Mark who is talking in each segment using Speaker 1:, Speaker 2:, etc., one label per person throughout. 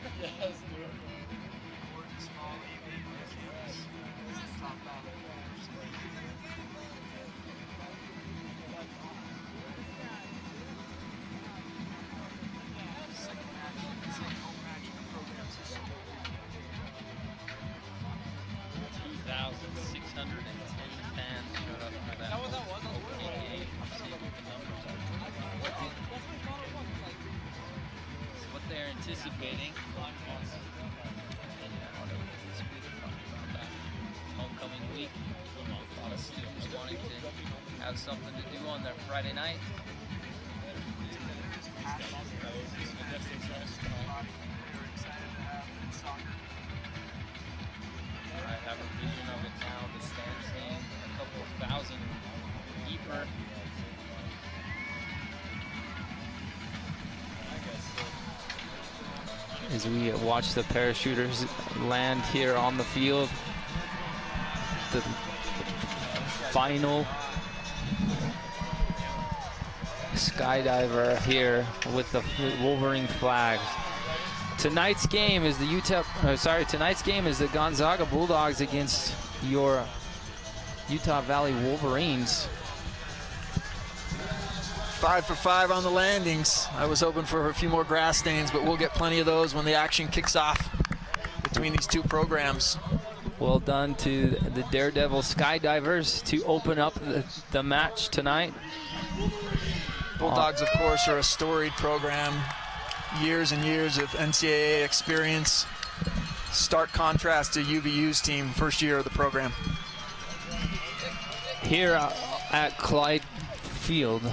Speaker 1: Yes, dude.
Speaker 2: Gorgeous fall evening on campus. Top battle. Second home match in the program's history.
Speaker 3: 2,610 fans showed up for that opening game. See what the numbers are. It's what they're anticipating. Homecoming week. A lot of students wanting to have something to do on their Friday night. I have a vision of it now, the stands being a couple of thousand deeper. As we watch the parachuters land here on the field, the final skydiver here with the Wolverine flags. Tonight's game is the Gonzaga Bulldogs against your Utah Valley Wolverines.
Speaker 2: 5 for 5 on the landings. I was hoping for a few more grass stains, but we'll get plenty of those when the action kicks off between these two programs.
Speaker 3: Well done to the Daredevil Skydivers to open up the match tonight.
Speaker 2: Bulldogs, of course, are a storied program. Years and years of NCAA experience. Stark contrast to UVU's team, first year of the program.
Speaker 3: Here at Clyde Field.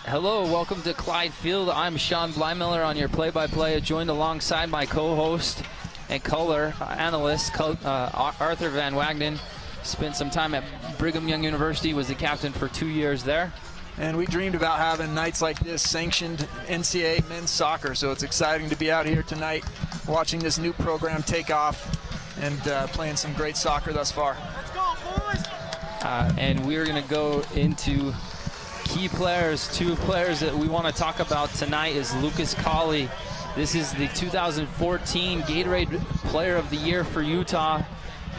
Speaker 3: Hello, welcome to Clyde Field. I'm Sean Blymiller on your play-by-play, joined alongside my co-host and color analyst, Arthur Van Wagenen. Spent some time at Brigham Young University, was the captain for 2 years there.
Speaker 2: And we dreamed about having nights like this sanctioned NCAA men's soccer, so it's exciting to be out here tonight watching this new program take off and playing some great soccer thus far.
Speaker 1: Let's go, boys!
Speaker 3: And we're going to go into key players. Two players that we want to talk about tonight is Lucas Colley. This is the 2014 Gatorade Player of the Year for Utah.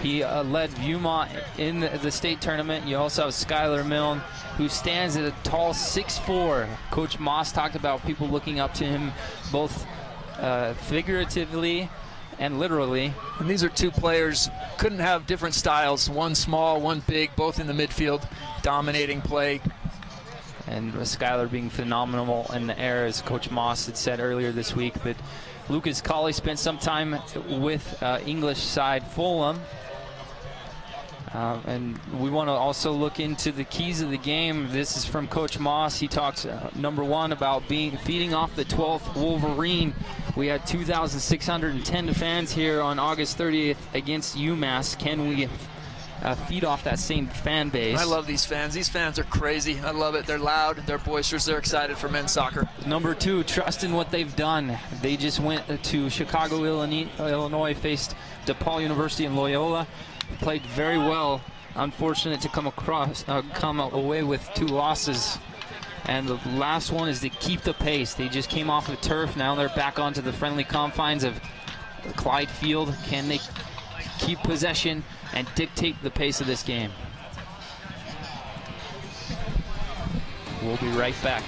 Speaker 3: He led Viewmont in the state tournament. You also have Skylar Milne, who stands at a tall 6'4". Coach Moss talked about people looking up to him both figuratively and literally.
Speaker 2: And these are two players, couldn't have different styles. One small, one big, both in the midfield, dominating play.
Speaker 3: And Skylar being phenomenal in the air, as Coach Moss had said earlier this week. But Lucas Colley spent some time with English side Fulham. And we want to also look into the keys of the game. This is from Coach Moss. He talks, number one, about feeding off the 12th Wolverine. We had 2,610 fans here on August 30th against UMass. Can we feed off that same fan base?
Speaker 2: I love these fans. These fans are crazy. I love it. They're loud, they're boisterous, they're excited for men's soccer.
Speaker 3: Number two, trust in what they've done. They just went to Chicago, Illinois, faced DePaul University and Loyola. Played very well. Unfortunate to come away with 2 losses. And the last one is to keep the pace. They just came off the turf. Now they're back onto the friendly confines of Clyde Field. Can they keep possession and dictate the pace of this game? We'll be right back.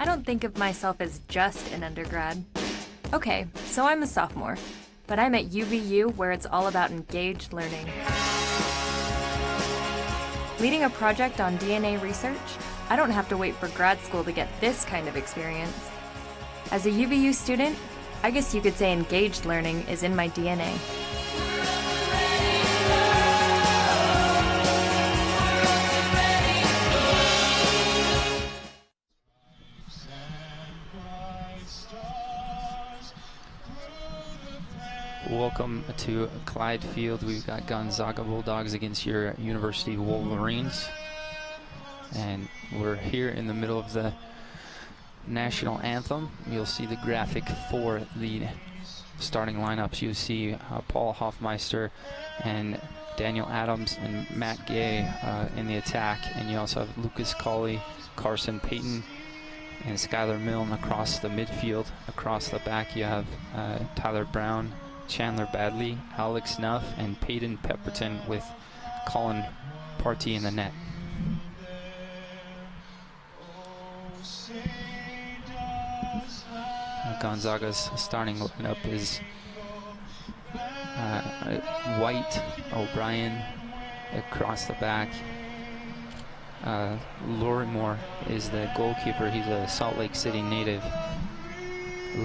Speaker 4: don't think of myself as just an undergrad. Okay, so I'm a sophomore, but I'm at UVU where it's all about engaged learning. Leading a project on DNA research, I don't have to wait for grad school to get this kind of experience. As a UVU student, I guess you could say engaged learning is in my DNA.
Speaker 3: Welcome to Clyde Field. We've got Gonzaga Bulldogs against your University Wolverines. And we're here in the middle of the national anthem. You'll see the graphic for the starting lineups. You see Paul Hoffmeister and Daniel Adams and Matt Gay in the attack. And you also have Lucas Cawley, Carson Payton, and Skylar Milne across the midfield. Across the back you have Tyler Brown, Chandler Badley, Alex Nuff, and Peyton Pepperton with Colin Partey in the net. Gonzaga's starting lineup is White, O'Brien across the back. Lorimore is the goalkeeper. He's a Salt Lake City native.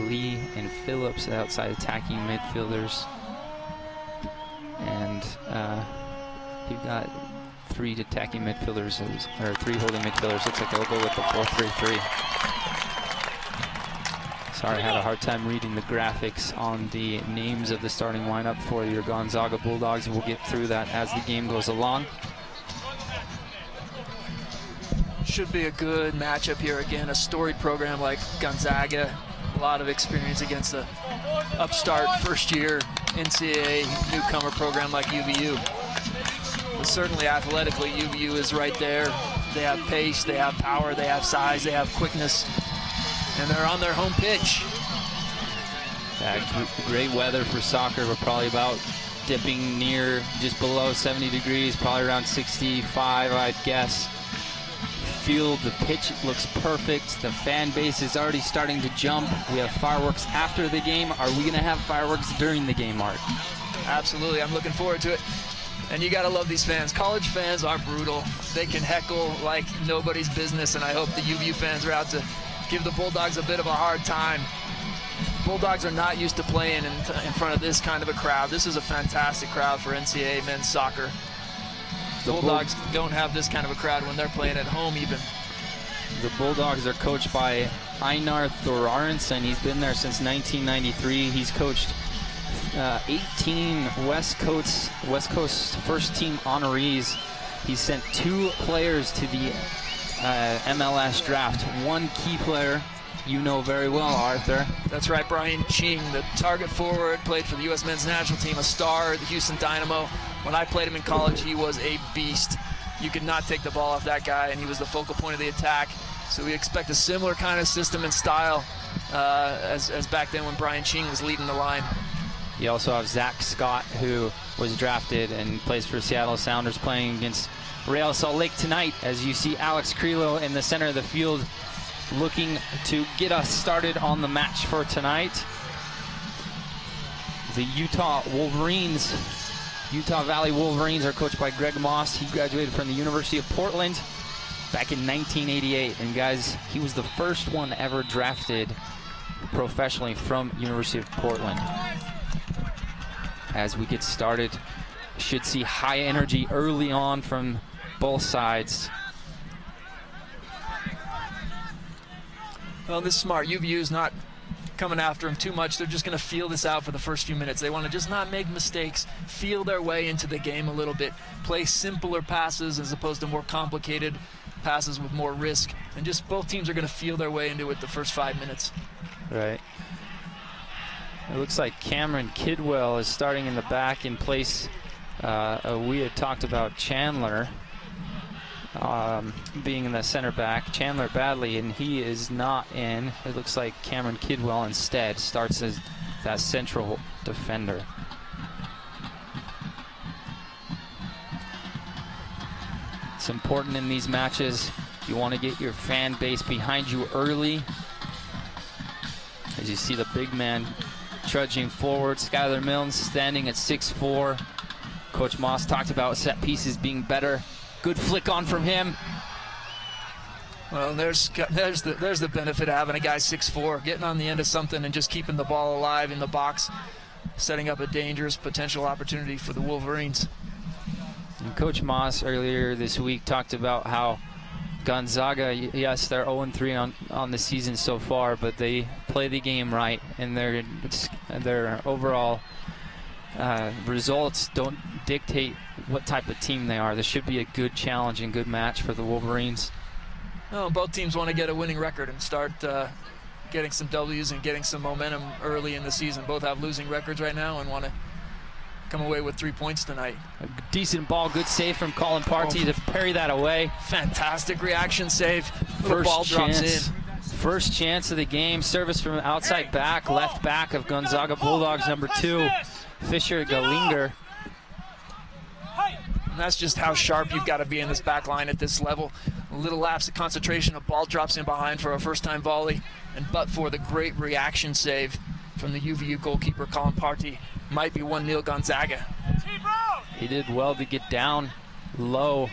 Speaker 3: Lee and Phillips outside attacking midfielders. And you've got three attacking midfielders, or three holding midfielders. Looks like they'll go with the 4-3-3. Sorry, I had a hard time reading the graphics on the names of the starting lineup for your Gonzaga Bulldogs. We'll get through that as the game goes along.
Speaker 2: Should be a good matchup here. Again, a storied program like Gonzaga. A lot of experience against the upstart first-year NCAA newcomer program like UVU. But certainly athletically, UVU is right there. They have pace, they have power, they have size, they have quickness, and they're on their home pitch.
Speaker 3: Great weather for soccer. We're probably about dipping near just below 70 degrees, probably around 65, I'd guess. Field, the pitch looks perfect. The fan base is already starting to jump. We have fireworks after the game. Are we going to have fireworks during the game, Mark?
Speaker 2: Absolutely. I'm looking forward to it. And you got to love these fans. College fans are brutal. They can heckle like nobody's business, and I hope the UVU fans are out to give the Bulldogs a bit of a hard time. Bulldogs are not used to playing in front of this kind of a crowd. This is a fantastic crowd for NCAA men's soccer. The Bulldogs don't have this kind of a crowd when they're playing at home even.
Speaker 3: The Bulldogs are coached by Einar Thorarensen. He's been there since 1993. He's coached 18 West Coast first team honorees. He sent 2 players to the MLS draft. One key player you know very well, Arthur.
Speaker 2: That's right, Brian Ching, the target forward, played for the U.S. men's national team, a star at the Houston Dynamo. When I played him in college, he was a beast. You could not take the ball off that guy, and he was the focal point of the attack. So we expect a similar kind of system and style as back then when Brian Ching was leading the line.
Speaker 3: You also have Zach Scott, who was drafted and plays for Seattle Sounders, playing against Real Salt Lake tonight, as you see Alex Creelo in the center of the field looking to get us started on the match for tonight. The Utah Valley Wolverines are coached by Greg Moss. He graduated from the University of Portland back in 1988. And guys, he was the first one ever drafted professionally from University of Portland. As we get started, should see high energy early on from both sides.
Speaker 2: Well, this is smart. UVU is not coming after him too much. They're just going to feel this out for the first few minutes. They want to just not make mistakes, feel their way into the game a little bit, play simpler passes as opposed to more complicated passes with more risk. And just both teams are going to feel their way into it the first 5 minutes.
Speaker 3: Right. It looks like Cameron Kidwell is starting in the back in place. We had talked about Chandler being in the center back, Chandler Badley, and he is not in. It looks like Cameron Kidwell instead starts as that central defender. It's important in these matches You want to get your fan base behind you early. As you see the big man trudging forward, Skylar Milnes standing at 6'4". Coach Moss talked about set pieces being better. Good flick on from him.
Speaker 2: Well, there's the benefit of having a guy 6'4", getting on the end of something and just keeping the ball alive in the box, setting up a dangerous potential opportunity for the Wolverines.
Speaker 3: And Coach Moss earlier this week talked about how Gonzaga, yes, they're 0-3 on the season so far, but they play the game right, and their overall results don't dictate what type of team they are. This should be a good challenge and good match for the Wolverines.
Speaker 2: Well, both teams want to get a winning record and start getting some W's and getting some momentum early in the season. Both have losing records right now and want to come away with 3 points tonight.
Speaker 3: A decent ball, good save from Colin Partey to parry that away.
Speaker 2: Fantastic reaction save. The ball drops in.
Speaker 3: First chance of the game. Service from outside back, left back of Gonzaga Bulldogs, number 2, Fisher Galinger.
Speaker 2: And that's just how sharp you've got to be in this back line at this level. A little lapse of concentration, a ball drops in behind for a first-time volley, and but for the great reaction save from the UVU goalkeeper, Colin Partey, might be 1-0 Gonzaga.
Speaker 3: He did well to get down low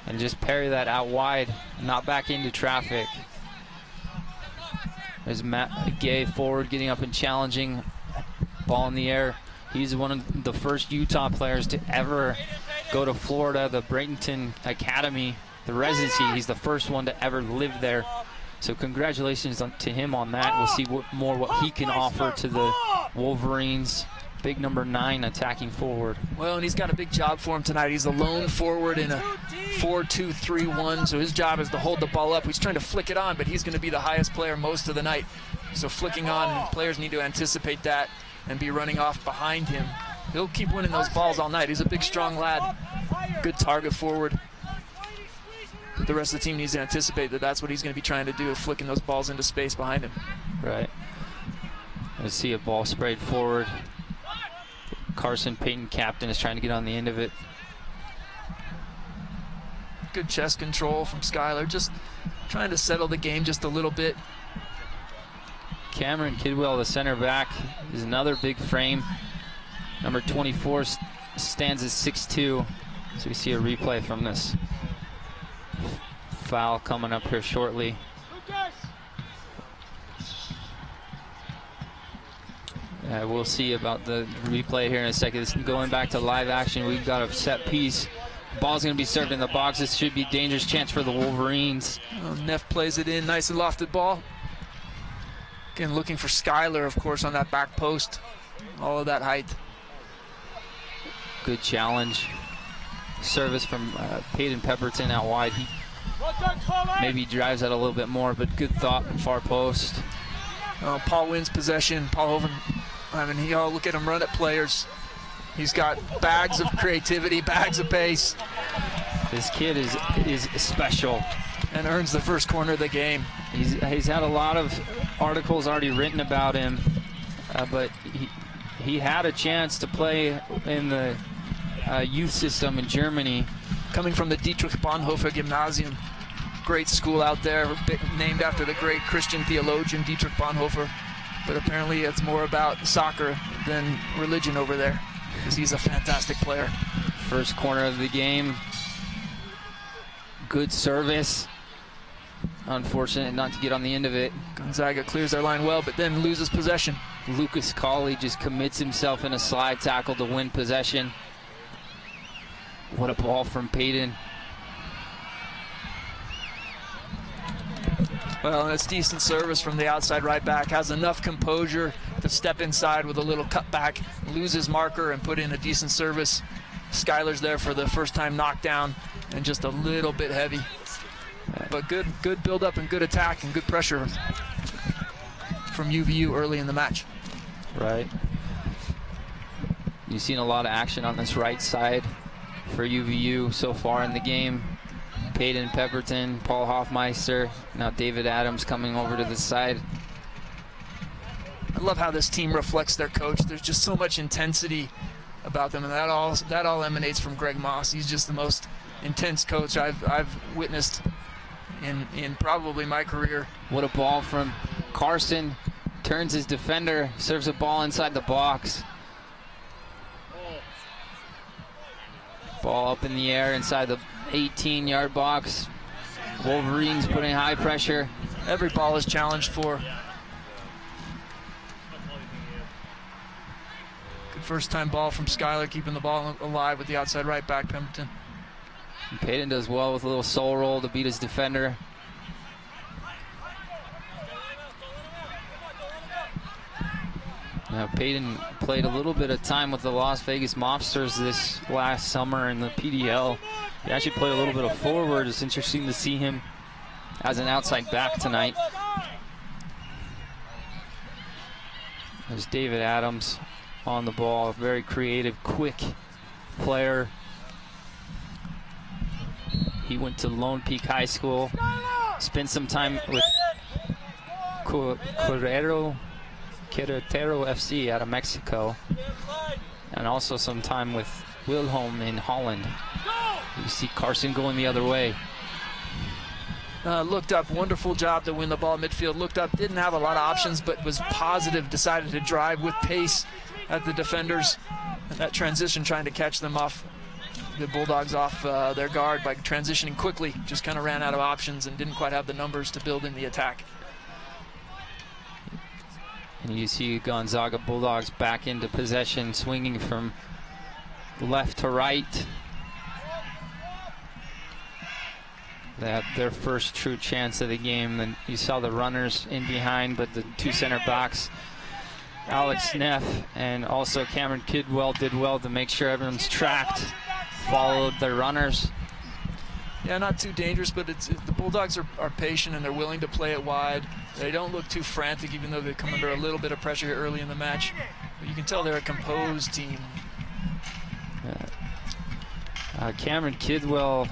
Speaker 3: and just parry that out wide, not back into traffic. There's Matt Gay forward, getting up and challenging. Ball in the air. He's one of the first Utah players to ever go to Florida, the Bradenton Academy, the residency. He's the first one to ever live there. So congratulations to him on that. We'll see what he can offer to the Wolverines. Big number 9 attacking forward.
Speaker 2: Well, and he's got a big job for him tonight. He's a lone forward in a 4-2-3-1, so his job is to hold the ball up. He's trying to flick it on, but he's going to be the highest player most of the night. So flicking on, players need to anticipate that and be running off behind him. He'll keep winning those balls all night. He's a big, strong lad. Good target forward. The rest of the team needs to anticipate that that's what he's going to be trying to do, flicking those balls into space behind him.
Speaker 3: Right. Let's see a ball sprayed forward. Carson Payton, captain, is trying to get on the end of it.
Speaker 2: Good chest control from Skylar, just trying to settle the game just a little bit.
Speaker 3: Cameron Kidwell, the center back, is another big frame. Number 24 stands at 6'2". So we see a replay from this foul coming up here shortly. We'll see about the replay here in a second. This is going back to live action. We've got a set piece. Ball's going to be served in the box. This should be a dangerous chance for the Wolverines.
Speaker 2: Neff plays it in, nice and lofted ball. Again, looking for Skylar, of course, on that back post. All of that height.
Speaker 3: Good challenge. Service from Peyton Pepperton out wide. He maybe drives that a little bit more, but good thought from far post.
Speaker 2: Paul wins possession. Paul Hoven, look at him run at players. He's got bags of creativity, bags of pace.
Speaker 3: This kid is special.
Speaker 2: And earns the first corner of the game.
Speaker 3: He's had a lot of articles already written about him, but he had a chance to play in the youth system in Germany.
Speaker 2: Coming from the Dietrich Bonhoeffer Gymnasium. Great school out there, named after the great Christian theologian Dietrich Bonhoeffer. But apparently it's more about soccer than religion over there, because he's a fantastic player.
Speaker 3: First corner of the game. Good service. Unfortunate not to get on the end of it.
Speaker 2: Gonzaga clears their line well, but then loses possession.
Speaker 3: Lucas Colley just commits himself in a slide tackle to win possession. What a ball from Peyton.
Speaker 2: Well, and it's decent service from the outside right back. Has enough composure to step inside with a little cutback, lose his marker, and put in a decent service. Skylar's there for the first time knockdown, and just a little bit heavy. But good build up and good attack and good pressure from UVU early in the match.
Speaker 3: Right. You've seen a lot of action on this right side for UVU so far in the game. Peyton Pepperton, Paul Hoffmeister, now David Adams coming over to the side.
Speaker 2: I love how this team reflects their coach. There's just so much intensity about them, and that all emanates from Greg Moss. He's just the most intense coach I've witnessed in probably my career.
Speaker 3: What a ball from Carson. Turns his defender, serves a ball inside the box. Ball up in the air inside the 18-yard box. Wolverines putting high pressure.
Speaker 2: Every ball is challenged for. Good first-time ball from Schuyler, keeping the ball alive with the outside right back, Pemberton.
Speaker 3: And Payton does well with a little soul roll to beat his defender. Now Payton played a little bit of time with the Las Vegas Mobsters this last summer in the PDL. He actually played a little bit of forward. It's interesting to see him as an outside back tonight. There's David Adams on the ball. Very creative, quick player. He went to Lone Peak High School. Spent some time with Querétaro FC out of Mexico, and also some time with Wilhelm in Holland. You see Carson going the other way.
Speaker 2: Looked up, wonderful job to win the ball midfield. Looked up, didn't have a lot of options, but was positive, decided to drive with pace at the defenders. And that transition, trying to catch them off, the Bulldogs off their guard by transitioning quickly. Just kind of ran out of options and didn't quite have the numbers to build in the attack.
Speaker 3: And you see Gonzaga Bulldogs back into possession, swinging from left to right. They had their first true chance of the game. Then you saw the runners in behind, but the two center backs, Alex Neff and also Cameron Kidwell, did well to make sure everyone's tracked, followed their runners.
Speaker 2: Yeah, not too dangerous, but the Bulldogs are patient and they're willing to play it wide. They don't look too frantic, even though they come under a little bit of pressure early in the match. But you can tell they're a composed team.
Speaker 3: Cameron Kidwell,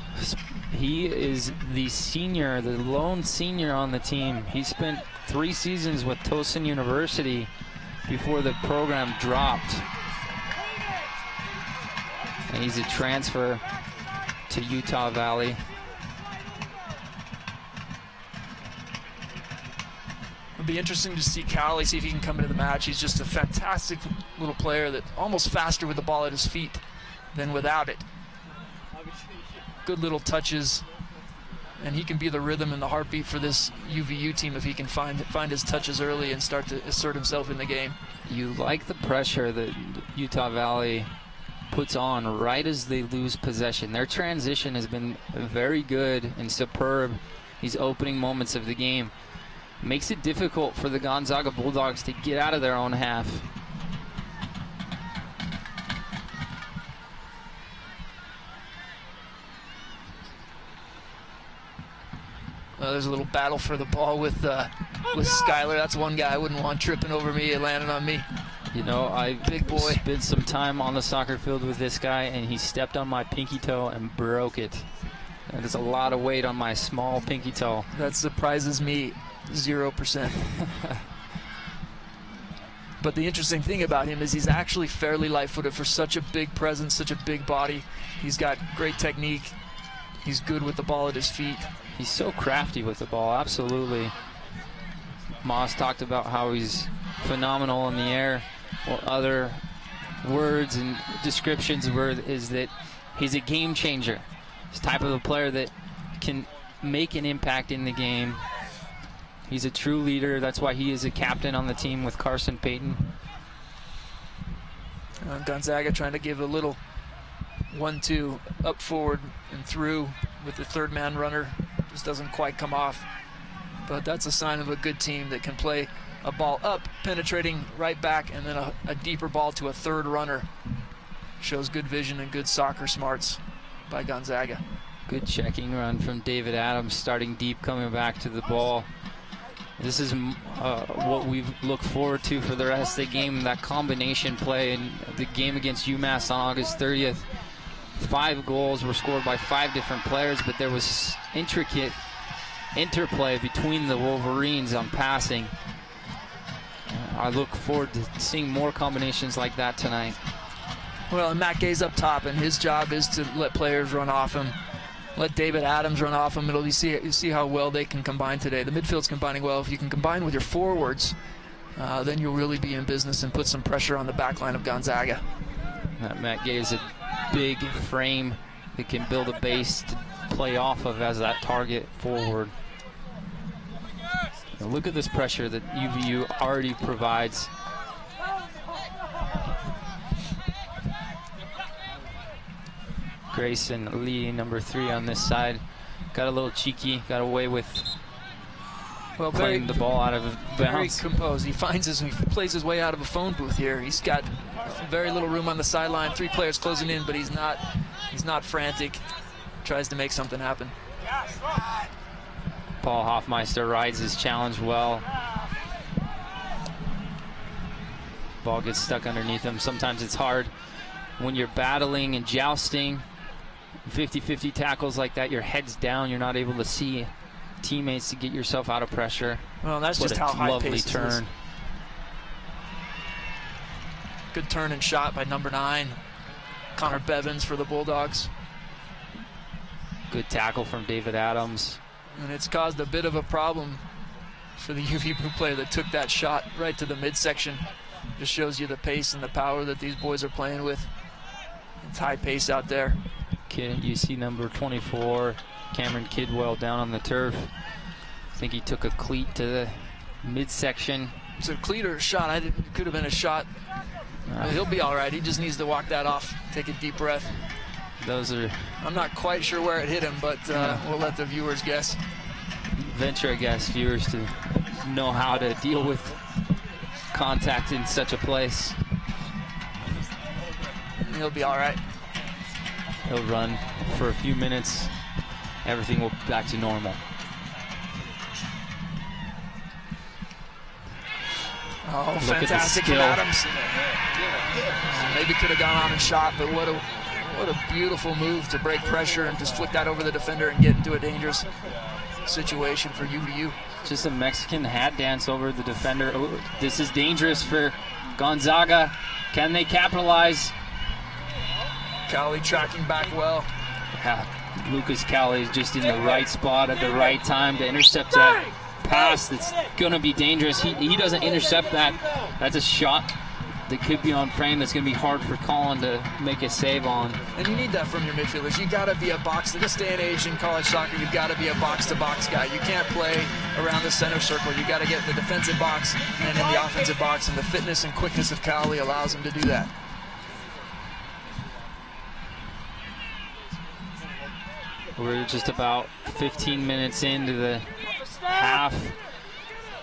Speaker 3: he is the senior, the lone senior on the team. He spent 3 seasons with Towson University before the program dropped. And he's a transfer to Utah Valley.
Speaker 2: It'll be interesting to see Cowley, see if he can come into the match. He's just a fantastic little player, that almost faster with the ball at his feet than without it. Good little touches, and he can be the rhythm and the heartbeat for this UVU team if he can find his touches early and start to assert himself in the game.
Speaker 3: You like the pressure that Utah Valley puts on right as they lose possession. Their transition has been very good and superb these opening moments of the game. Makes it difficult for the Gonzaga Bulldogs to get out of their own half.
Speaker 2: There's a little battle for the ball with Schuyler. That's one guy I wouldn't want tripping over me and landing on me.
Speaker 3: You know, I
Speaker 2: Big boy.
Speaker 3: spent some time on the soccer field with this guy, and he stepped on my pinky toe and broke it. That is a lot of weight on my small pinky toe.
Speaker 2: That surprises me 0%. But the interesting thing about him is he's actually fairly light-footed for such a big presence, such a big body. He's got great technique. He's good with the ball at his feet.
Speaker 3: He's so crafty with the ball, absolutely. Moss talked about how he's phenomenal in the air. Well, other words and descriptions is that he's a game changer. He's the type of a player that can make an impact in the game. He's a true leader. That's why he is a captain on the team with Carson Payton.
Speaker 2: Gonzaga trying to give a little 1-2 up forward and through with the third man runner. Just doesn't quite come off. But that's a sign of a good team that can play a ball up, penetrating right back, and then a deeper ball to a third runner. Shows good vision and good soccer smarts by Gonzaga.
Speaker 3: Good checking run from David Adams, starting deep, coming back to the ball. This is what we look forward to for the rest of the game, that combination play in the game against UMass on August 30th. 5 goals were scored by 5 different players, but there was intricate interplay between the Wolverines on passing. I look forward to seeing more combinations like that tonight.
Speaker 2: Well, and Matt Gay's up top, and his job is to let players run off him. Let David Adams run off the middle. You see how well they can combine today. The midfield's combining well. If you can combine with your forwards, then you'll really be in business and put some pressure on the back line of Gonzaga.
Speaker 3: Matt Gay is a big frame that can build a base to play off of as that target forward. Now look at this pressure that UVU already provides. Grayson Lee, number 3 on this side, got a little cheeky, got away with playing the ball out of bounds.
Speaker 2: Very composed. He plays his way out of a phone booth here. He's got very little room on the sideline. 3 players closing in, but he's not frantic. Tries to make something happen.
Speaker 3: Paul Hoffmeister rides his challenge well. Ball gets stuck underneath him. Sometimes it's hard when you're battling and jousting. 50-50 tackles like that, your head's down, you're not able to see teammates to get yourself out of pressure.
Speaker 2: Well, that's just how high
Speaker 3: lovely
Speaker 2: paced
Speaker 3: turn.
Speaker 2: It is. Good turn and shot by number 9, Connor Bevins for the Bulldogs.
Speaker 3: Good tackle from David Adams.
Speaker 2: And it's caused a bit of a problem for the UVU player that took that shot right to the midsection. Just shows you the pace and the power that these boys are playing with. It's high pace out there.
Speaker 3: You see number 24, Cameron Kidwell, down on the turf. I think he took a cleat to the midsection.
Speaker 2: It's a cleat or a shot. It could have been a shot. He'll be all right. He just needs to walk that off, take a deep breath. I'm not quite sure where it hit him, but we'll let the viewers guess.
Speaker 3: Venture, I guess, viewers to know how to deal with contact in such a place.
Speaker 2: He'll be all right.
Speaker 3: He'll run for a few minutes. Everything will be back to normal.
Speaker 2: Oh,
Speaker 3: look
Speaker 2: fantastic from Adams. Maybe could have gone on and shot, but what a beautiful move to break pressure and just flick that over the defender and get into a dangerous situation for UVU.
Speaker 3: Just a Mexican hat dance over the defender. Oh, this is dangerous for Gonzaga. Can they capitalize?
Speaker 2: Cowley tracking back well.
Speaker 3: Yeah, Lucas Cowley is just in the right spot at the right time to intercept that pass that's going to be dangerous. He doesn't intercept that. That's a shot that could be on frame that's going to be hard for Colin to make a save on.
Speaker 2: And you need that from your midfielders. You got to be a box. In this day and age in college soccer, you've got to be a box-to-box guy. You can't play around the center circle. You got to get in the defensive box and in the offensive box, and the fitness and quickness of Cowley allows him to do that.
Speaker 3: We're just about 15 minutes into the half.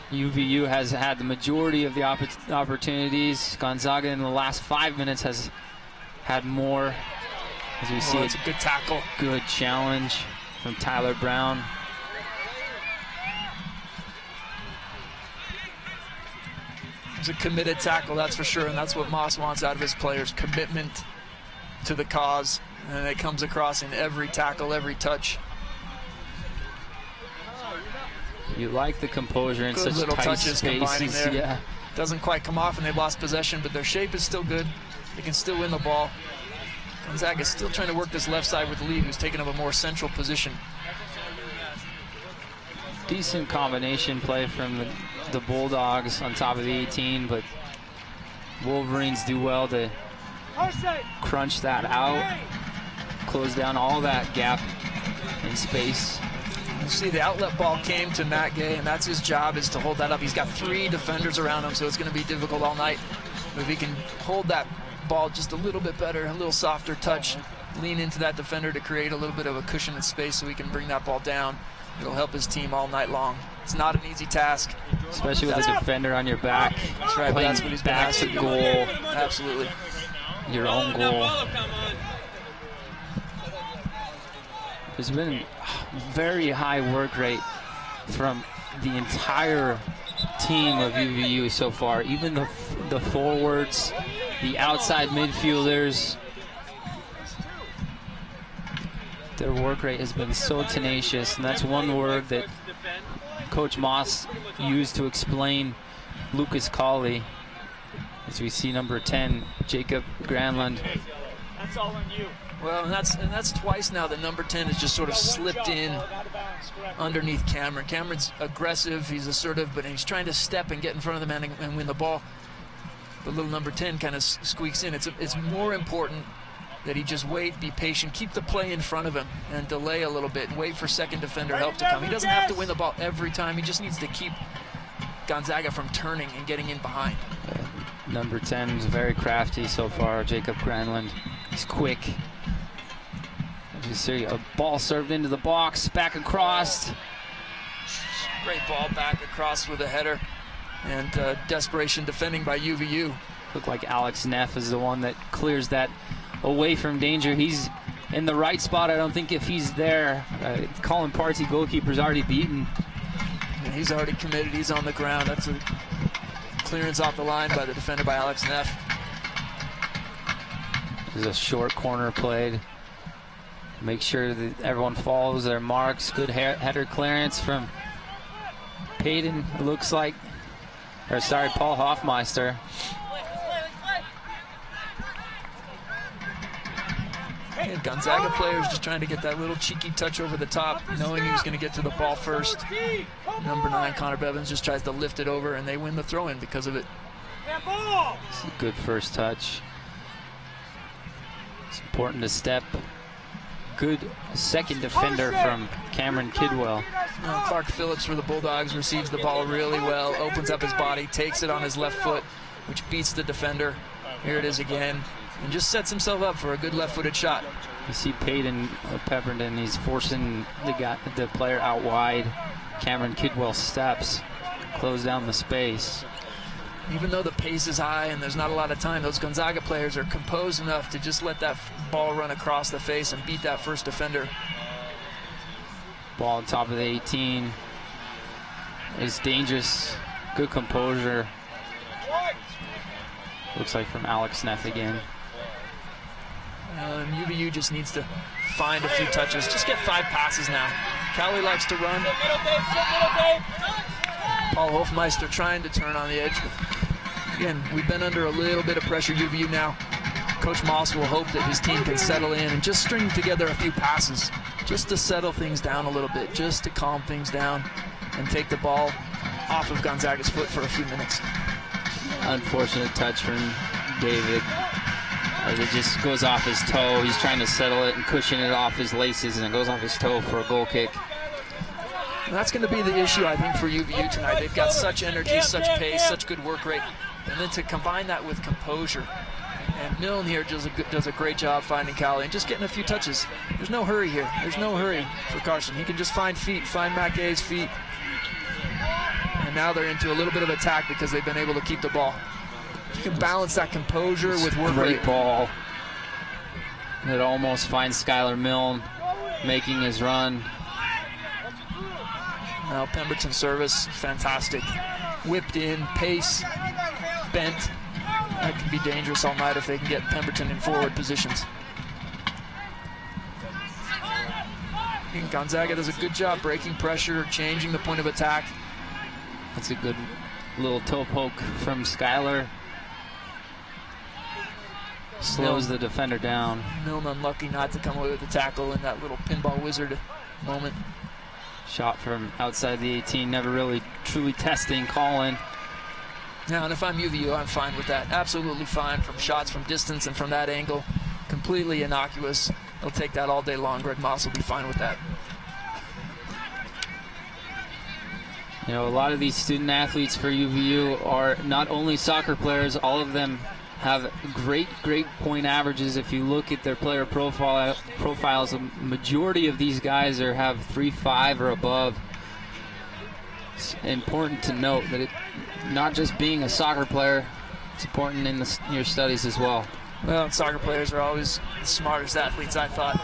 Speaker 3: UVU has had the majority of the opportunities. Gonzaga in the last 5 minutes has had more. As we see,
Speaker 2: it's a good tackle.
Speaker 3: Good challenge from Tyler Brown.
Speaker 2: It's a committed tackle, that's for sure, and that's what Moss wants out of his players, commitment to the cause, and it comes across in every tackle, every touch.
Speaker 3: You like the composure in
Speaker 2: good
Speaker 3: such
Speaker 2: little
Speaker 3: tight
Speaker 2: touches
Speaker 3: spaces.
Speaker 2: Combining there.
Speaker 3: Yeah.
Speaker 2: Doesn't quite come off and they've lost possession, but their shape is still good. They can still win the ball. Gonzaga is still trying to work this left side with Lee, who's taking up a more central position.
Speaker 3: Decent combination play from the Bulldogs on top of the 18, but Wolverines do well to crunch that out, close down all that gap in space.
Speaker 2: You see the outlet ball came to Matt Gay, and that's his job, is to hold that up. He's got 3 defenders around him, so it's going to be difficult all night. But if he can hold that ball just a little bit better, a little softer touch, lean into that defender to create a little bit of a cushion in space so he can bring that ball down, it'll help his team all night long. It's not an easy task.
Speaker 3: Especially with a defender on your back.
Speaker 2: That's right, but that's what he's been
Speaker 3: back
Speaker 2: asked
Speaker 3: to
Speaker 2: to do.
Speaker 3: goal.
Speaker 2: Absolutely.
Speaker 3: Your own goal. There's been a very high work rate from the entire team of UVU so far. Even the forwards, the outside midfielders. Their work rate has been so tenacious, and that's one word that Coach Moss used to explain Lucas Cawley. As we see number 10, Jacob Granlund.
Speaker 1: That's all on you.
Speaker 2: Well, and that's twice now that number 10 has just sort of slipped in underneath Cameron. Cameron's aggressive, he's assertive, but he's trying to step and get in front of the man and win the ball. The little number 10 kind of squeaks in. It's more important that he just wait, be patient, keep the play in front of him, and delay a little bit, and wait for second defender help to come. He doesn't have to win the ball every time. He just needs to keep Gonzaga from turning and getting in behind.
Speaker 3: Number 10 is very crafty so far, Jacob Granlund. He's quick. As you see, a ball served into the box, back across.
Speaker 2: Great ball back across with a header, and desperation defending by UVU.
Speaker 3: Looked like Alex Neff is the one that clears that away from danger. He's in the right spot. I don't think if he's there, Colin Party, goalkeeper's already beaten.
Speaker 2: And he's already committed. He's on the ground. That's a clearance off the line by the defender by Alex Neff.
Speaker 3: There's a short corner played. Make sure that everyone follows their marks. Good header clearance from Payton, it looks like. Or sorry, Paul Hoffmeister.
Speaker 2: And Gonzaga players just trying to get that little cheeky touch over the top, knowing he was going to get to the ball first. Number 9, Connor Bevins, just tries to lift it over, and they win the throw-in because of it.
Speaker 3: It's a good first touch. It's important to step. Good second defender from Cameron Kidwell.
Speaker 2: Clark Phillips for the Bulldogs receives the ball really well, opens up his body, takes it on his left foot, which beats the defender. Here it is again, and just sets himself up for a good left-footed shot.
Speaker 3: You see Payton Pepperton, he's forcing the player out wide. Cameron Kidwell steps, close down the space.
Speaker 2: Even though the pace is high and there's not a lot of time, those Gonzaga players are composed enough to just let that ball run across the face and beat that first defender.
Speaker 3: Ball on top of the 18. It's dangerous. Good composure. Looks like from Alex Neff again.
Speaker 2: UVU just needs to find a few touches. Just get 5 passes now. Cowley likes to run. Paul Hofmeister trying to turn on the edge. Again, we've been under a little bit of pressure, UVU now. Coach Moss will hope that his team can settle in and just string together a few passes just to settle things down a little bit, just to calm things down and take the ball off of Gonzaga's foot for a few minutes.
Speaker 3: Unfortunate touch from David. As it just goes off his toe. He's trying to settle it and cushion it off his laces, and it goes off his toe for a goal kick.
Speaker 2: And that's going to be the issue, I think, for UVU tonight. They've got such energy, such pace, such good work rate. And then to combine that with composure. And Milne here does a great job finding Cowley and just getting a few touches. There's no hurry here. There's no hurry for Carson. He can just find feet, find Mac A's feet. And now they're into a little bit of attack because they've been able to keep the ball. You can balance that composure with work rate.
Speaker 3: Great ball. It almost finds Skylar Milne making his run.
Speaker 2: Now Pemberton service, fantastic. Whipped in, pace, bent. That can be dangerous all night if they can get Pemberton in forward positions. And Gonzaga does a good job breaking pressure, changing the point of attack.
Speaker 3: That's a good little toe poke from Skylar. Slows the defender down.
Speaker 2: Milne unlucky not to come away with the tackle in that little pinball wizard moment.
Speaker 3: Shot from outside the 18, never really truly testing Colin.
Speaker 2: Now, and if I'm UVU, I'm fine with that. Absolutely fine from shots from distance and from that angle. Completely innocuous. They'll take that all day long. Greg Moss will be fine with that.
Speaker 3: You know, a lot of these student athletes for UVU are not only soccer players, all of them have great point averages. If you look at their player profiles, a majority of these guys have 3.5 or above. It's important to note that not just being a soccer player, it's important in your studies as well.
Speaker 2: Well, soccer players are always the smartest athletes, I thought.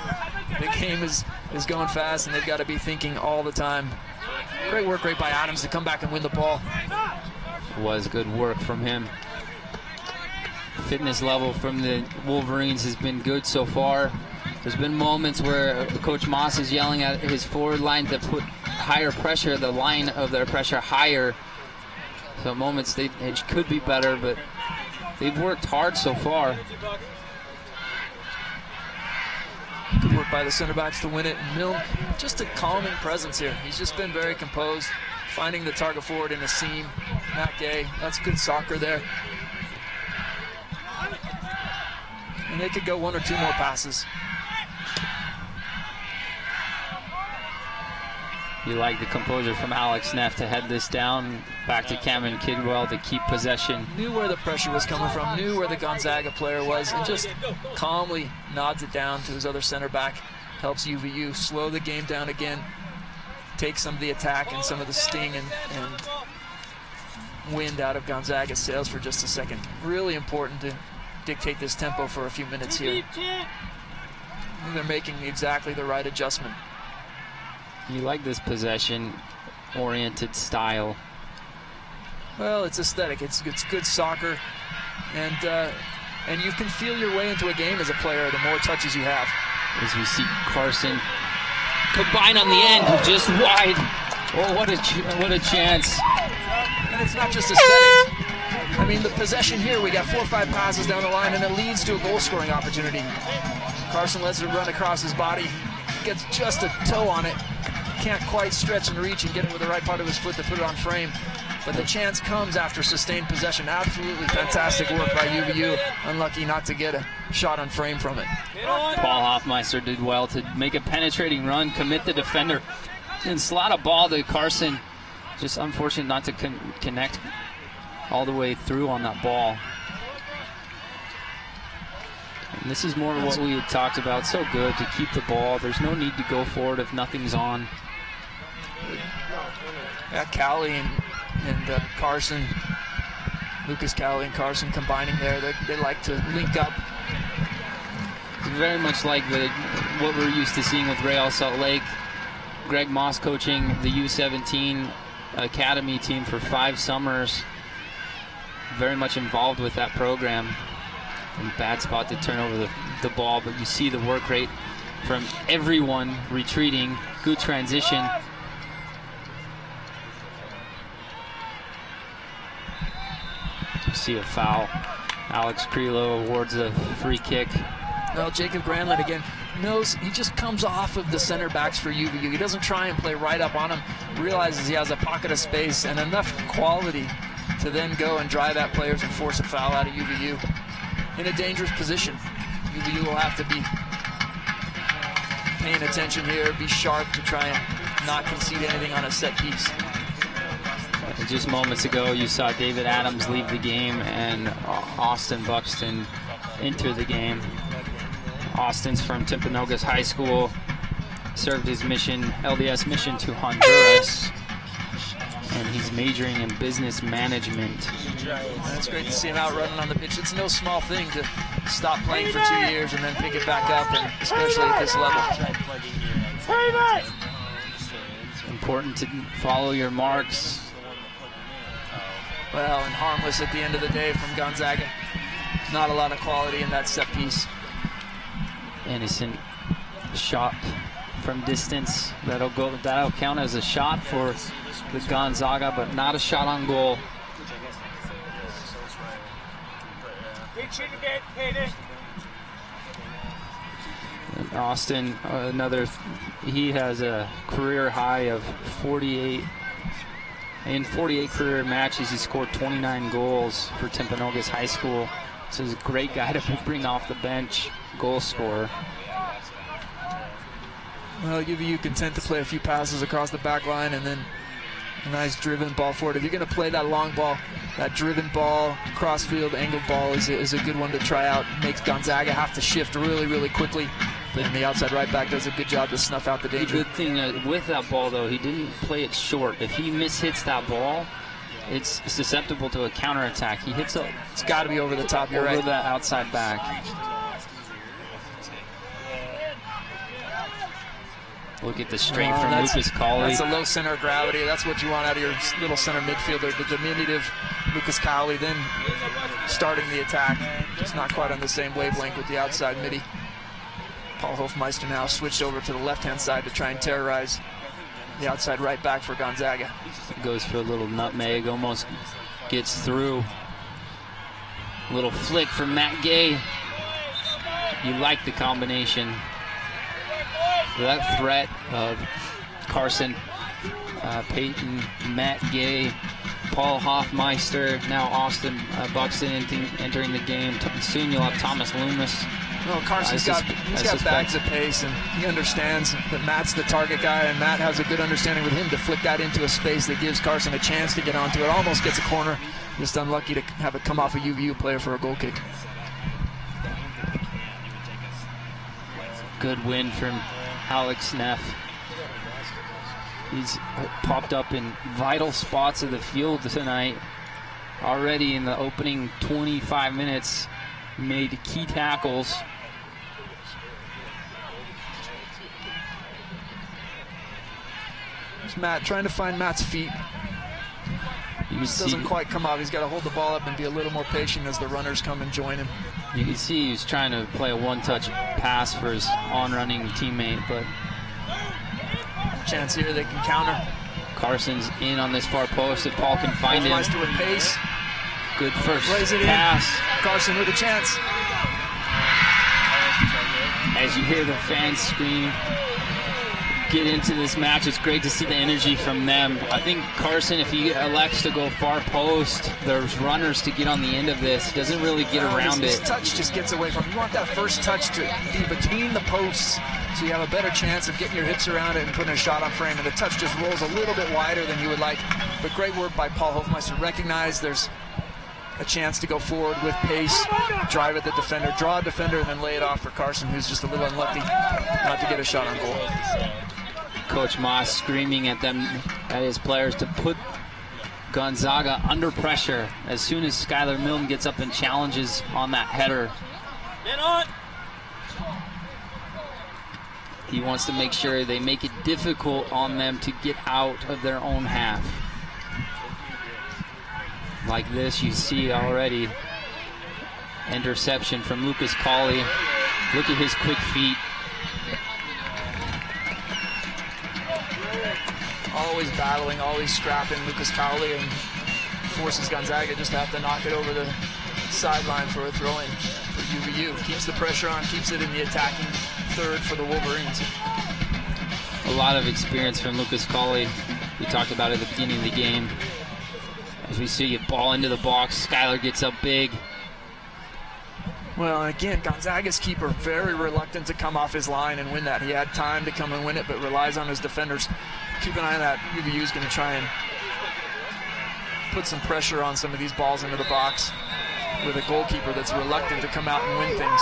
Speaker 2: The game is going fast, and they've got to be thinking all the time. Great work rate by Adams to come back and win the ball.
Speaker 3: It was good work from him. Fitness level from the Wolverines has been good so far. There's been moments where Coach Moss is yelling at his forward line to put higher pressure, the line of their pressure higher. So moments it could be better, but they've worked hard so far.
Speaker 2: by the center backs to win it. And Milne, just a calming presence here. He's just been very composed, finding the target forward in a seam. Matt Gay, that's good soccer there. And they could go one or two more passes.
Speaker 3: You like the composure from Alex Neff to head this down. Back to Cameron Kidwell to keep possession.
Speaker 2: Knew where the pressure was coming from, knew where the Gonzaga player was, and just calmly nods it down to his other center back. Helps UVU slow the game down again, take some of the attack and some of the sting and wind out of Gonzaga's sails for just a second. Really important to dictate this tempo for a few minutes here. And they're making exactly the right adjustment.
Speaker 3: You like this possession-oriented style.
Speaker 2: Well, it's aesthetic. It's good soccer, and you can feel your way into a game as a player the more touches you have.
Speaker 3: As we see Carson combine on the end, just wide. Oh, what a chance!
Speaker 2: And it's not just aesthetic. I mean, the possession here, we got 4 or 5 passes down the line, and it leads to a goal-scoring opportunity. Carson lets it run across his body, gets just a toe on it. Can't quite stretch and reach and get it with the right part of his foot to put it on frame. But the chance comes after sustained possession. Absolutely fantastic work by UVU. Unlucky not to get a shot on frame from it.
Speaker 3: Paul Hoffmeister did well to make a penetrating run, commit the defender, and slot a ball to Carson. Just unfortunate not to connect all the way through on that ball. And this is more of what we had talked about. So good to keep the ball. There's no need to go forward if nothing's on.
Speaker 2: Yeah, Cowley and Carson, Lucas Cowley and Carson combining there. They like to link up.
Speaker 3: Very much like what we're used to seeing with Real Salt Lake. Greg Moss coaching the U17 Academy team for 5 summers. Very much involved with that program. And bad spot to turn over the ball, but you see the work rate from everyone retreating. Good transition. You see a foul. Alex Crelo awards a free kick.
Speaker 2: Well, Jacob Granlund again knows he just comes off of the center backs for UVU. He doesn't try and play right up on him. Realizes he has a pocket of space and enough quality to then go and drive at players and force a foul out of UVU. In a dangerous position. UVU will have to be paying attention here, be sharp to try and not concede anything on a set piece.
Speaker 3: Just moments ago, you saw David Adams leave the game and Austin Buxton enter the game. Austin's from Timpanogos High School, served his LDS mission to Honduras, and he's majoring in business management.
Speaker 2: That's great to see him out running on the pitch. It's no small thing to stop playing for 2 years and then pick it back up, and especially at this level.
Speaker 3: Important to follow your marks.
Speaker 2: Well, and harmless at the end of the day from Gonzaga. Not a lot of quality in that set piece.
Speaker 3: Innocent shot from distance. That'll count as a shot for the Gonzaga, but not a shot on goal. And Austin, he has a career high of 48. In 48 career matches, he scored 29 goals for Timpanogos High School. So he's a great guy to bring off the bench, goal scorer.
Speaker 2: Well, UVU content to play a few passes across the back line and then a nice driven ball forward. If you're going to play that long ball, that driven ball, cross-field angled ball is a good one to try out. Makes Gonzaga have to shift really, really quickly. And the outside right back does a good job to snuff out the danger.
Speaker 3: The good thing with that ball, though, he didn't play it short. If he mishits that ball, it's susceptible to a counterattack. He hits it.
Speaker 2: It's got to be over the top. You're right.
Speaker 3: Over that outside back. Look at the strength from Lucas Cowley.
Speaker 2: That's a low center of gravity. That's what you want out of your little center midfielder. The diminutive Lucas Cowley then starting the attack. Just not quite on the same wavelength with the outside midi. Paul Hofmeister now switched over to the left-hand side to try and terrorize the outside right back for Gonzaga.
Speaker 3: Goes for a little nutmeg, almost gets through. Little flick from Matt Gay. You like the combination. that threat of Carson, Peyton, Matt Gay, Paul Hoffmeister, now Austin Buxton entering the game. Soon you'll have Thomas Loomis.
Speaker 2: Well, Carson's got bags of pace, and he understands that Matt's the target guy, and Matt has a good understanding with him to flick that into a space that gives Carson a chance to get onto it. Almost gets a corner, just unlucky to have it come off a UVU player for a goal kick.
Speaker 3: Good win from Alex Neff. He's popped up in vital spots of the field tonight. Already in the opening 25 minutes, made key tackles.
Speaker 2: There's Matt trying to find Matt's feet. He doesn't quite come off. He's got to hold the ball up and be a little more patient as the runners come and join him.
Speaker 3: You can see he's trying to play a one-touch pass for his on-running teammate, but
Speaker 2: chance here they can counter.
Speaker 3: Carson's in on this far post if Paul can find him.
Speaker 2: Nice to a pace.
Speaker 3: Good first
Speaker 2: Lays it
Speaker 3: pass.
Speaker 2: In. Carson with a chance.
Speaker 3: As you hear the fans scream, get into this match. It's great to see the energy from them. I think Carson, if he elects to go far post, there's runners to get on the end of this. He doesn't really get around
Speaker 2: his
Speaker 3: it.
Speaker 2: His touch just gets away from him. You want that first touch to be between the posts so you have a better chance of getting your hips around it and putting a shot on frame. And the touch just rolls a little bit wider than you would like. But great work by Paul Hofmeister. Recognize there's a chance to go forward with pace, drive at the defender, draw a defender, and then lay it off for Carson, who's just a little unlucky not to get a shot on goal.
Speaker 3: Coach Moss screaming at them, at his players, to put Gonzaga under pressure as soon as Skylar Milne gets up and challenges on that header.
Speaker 1: Get on.
Speaker 3: He wants to make sure they make it difficult on them to get out of their own half. Like this, you see already interception from Lucas Colley. Look at his quick feet.
Speaker 2: Always battling, always scrapping Lucas Cowley, and forces Gonzaga just to have to knock it over the sideline for a throw-in for UVU. Keeps the pressure on, keeps it in the attacking third for the Wolverines.
Speaker 3: A lot of experience from Lucas Colley. We talked about it at the beginning of the game. As we see a ball into the box, Skylar gets up big.
Speaker 2: Well, again, Gonzaga's keeper very reluctant to come off his line and win that. He had time to come and win it, but relies on his defenders. Keep an eye on that. UVU is going to try and put some pressure on some of these balls into the box with a goalkeeper that's reluctant to come out and win things.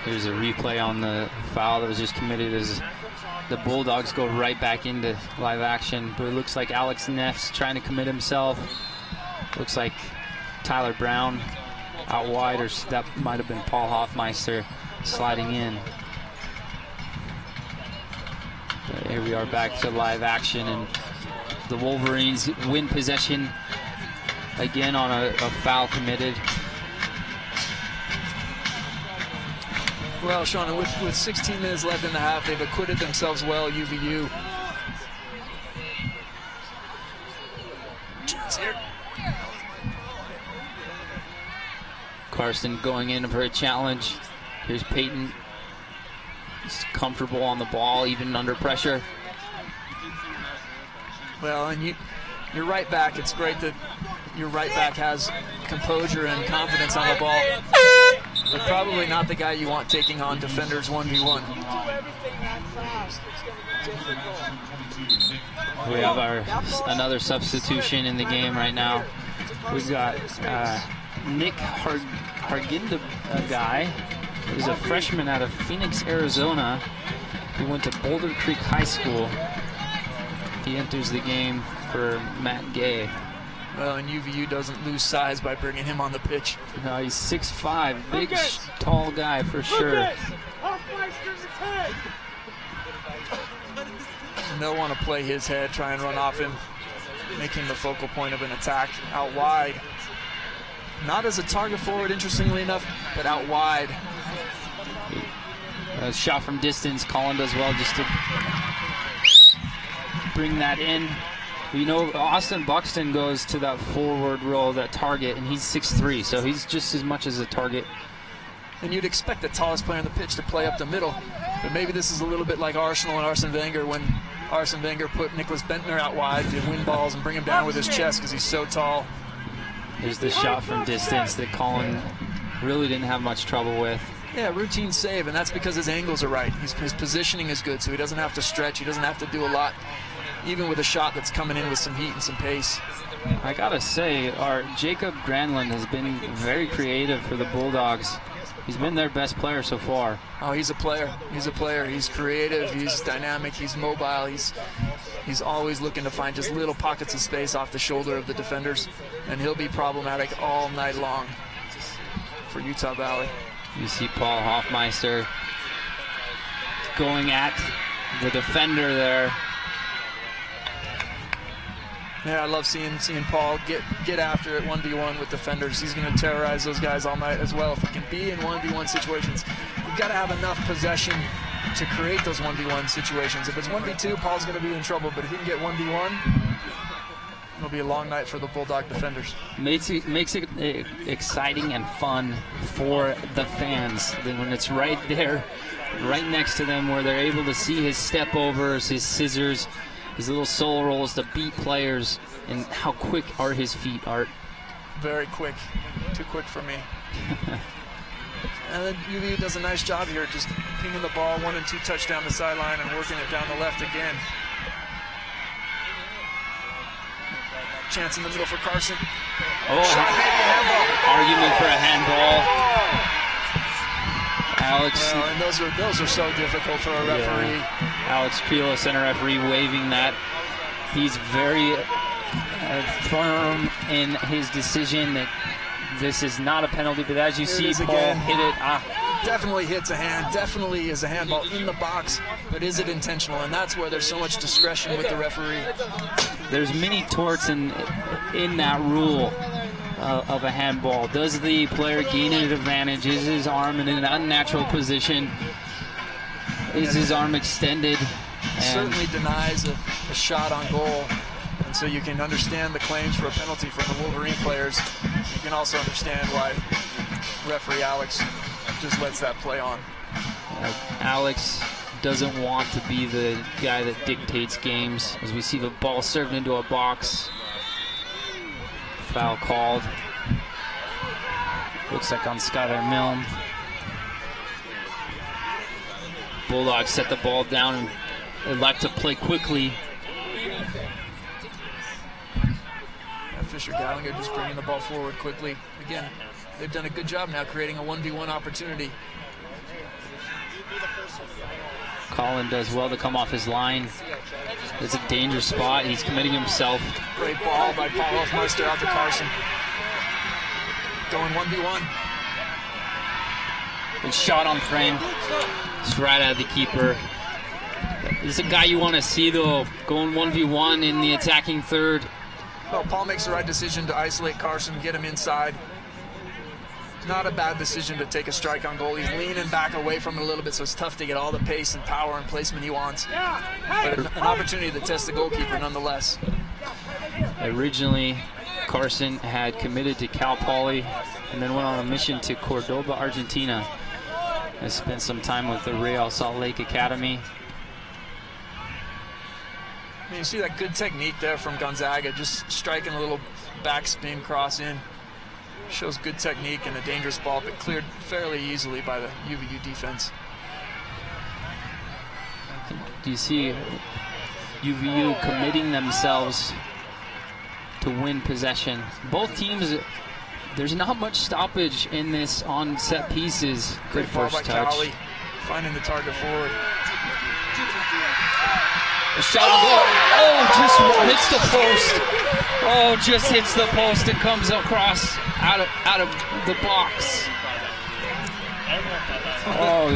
Speaker 3: Here's a replay on the foul that was just committed as the Bulldogs go right back into live action. But it looks like Alex Neff's trying to commit himself. Looks like Tyler Brown out wide, or that might have been Paul Hoffmeister sliding in. But here we are back to live action, and the Wolverines win possession again on a foul committed.
Speaker 2: Well, Sean, with 16 minutes left in the half, they've acquitted themselves well, UVU. Chance here.
Speaker 3: Carson going in for a challenge. Here's Peyton. He's comfortable on the ball, even under pressure.
Speaker 2: Well, and your right back, it's great that your right back has composure and confidence on the ball. But probably not the guy you want taking on defenders 1v1.
Speaker 3: We have another substitution in the game right now. We've got Nick Harginda, a guy who's a freshman out of Phoenix, Arizona. He went to Boulder Creek High School. He enters the game for Matt Gay.
Speaker 2: Well, and UVU doesn't lose size by bringing him on the pitch.
Speaker 3: No, he's 6'5", big, tall guy for sure.
Speaker 2: And they'll want to play his head, try and run off him, make him the focal point of an attack out wide. Not as a target forward, interestingly enough, but out wide.
Speaker 3: A shot from distance, Colin does well just to bring that in. You know, Austin Buxton goes to that forward role, that target, and he's 6'3", so he's just as much as a target
Speaker 2: And you'd expect the tallest player on the pitch to play up the middle. But maybe this is a little bit like Arsenal and Arsene Wenger, when Arsene Wenger put Nicholas Bentner out wide to win balls and bring him down with his chest because he's so tall.
Speaker 3: Here's the shot from distance that Colin really didn't have much trouble with.
Speaker 2: Yeah, routine save, and that's because his angles are right. His positioning is good, so he doesn't have to stretch. He doesn't have to do a lot, even with a shot that's coming in with some heat and some pace.
Speaker 3: I gotta say, our Jacob Granlund has been very creative for the Bulldogs. He's been their best player so far.
Speaker 2: Oh, he's a player. He's a player. He's creative. He's dynamic. He's mobile. He's always looking to find just little pockets of space off the shoulder of the defenders, and he'll be problematic all night long for Utah Valley.
Speaker 3: You see Paul Hoffmeister going at the defender there.
Speaker 2: Yeah, I love seeing Paul get after it 1v1 with defenders. He's going to terrorize those guys all night as well. If he can be in 1v1 situations, you've got to have enough possession to create those 1v1 situations. If it's 1v2, Paul's going to be in trouble, but if he can get 1v1, it'll be a long night for the Bulldog defenders.
Speaker 3: Makes it exciting and fun for the fans. Then when it's right there, right next to them, where they're able to see his step overs, his scissors, his little solo rolls to beat players, and how quick are his feet, Art?
Speaker 2: Very quick. Too quick for me. And then UVU does a nice job here, just pinging the ball 1 and 2 touch down the sideline and working it down the left again. Chance in the middle for Carson.
Speaker 3: Oh,
Speaker 2: shot, maybe a handball.
Speaker 3: Argument for a handball. Alex.
Speaker 2: Well, and those are so difficult for a referee.
Speaker 3: Yeah. Alex Creel, center referee, waving that. He's very firm in his decision that this is not a penalty, but as you see, Paul
Speaker 2: again.
Speaker 3: hit it.
Speaker 2: Definitely hits a hand, definitely is a handball in the box, but is it intentional? And that's where there's so much discretion with the referee.
Speaker 3: There's many torts in that rule of a handball. Does the player gain an advantage? Is his arm in an unnatural position? Is his arm extended?
Speaker 2: Certainly denies a shot on goal. And so you can understand the claims for a penalty from the Wolverine players. You can also understand why referee Alex just lets that play on.
Speaker 3: Alex doesn't want to be the guy that dictates games. As we see the ball served into a box. Foul called. Looks like on Skylar Milne. Bulldogs set the ball down and they like to play quickly.
Speaker 2: Fisher Gallagher just bringing the ball forward quickly. Again, they've done a good job now creating a 1v1 opportunity.
Speaker 3: Colin does well to come off his line. It's a dangerous spot. He's committing himself.
Speaker 2: Great ball by Paul Hoffmeister out to Carson. Going 1v1.
Speaker 3: Good shot on frame. It's right at the keeper. This is a guy you want to see, though, going 1v1 in the attacking third.
Speaker 2: Well, Paul makes the right decision to isolate Carson, get him inside. Not a bad decision to take a strike on goal. He's leaning back away from it a little bit, so it's tough to get all the pace and power and placement he wants. But an opportunity to test the goalkeeper nonetheless.
Speaker 3: Originally, Carson had committed to Cal Poly and then went on a mission to Cordoba, Argentina. Has spent some time with the Real Salt Lake Academy.
Speaker 2: I mean, you see that good technique there from Gonzaga, just striking a little backspin cross in. Shows good technique and a dangerous ball, but cleared fairly easily by the UVU defense.
Speaker 3: Do you see UVU committing themselves to win possession? Both teams, there's not much stoppage in this on set pieces. Good first touch.
Speaker 2: Cowley, finding the target forward.
Speaker 3: A shot on goal. Oh, just hits the post. Oh, just hits the post and comes across out of the box. Oh,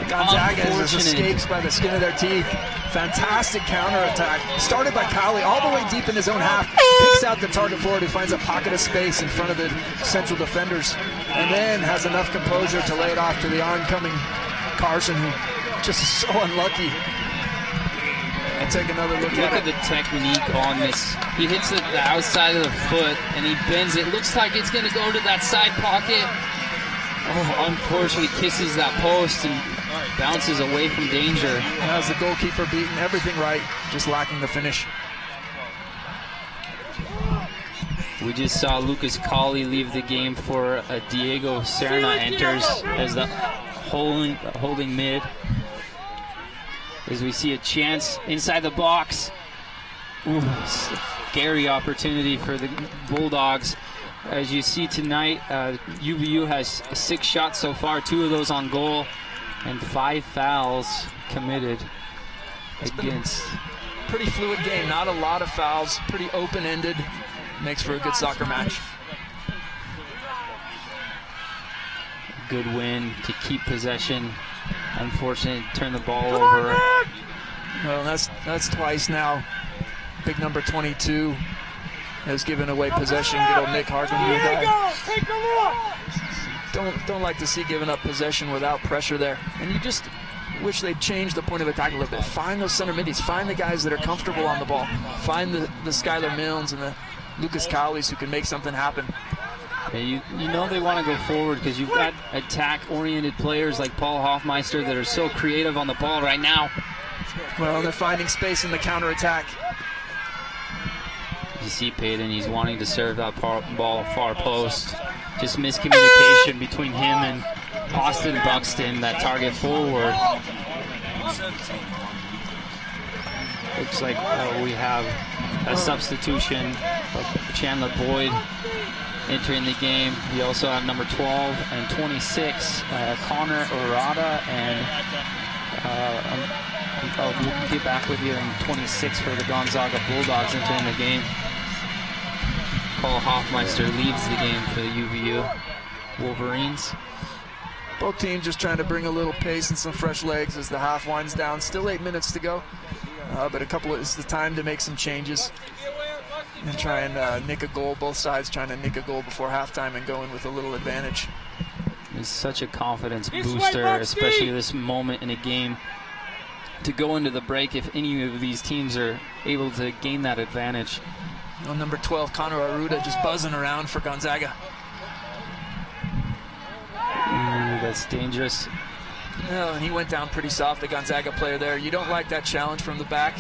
Speaker 2: Gonzaga just escapes by the skin of their teeth. Fantastic counterattack. Started by Cowley all the way deep in his own half. Picks out the target forward, who finds a pocket of space in front of the central defenders, and then has enough composure to lay it off to the oncoming Carson, who just is so unlucky. And take another look at
Speaker 3: the technique on this. He hits it the outside of the foot and he bends it. Looks like it's going to go to that side pocket. Oh, unfortunately kisses that post and bounces away from danger.
Speaker 2: Has the goalkeeper beaten everything right, just lacking the finish.
Speaker 3: We just saw Lucas Colley leave the game for Diego Serna enters as the holding mid. As we see a chance inside the box. Ooh, scary opportunity for the Bulldogs. As you see tonight, UVU has 6 shots so far, 2 of those on goal, and 5 fouls committed against.
Speaker 2: Pretty fluid game, not a lot of fouls, pretty open-ended. Makes for a good soccer match.
Speaker 3: Good win to keep possession. Unfortunate to turn the ball over.
Speaker 2: Well, that's twice now. Big number 22 has given away possession. Good old Nick Hargan.
Speaker 1: Take a look.
Speaker 2: Don't like to see giving up possession without pressure there. And you just wish they'd change the point of attack a little bit. Find those center middies. Find the guys that are comfortable on the ball. Find the Skylar Milnes and the Lucas Cowleys who can make something happen.
Speaker 3: Yeah, you know they want to go forward because you've got attack-oriented players like Paul Hoffmeister that are so creative on the ball right now.
Speaker 2: Well, they're finding space in the counterattack.
Speaker 3: You see Payton, he's wanting to serve that ball far post. Just miscommunication between him and Austin Buxton, that target forward. Looks like we have a substitution of Chandler Boyd entering the game. We also have number 12 and 26, Connor Orada, and we'll get back with you, and 26 for the Gonzaga Bulldogs entering the game. Paul Hoffmeister leaves the game for the UVU Wolverines.
Speaker 2: Both teams just trying to bring a little pace and some fresh legs as the half winds down. Still 8 minutes to go, but it's the time to make some changes and try and nick a goal. Both sides trying to nick a goal before halftime and go in with a little advantage.
Speaker 3: It's such a confidence booster, especially this moment in a game, to go into the break if any of these teams are able to gain that advantage.
Speaker 2: Well, number 12, Connor Aruda, just buzzing around for Gonzaga.
Speaker 3: Ooh, that's dangerous.
Speaker 2: Oh, and he went down pretty soft, the Gonzaga player there. You don't like that challenge from the back.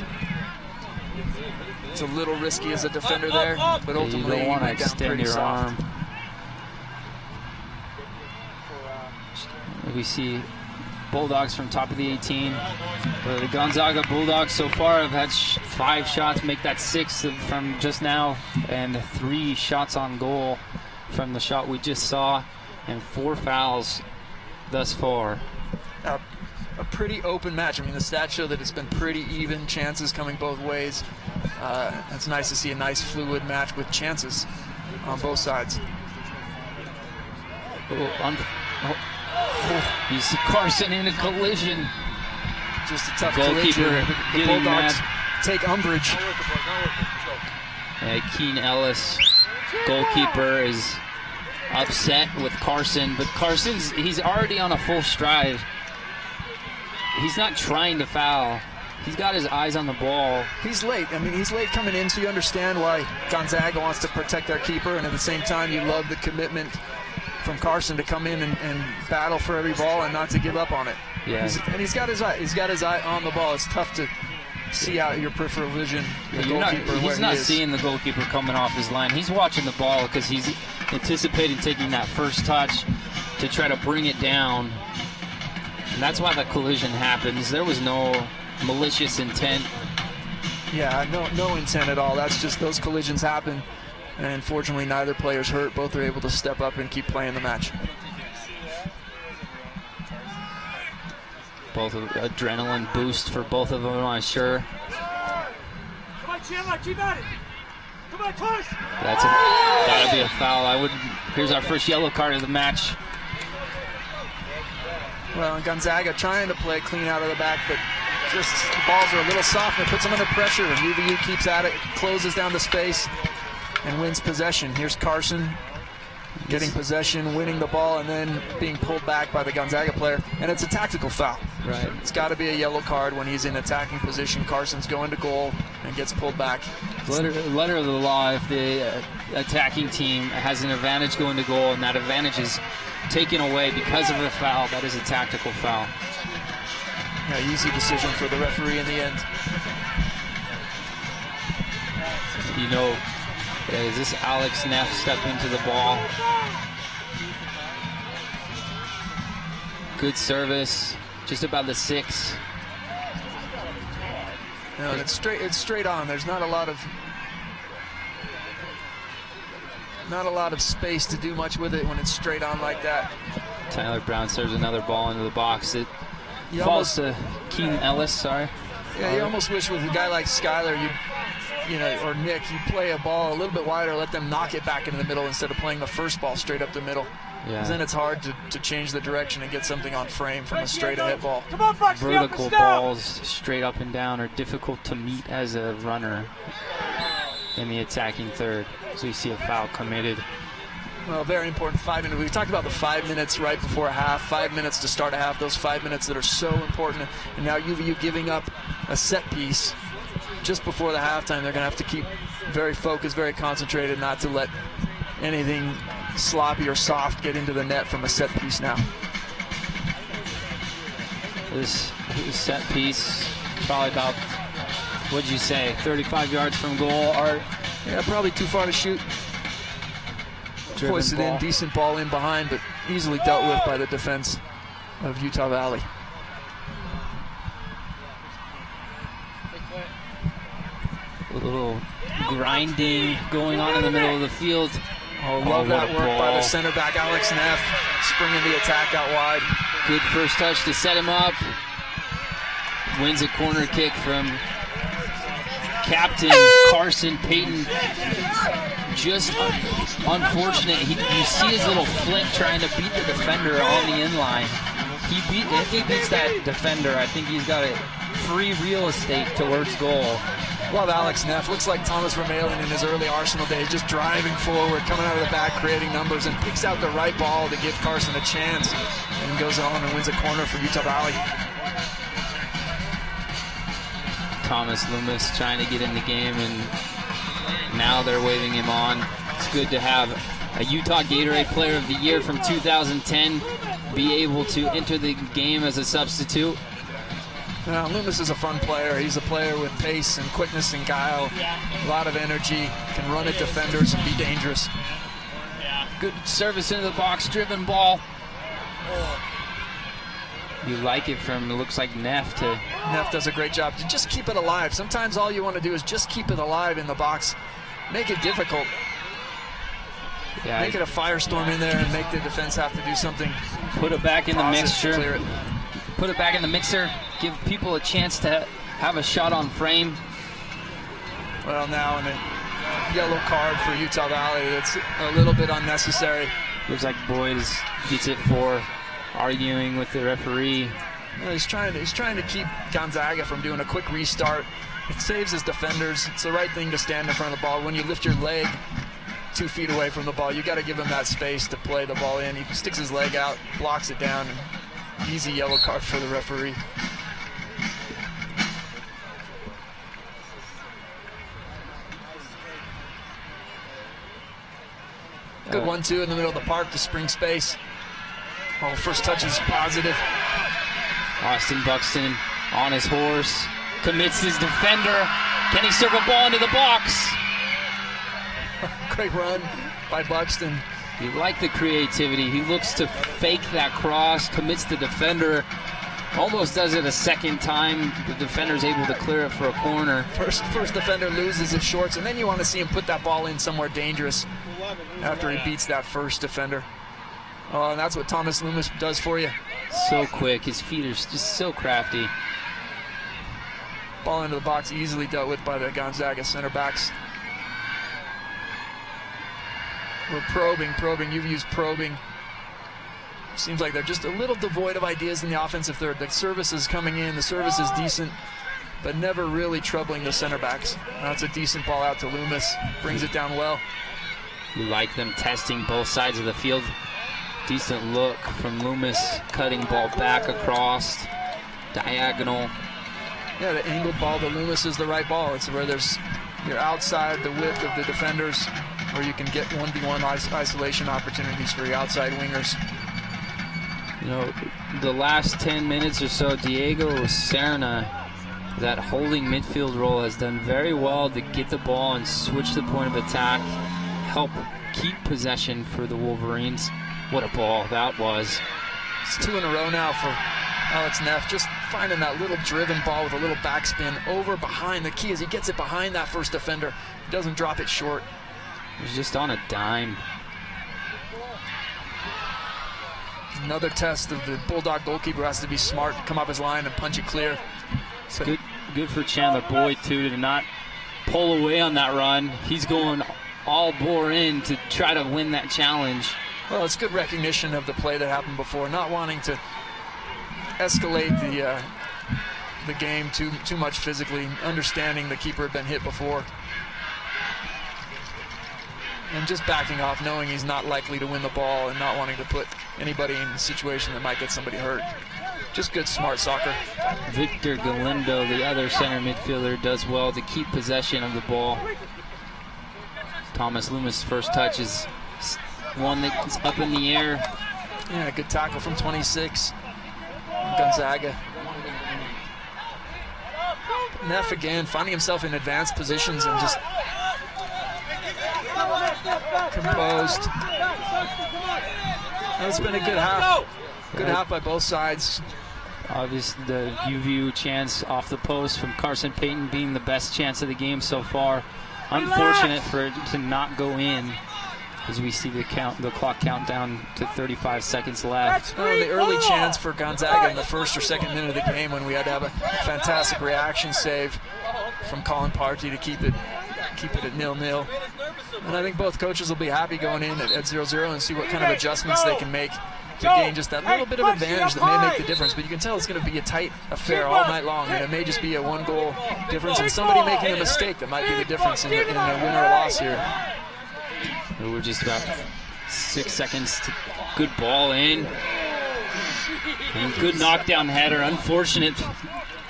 Speaker 2: It's a little risky as a defender there, but ultimately
Speaker 3: you don't want to
Speaker 2: he went down
Speaker 3: extend
Speaker 2: pretty
Speaker 3: your
Speaker 2: soft.
Speaker 3: arm. We see Bulldogs from top of the 18. The Gonzaga Bulldogs so far have had 5 shots, make that 6 from just now, and 3 shots on goal from the shot we just saw, and 4 fouls thus far.
Speaker 2: A pretty open match. I mean, the stats show that it's been pretty even, chances coming both ways. It's nice to see a nice fluid match with chances on both sides.
Speaker 3: You see Carson in a collision.
Speaker 2: Just a tough
Speaker 3: Goalkeeper
Speaker 2: collision. The
Speaker 3: getting
Speaker 2: Bulldogs
Speaker 3: mad.
Speaker 2: take umbrage.
Speaker 3: Keen Ellis, goalkeeper, is upset with Carson, but he's already on a full stride. He's not trying to foul. He's got his eyes on the ball.
Speaker 2: He's late. I mean, he's late coming in, so you understand why Gonzaga wants to protect their keeper, and at the same time, you love the commitment from Carson to come in and battle for every ball and not to give up on it.
Speaker 3: Yeah.
Speaker 2: He's got his eye on the ball. It's tough to see out your peripheral vision.
Speaker 3: He's not seeing the goalkeeper coming off his line. He's watching the ball because he's anticipating taking that first touch to try to bring it down. And that's why the collision happens. There was no malicious intent.
Speaker 2: Yeah, no intent at all. That's just those collisions happen. And unfortunately, neither player's hurt. Both are able to step up and keep playing the match.
Speaker 3: Both adrenaline boost for both of them, I'm sure.
Speaker 1: Come on, Chandler, keep at it. Come on, push.
Speaker 3: That'd be a foul. Here's our first yellow card of the match.
Speaker 2: Well, Gonzaga trying to play clean out of the back, but just the balls are a little soft and it puts them under pressure. And UVU keeps at it, closes down the space, and wins possession. Here's Carson getting possession, winning the ball, and then being pulled back by the Gonzaga player. And it's a tactical foul.
Speaker 3: Right.
Speaker 2: It's got to be a yellow card when he's in attacking position. Carson's going to goal and gets pulled back.
Speaker 3: Letter of the law, if the attacking team has an advantage going to goal, and that advantage is taken away because of a foul. That is a tactical foul.
Speaker 2: Yeah, easy decision for the referee in the end.
Speaker 3: You know, is this Alex Neff stepping to the ball? Good service, just about the 6.
Speaker 2: No, it's straight on. There's not a lot of space to do much with it when it's straight on like that.
Speaker 3: Tyler Brown serves another ball into the box. It falls to Keenan Ellis, sorry.
Speaker 2: Yeah, you almost wish with a guy like Skyler, you know, or Nick, you play a ball a little bit wider, let them knock it back into the middle instead of playing the first ball straight up the middle.
Speaker 3: Yeah.
Speaker 2: Because then it's hard to change the direction and get something on frame from a straight ahead ball.
Speaker 1: Come on, Bucks,
Speaker 3: Vertical balls straight up and down are difficult to meet as a runner in the attacking third. So you see a foul committed.
Speaker 2: Well, very important 5 minutes. We talked about the 5 minutes right before a half, 5 minutes to start a half, those 5 minutes that are so important. And now UVU giving up a set piece just before the halftime. They're going to have to keep very focused, very concentrated, not to let anything sloppy or soft get into the net from a set piece now.
Speaker 3: This set piece, probably about, what'd you say, 35 yards from goal, Art?
Speaker 2: Yeah, probably too far to shoot. Hoisted in, decent ball in behind, but easily dealt with by the defense of Utah Valley.
Speaker 3: A little grinding going on in the middle of the field.
Speaker 2: Oh, love that work by the center back, Alex Neff, springing the attack out wide.
Speaker 3: Good first touch to set him up. Wins a corner kick from captain Carson Payton. Just unfortunate. You see his little flick trying to beat the defender on the inline. If he beats that defender, I think he's got a free real estate towards goal.
Speaker 2: Love Alex Neff. Looks like Thomas Vermeulen in his early Arsenal days, just driving forward, coming out of the back, creating numbers, and picks out the right ball to give Carson a chance, and goes on and wins a corner for Utah Valley.
Speaker 3: Thomas Loomis trying to get in the game, and now they're waving him on. It's good to have a Utah Gatorade Player of the Year from 2010 be able to enter the game as a substitute.
Speaker 2: Now, Loomis is a fun player. He's a player with pace and quickness and guile, a lot of energy, can run at defenders and be dangerous.
Speaker 3: Good service into the box, driven ball. You like it from, it looks like Neff to...
Speaker 2: Neff does a great job to just keep it alive. Sometimes all you want to do is just keep it alive in the box. Make it difficult.
Speaker 3: Yeah,
Speaker 2: make it a firestorm in there and make the defense have to do something.
Speaker 3: Put it back in the mixture.
Speaker 2: Clear it.
Speaker 3: Put it back in the mixer. Give people a chance to have a shot on frame.
Speaker 2: Well, now in a yellow card for Utah Valley, it's a little bit unnecessary.
Speaker 3: Looks like Boyd gets it for arguing with the referee.
Speaker 2: Well, he's trying to keep Gonzaga from doing a quick restart. It saves his defenders. It's the right thing to stand in front of the ball. When you lift your leg 2 feet away from the ball, you got to give him that space to play the ball in. He sticks his leg out, blocks it down, and easy yellow card for the referee. Good 1-2 in the middle of the park to spring space. Oh, first touch is positive.
Speaker 3: Austin Buxton on his horse, commits his defender. Can he serve a ball into the box?
Speaker 2: Great run by Buxton.
Speaker 3: You like the creativity. He looks to fake that cross, commits the defender, almost does it a second time. The defender's able to clear it for a corner.
Speaker 2: First defender loses his shorts, and then you want to see him put that ball in somewhere dangerous after he beats that first defender. Oh, and that's what Thomas Loomis does for you.
Speaker 3: So quick. His feet are just so crafty.
Speaker 2: Ball into the box, easily dealt with by the Gonzaga center backs. We're probing. UVU's probing. Seems like they're just a little devoid of ideas in the offensive third. The service is coming in. The service is decent, but never really troubling the center backs. That's a decent ball out to Loomis. Brings it down well.
Speaker 3: You like them testing both sides of the field. Decent look from Loomis, cutting ball back across, diagonal.
Speaker 2: Yeah, the angled ball to Loomis is the right ball. It's where you're outside the width of the defenders, where you can get 1v1 isolation opportunities for your outside wingers.
Speaker 3: You know, the last 10 minutes or so, Diego Serna, that holding midfield role, has done very well to get the ball and switch the point of attack, help keep possession for the Wolverines. What a ball that was.
Speaker 2: It's 2 in a row now for Alex Neff, just finding that little driven ball with a little backspin over behind. The key is he gets it behind that first defender. He doesn't drop it short.
Speaker 3: It was just on a dime.
Speaker 2: Another test of the Bulldog goalkeeper has to be smart, come up his line and punch it clear. So
Speaker 3: Good for Chandler Boyd, too, to not pull away on that run. He's going all bore in to try to win that challenge.
Speaker 2: Well, it's good recognition of the play that happened before, not wanting to escalate the game too much physically, understanding the keeper had been hit before. And just backing off, knowing he's not likely to win the ball and not wanting to put anybody in a situation that might get somebody hurt. Just good, smart soccer.
Speaker 3: Victor Galindo, the other center midfielder, does well to keep possession of the ball. Thomas Loomis' first touch is one that's up in the air.
Speaker 2: Yeah, good tackle from 26. Gonzaga. Neff again, finding himself in advanced positions and just composed. It's been a good half. Good half by both sides.
Speaker 3: Obviously, the UVU chance off the post from Carson Payton being the best chance of the game so far. Unfortunate for it to not go in, as we see the clock count down to 35 seconds left.
Speaker 2: Oh, the early chance for Gonzaga in the first or second minute of the game, when we had to have a fantastic reaction save from Colin Partey to keep it at 0-0. And I think both coaches will be happy going in at 0-0 and see what kind of adjustments they can make to gain just that little bit of advantage that may make the difference. But you can tell it's going to be a tight affair all night long, and it may just be a 1-goal difference and somebody making a mistake that might be the difference in a win or a loss here.
Speaker 3: We're just about 6 seconds to good ball in. And good knockdown header. Unfortunate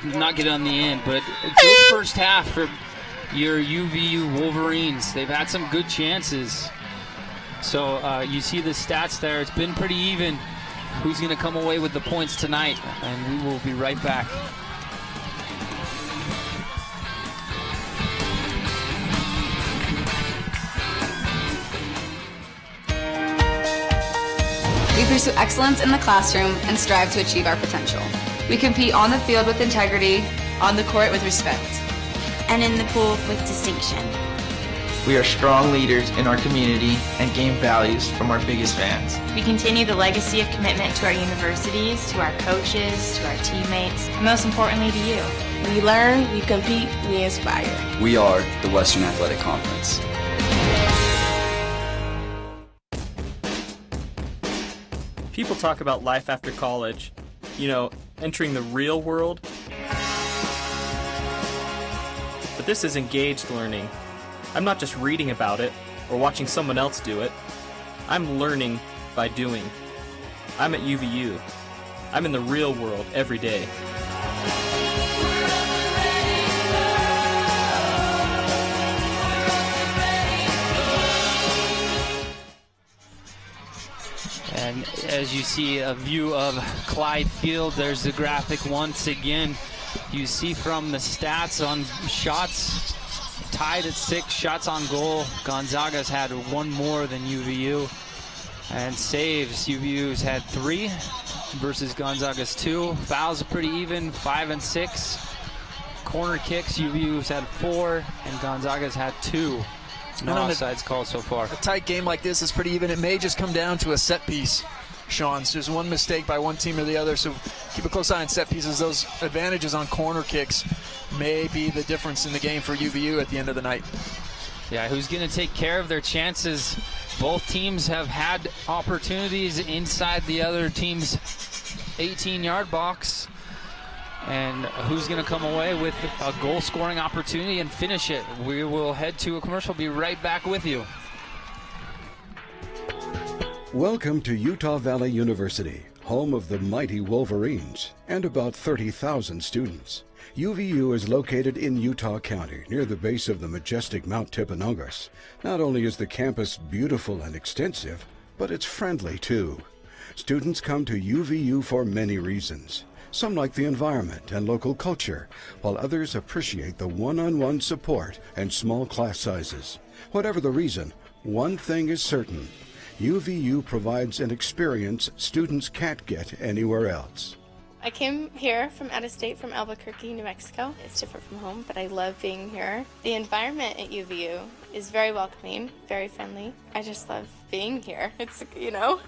Speaker 3: not get on the end, but a good first half for your UVU Wolverines. They've had some good chances. So you see the stats there. It's been pretty even. Who's going to come away with the points tonight? And we will be right back.
Speaker 5: We pursue excellence in the classroom and strive to achieve our potential. We compete on the field with integrity, on the court with respect,
Speaker 6: and in the pool with distinction.
Speaker 7: We are strong leaders in our community and gain values from our biggest fans.
Speaker 6: We continue the legacy of commitment to our universities, to our coaches, to our teammates, and most importantly to you.
Speaker 8: We learn, we compete, we inspire.
Speaker 9: We are the Western Athletic Conference.
Speaker 10: People talk about life after college, entering the real world. But this is engaged learning. I'm not just reading about it or watching someone else do it. I'm learning by doing. I'm at UVU. I'm in the real world every day.
Speaker 3: And as you see a view of Clyde Field, there's the graphic once again. You see from the stats on shots, tied at 6 shots on goal. Gonzaga's had 1 more than UVU. And saves, UVU's had 3 versus Gonzaga's 2. Fouls are pretty even, 5 and 6. Corner kicks, UVU's had 4, and Gonzaga's had 2. No offsides called so far.
Speaker 2: A tight game like this is pretty even. It may just come down to a set piece, Sean. So there's one mistake by one team or the other, so keep a close eye on set pieces. Those advantages on corner kicks may be the difference in the game for UVU at the end of the night.
Speaker 3: Yeah, who's going to take care of their chances? Both teams have had opportunities inside the other team's 18-yard box. And who's going to come away with a goal-scoring opportunity and finish it? We will head to a commercial. Be right back with you.
Speaker 11: Welcome to Utah Valley University, home of the mighty Wolverines and about 30,000 students. UVU is located in Utah County, near the base of the majestic Mount Timpanogos. Not only is the campus beautiful and extensive, but it's friendly too. Students come to UVU for many reasons. Some like the environment and local culture, while others appreciate the one-on-one support and small class sizes. Whatever the reason, one thing is certain: UVU provides an experience students can't get anywhere else.
Speaker 8: I came here from out of state, from Albuquerque, New Mexico. It's different from home, but I love being here. The environment at UVU is very welcoming, very friendly. I just love being here. It's,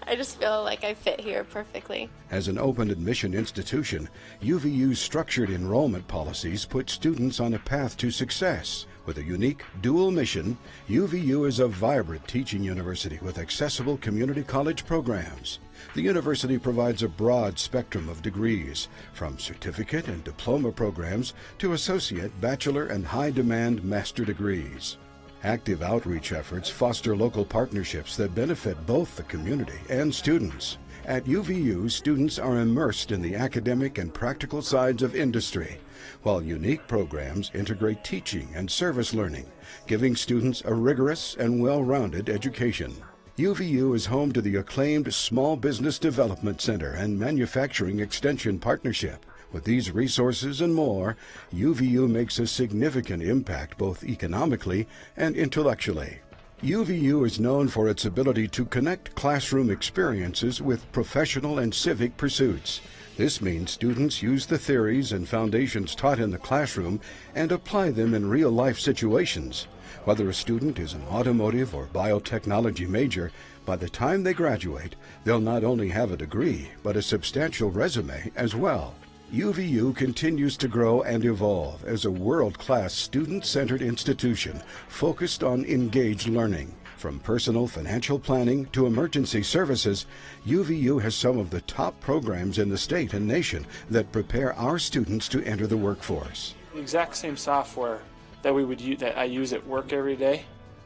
Speaker 8: I just feel like I fit here perfectly.
Speaker 11: As an open admission institution, UVU's structured enrollment policies put students on a path to success. With a unique dual mission, UVU is a vibrant teaching university with accessible community college programs. The university provides a broad spectrum of degrees, from certificate and diploma programs to associate, bachelor, and high-demand master degrees. Active outreach efforts foster local partnerships that benefit both the community and students. At UVU, students are immersed in the academic and practical sides of industry, while unique programs integrate teaching and service learning, giving students a rigorous and well-rounded education. UVU is home to the acclaimed Small Business Development Center and Manufacturing Extension Partnership. With these resources and more, UVU makes a significant impact both economically and intellectually. UVU is known for its ability to connect classroom experiences with professional and civic pursuits. This means students use the theories and foundations taught in the classroom and apply them in real-life situations. Whether a student is an automotive or biotechnology major, by the time they graduate, they'll not only have a degree, but a substantial resume as well. UVU continues to grow and evolve as a world-class student-centered institution focused on engaged learning. From personal financial planning to emergency services, UVU has some of the top programs in the state and nation that prepare our students to enter the workforce.
Speaker 12: The exact same software that I use at work every day,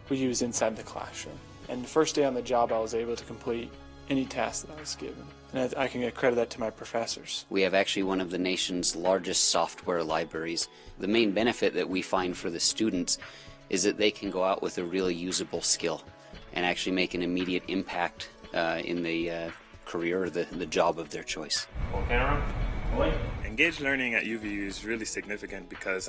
Speaker 12: we use inside the classroom. And the first day on the job, I was able to complete any task that I was given. And I can accredit that to my professors.
Speaker 13: We have actually one of the nation's largest software libraries. The main benefit that we find for the students is that they can go out with a really usable skill and actually make an immediate impact in the career or the job of their choice.
Speaker 14: Engaged learning at UVU is really significant because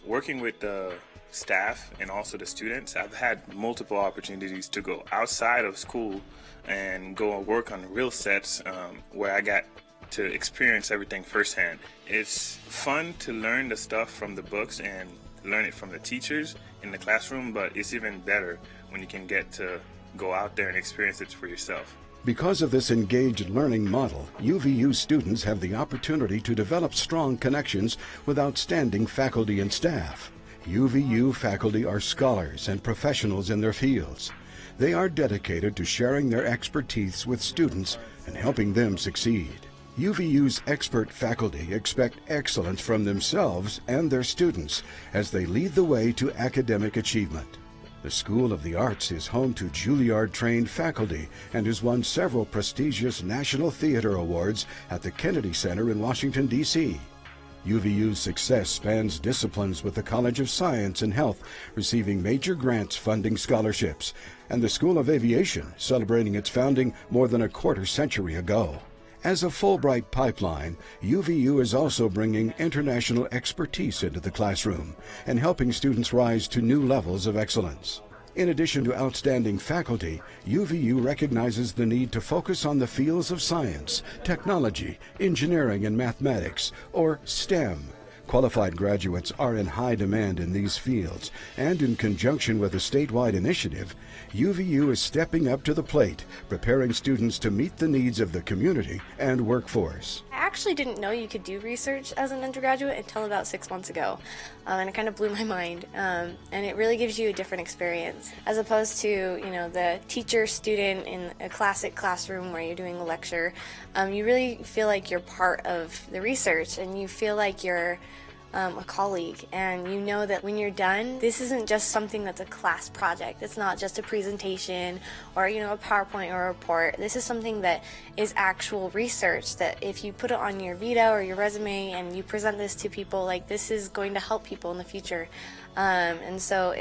Speaker 14: working with the staff and also the students, I've had multiple opportunities to go outside of school and go and work on real sets where I got to experience everything firsthand. It's fun to learn the stuff from the books and learn it from the teachers in the classroom, but it's even better when you can get to go out there and experience it for yourself.
Speaker 11: Because of this engaged learning model, UVU students have the opportunity to develop strong connections with outstanding faculty and staff. UVU faculty are scholars and professionals in their fields. They are dedicated to sharing their expertise with students and helping them succeed. UVU's expert faculty expect excellence from themselves and their students as they lead the way to academic achievement. The School of the Arts is home to Juilliard-trained faculty and has won several prestigious National Theater Awards at the Kennedy Center in Washington, D.C. UVU's success spans disciplines with the College of Science and Health receiving major grants funding scholarships, and the School of Aviation celebrating its founding more than a quarter-century ago. As a Fulbright pipeline, UVU is also bringing international expertise into the classroom and helping students rise to new levels of excellence. In addition to outstanding faculty, UVU recognizes the need to focus on the fields of science, technology, engineering, and mathematics, or STEM. Qualified graduates are in high demand in these fields, and in conjunction with a statewide initiative, UVU is stepping up to the plate, preparing students to meet the needs of the community and workforce.
Speaker 8: I actually didn't know you could do research as an undergraduate until about 6 months ago, and it kind of blew my mind. And it really gives you a different experience, as opposed to the teacher-student in a classic classroom where you're doing a lecture. You really feel like you're part of the research, and you feel like you're a colleague, and you know that when you're done, this isn't just something that's a class project. It's not just a presentation or a PowerPoint or a report. This is something that is actual research that if you put it on your Vita or your resume and you present this to people, this is going to help people in the future. And so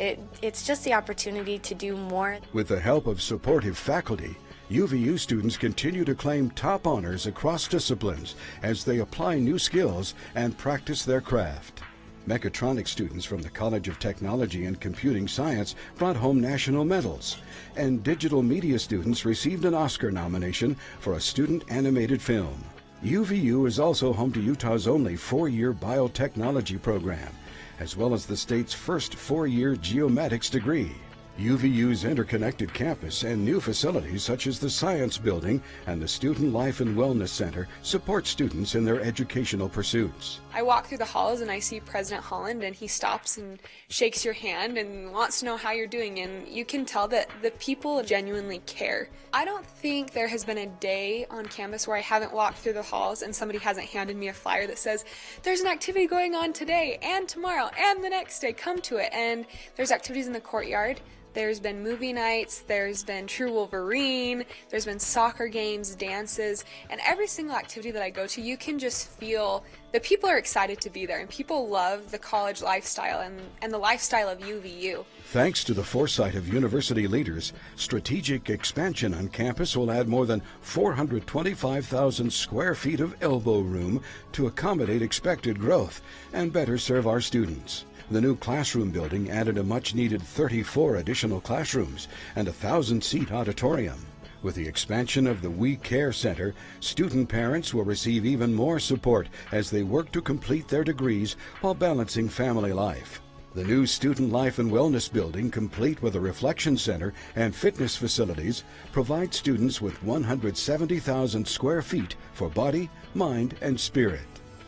Speaker 8: it's just the opportunity to do more.
Speaker 11: With the help of supportive faculty, UVU students continue to claim top honors across disciplines as they apply new skills and practice their craft. Mechatronics students from the College of Technology and Computing Science brought home national medals, and digital media students received an Oscar nomination for a student animated film. UVU is also home to Utah's only 4-year biotechnology program, as well as the state's first 4-year geomatics degree. UVU's interconnected campus and new facilities such as the Science Building and the Student Life and Wellness Center support students in their educational pursuits.
Speaker 15: I walk through the halls and I see President Holland, and he stops and shakes your hand and wants to know how you're doing, and you can tell that the people genuinely care. I don't think there has been a day on campus where I haven't walked through the halls and somebody hasn't handed me a flyer that says, there's an activity going on today and tomorrow and the next day, come to it. And there's activities in the courtyard. There's been movie nights, there's been True Wolverine, there's been soccer games, dances, and every single activity that I go to, you can just feel the people are excited to be there, and people love the college lifestyle and the lifestyle of UVU.
Speaker 11: Thanks to the foresight of university leaders, strategic expansion on campus will add more than 425,000 square feet of elbow room to accommodate expected growth and better serve our students. The new classroom building added a much-needed 34 additional classrooms and a 1,000-seat auditorium. With the expansion of the We Care Center, student parents will receive even more support as they work to complete their degrees while balancing family life. The new Student Life and Wellness Building, complete with a reflection center and fitness facilities, provides students with 170,000 square feet for body, mind, and spirit.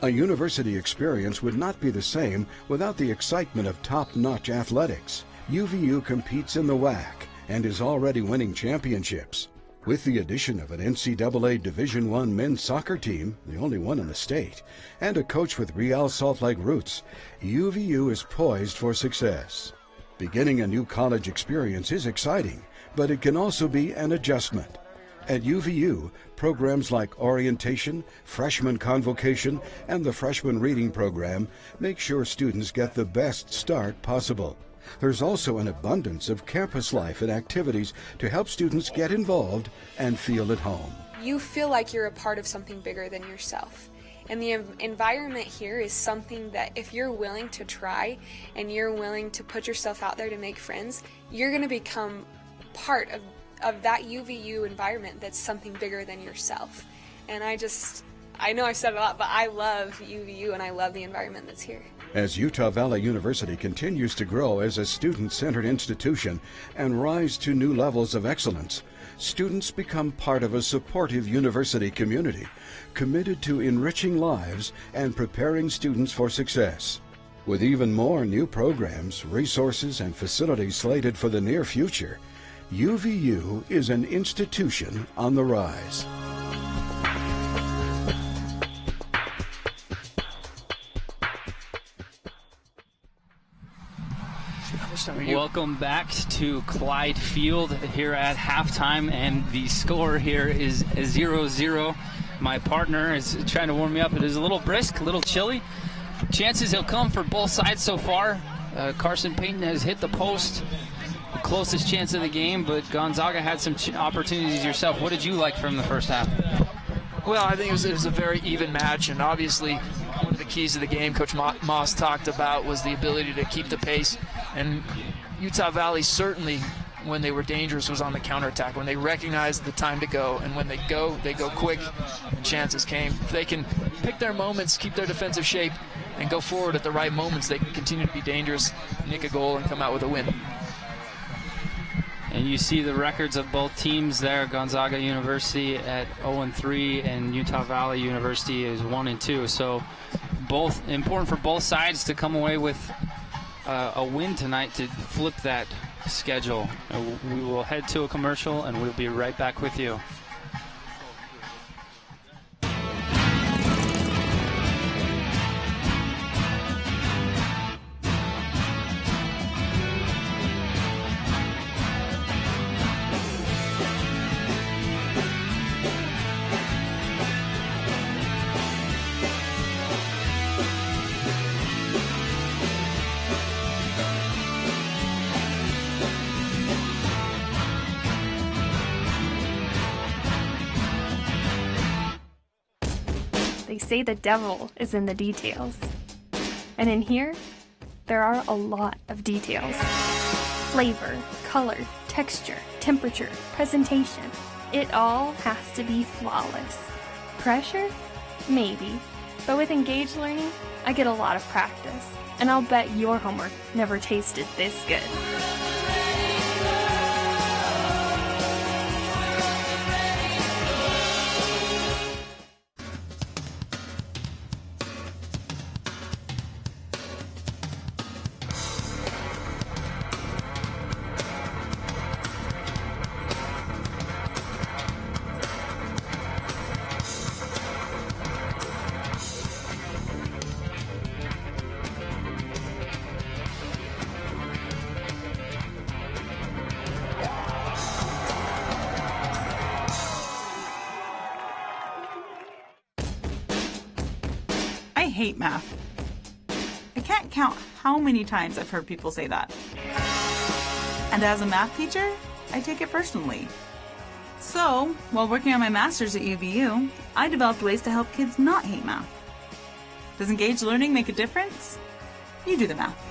Speaker 11: A university experience would not be the same without the excitement of top-notch athletics. UVU competes in the WAC and is already winning championships. With the addition of an NCAA Division I men's soccer team, the only one in the state, and a coach with Real Salt Lake roots, UVU is poised for success. Beginning a new college experience is exciting, but it can also be an adjustment. At UVU, programs like orientation, freshman convocation, and the freshman reading program make sure students get the best start possible. There's also an abundance of campus life and activities to help students get involved and feel at home.
Speaker 15: You feel like you're a part of something bigger than yourself. And the environment here is something that if you're willing to try and you're willing to put yourself out there to make friends, you're going to become part of that UVU environment that's something bigger than yourself. And I know I've said a lot, but I love UVU and I love the environment that's here.
Speaker 11: As Utah Valley University continues to grow as a student-centered institution and rise to new levels of excellence, students become part of a supportive university community committed to enriching lives and preparing students for success. With even more new programs, resources, and facilities slated for the near future, UVU is an institution on the rise.
Speaker 3: Welcome back to Clyde Field here at halftime, and the score here is 0-0. My partner is trying to warm me up. It is a little brisk, a little chilly. Chances will come for both sides so far. Carson Payton has hit the post. Closest chance of the game, but Gonzaga had some opportunities yourself. What did you like from the first half?
Speaker 2: Well, I think it was a very even match, and obviously one of the keys of the game Coach Moss talked about was the ability to keep the pace, and Utah Valley certainly, when they were dangerous, was on the counterattack, when they recognized the time to go, and when they go quick, and chances came. If they can pick their moments, keep their defensive shape, and go forward at the right moments, they can continue to be dangerous, nick a goal, and come out with a win.
Speaker 3: And you see the records of both teams there. Gonzaga University at 0-3 and Utah Valley University is 1-2. So both important for both sides to come away with a win tonight to flip that schedule. We will head to a commercial and we'll be right back with you.
Speaker 4: say the devil is in the details. And in here, there are a lot of details. Flavor, color, texture, temperature, presentation. It all has to be flawless. Pressure? Maybe. But with engaged learning, I get a lot of practice. And I'll bet your homework never tasted this good.
Speaker 16: I hate math. I can't count how many times I've heard people say that. And as a math teacher, I take it personally. So, while working on my master's at UVU, I developed ways to help kids not hate math. Does engaged learning make a difference? You do the math.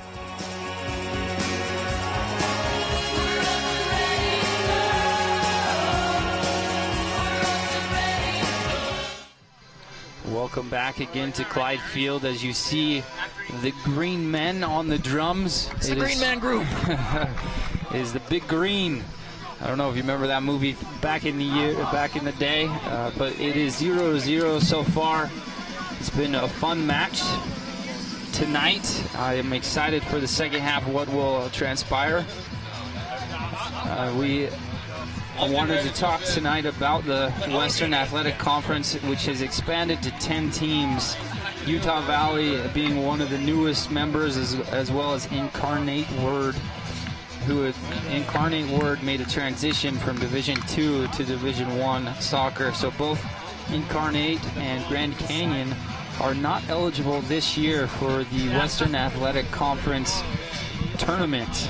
Speaker 3: Welcome back again to Clyde Field. As you see the green men on the drums.
Speaker 2: It's the Green Man Group.
Speaker 3: Is the Big Green. I don't know if you remember that movie back in the day, but it is 0-0 so far. It's been a fun match tonight. I am excited for the second half, what will transpire. I wanted to talk tonight about the Western Athletic Conference, which has expanded to 10 teams. Utah Valley being one of the newest members, as well as Incarnate Word, Incarnate Word made a transition from Division II to Division I soccer. So both Incarnate and Grand Canyon are not eligible this year for the Western Athletic Conference tournament.